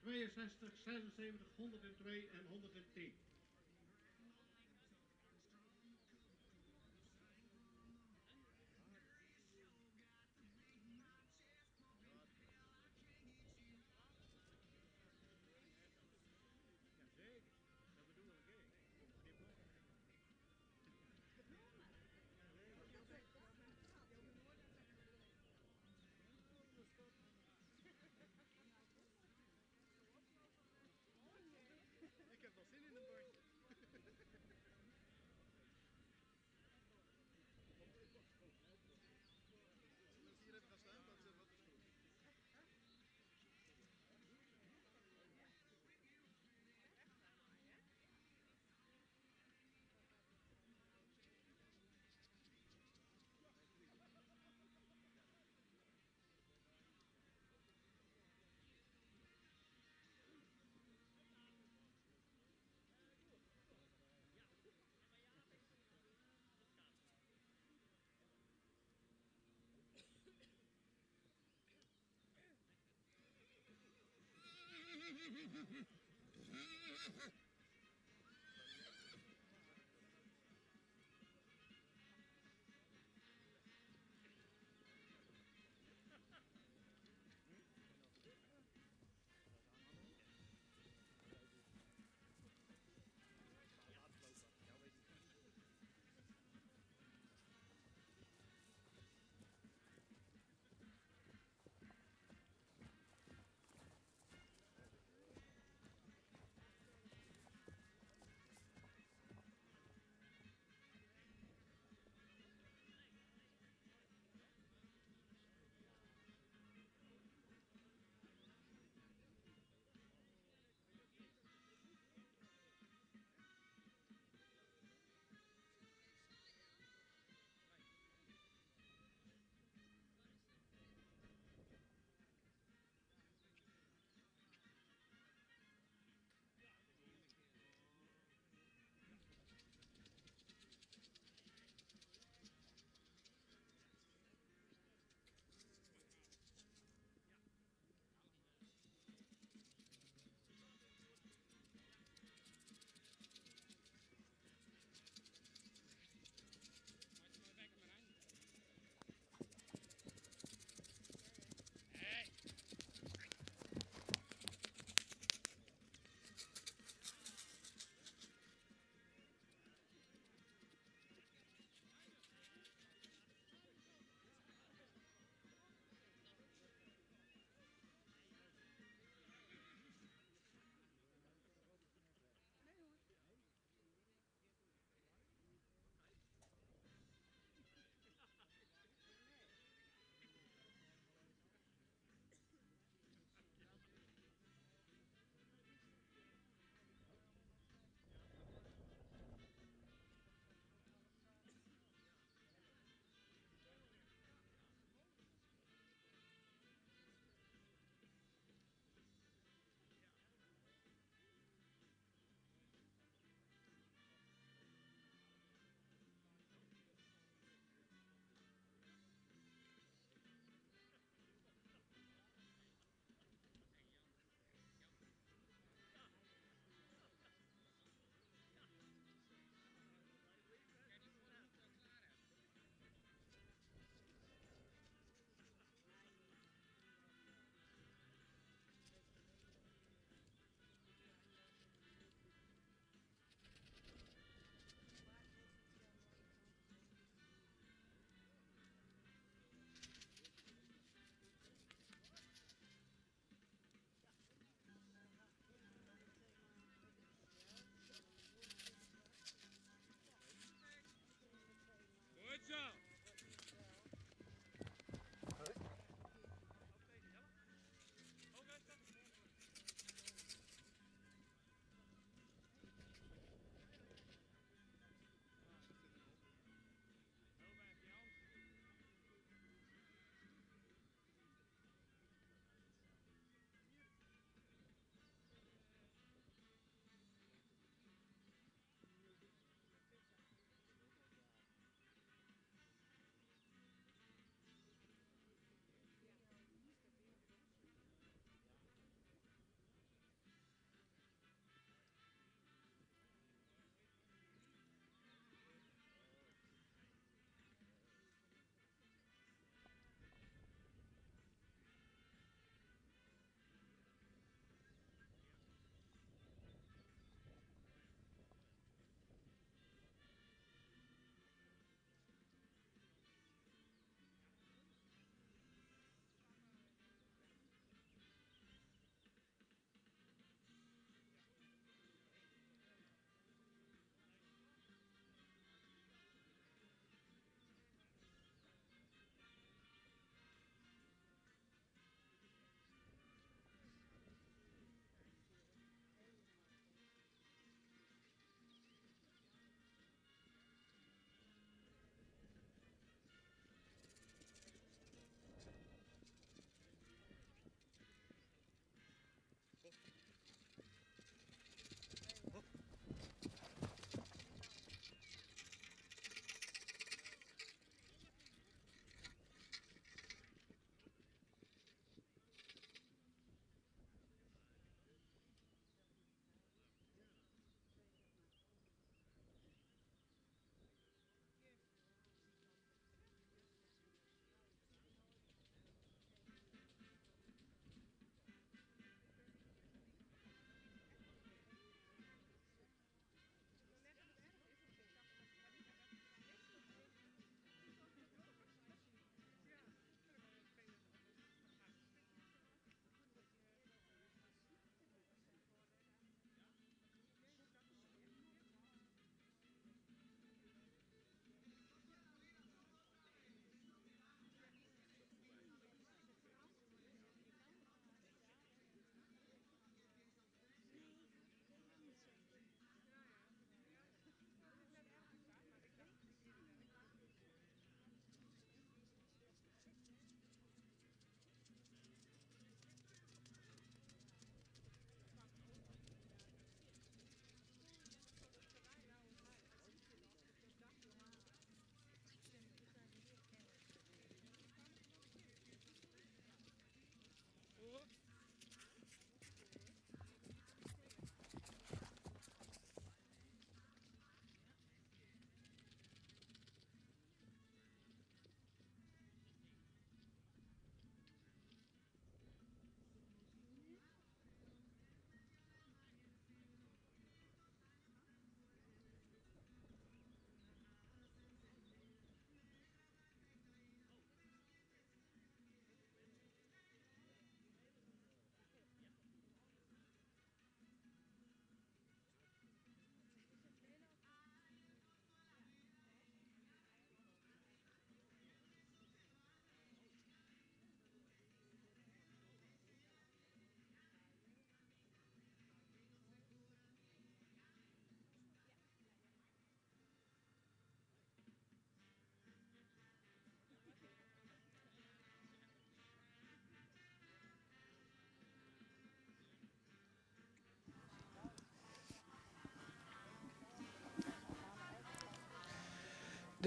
...62, 76, 102 en 110.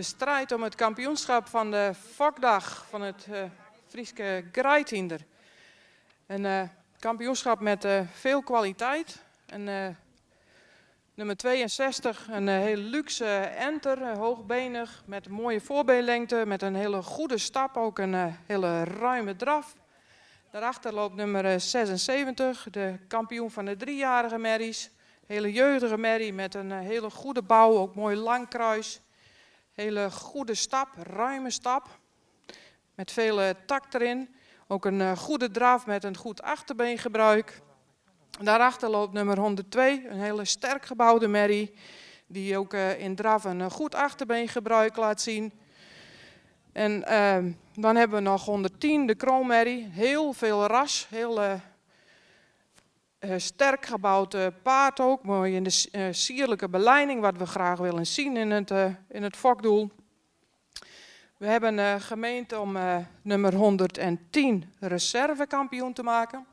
de strijd om het kampioenschap van de Fokdag van het Frieske Greithinder. Een kampioenschap met veel kwaliteit. Nummer 62, een hele luxe enter, hoogbenig, met een mooie voorbeelengte, met een hele goede stap, ook een hele ruime draf. Daarachter loopt nummer 76, de kampioen van de 3-jarige merries. Hele jeugdige merrie met een hele goede bouw, ook mooi lang kruis. Hele goede stap, ruime stap, met veel takt erin. Ook een goede draf met een goed achterbeengebruik. Daarachter loopt nummer 102, een hele sterk gebouwde merrie, die ook in draf een goed achterbeengebruik laat zien. En dan hebben we nog 110, de kroonmerrie, heel veel ras, heel sterk gebouwd paard ook, mooi in de sierlijke beleiding, wat we graag willen zien in het fokdoel. We hebben gemeend om nummer 110 reservekampioen te maken.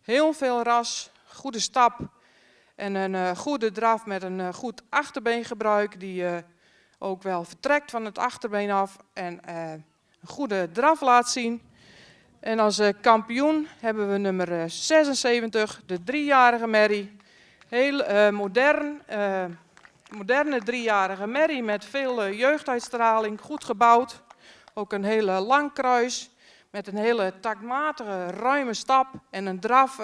Heel veel ras, goede stap en een goede draf met een goed achterbeengebruik die ook wel vertrekt van het achterbeen af en een goede draf laat zien. En als kampioen hebben we nummer 76, de 3-jarige merrie. Heel moderne 3-jarige merrie met veel jeugduitstraling, goed gebouwd. Ook een hele lang kruis met een hele taktmatige, ruime stap en een draf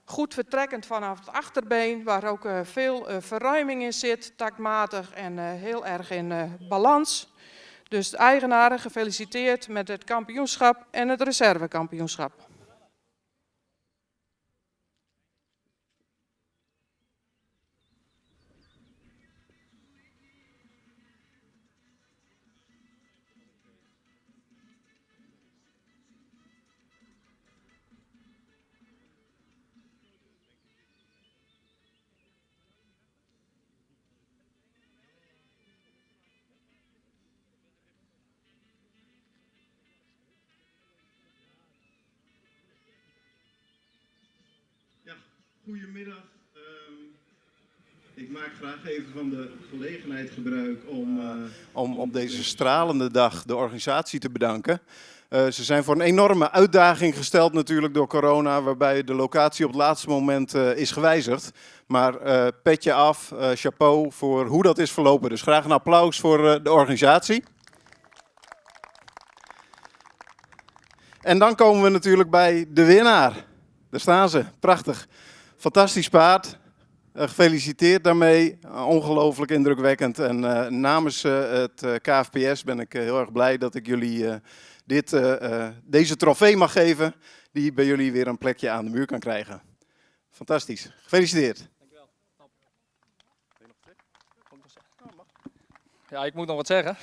goed vertrekkend vanaf het achterbeen, waar ook veel verruiming in zit, taktmatig en heel erg in balans. Dus de eigenaren gefeliciteerd met het kampioenschap en het reservekampioenschap. Ja, goedemiddag. Ik maak graag even van de gelegenheid gebruik om op deze stralende dag de organisatie te bedanken. Ze zijn voor een enorme uitdaging gesteld natuurlijk door corona, waarbij de locatie op het laatste moment is gewijzigd. Maar petje af, chapeau voor hoe dat is verlopen. Dus graag een applaus voor de organisatie. En dan komen we natuurlijk bij de winnaar. Daar staan ze, prachtig. Fantastisch paard. Gefeliciteerd daarmee, ongelooflijk indrukwekkend. En namens het KFPS ben ik heel erg blij dat ik jullie deze trofee mag geven, die bij jullie weer een plekje aan de muur kan krijgen. Fantastisch, gefeliciteerd. Dankjewel. Ja, ik moet nog wat zeggen.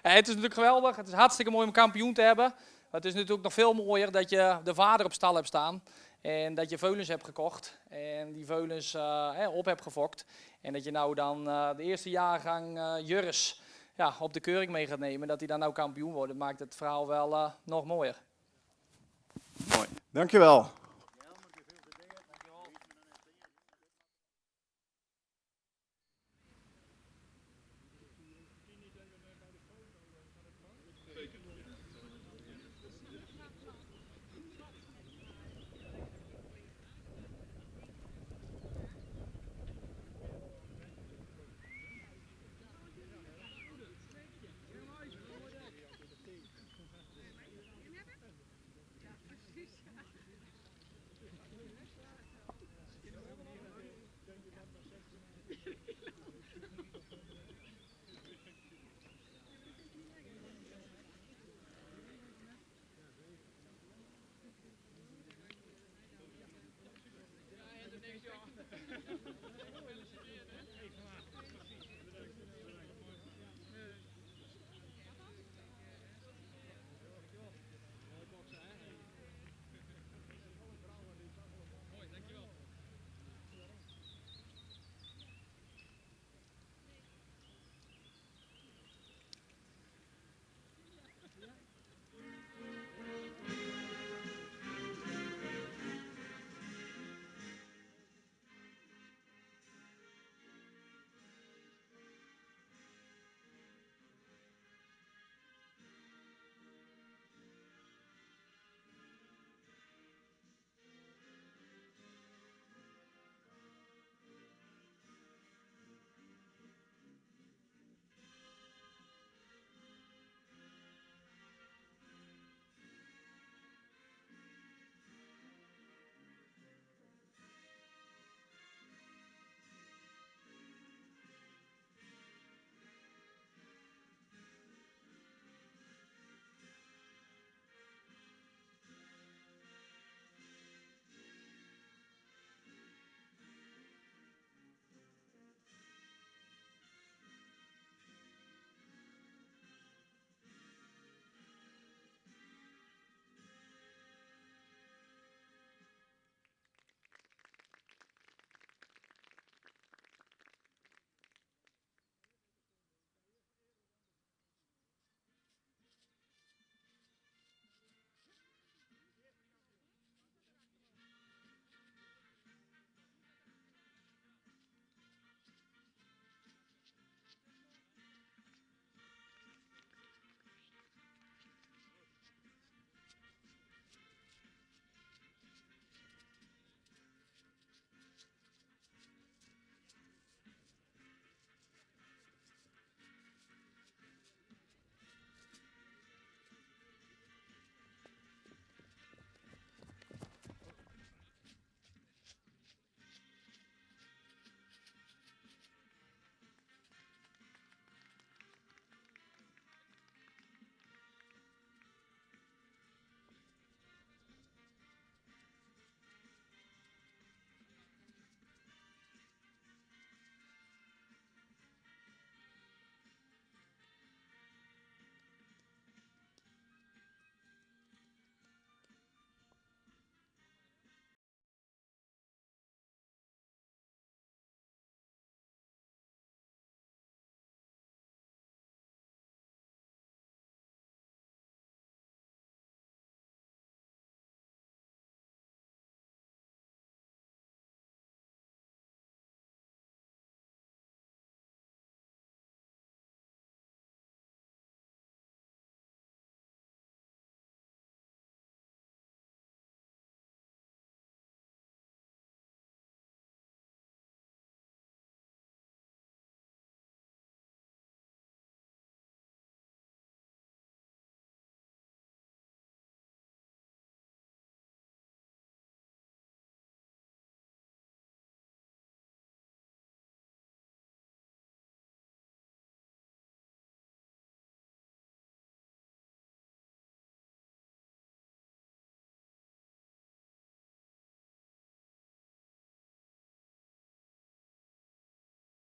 Het is natuurlijk geweldig, het is hartstikke mooi om een kampioen te hebben. Het is natuurlijk nog veel mooier dat je de vader op stal hebt staan. En dat je veulens hebt gekocht en die veulens op hebt gefokt. En dat je nou dan de eerste jaargang Jurres op de keuring mee gaat nemen. Dat hij dan nou kampioen wordt, dat maakt het verhaal wel nog mooier. Mooi, dankjewel.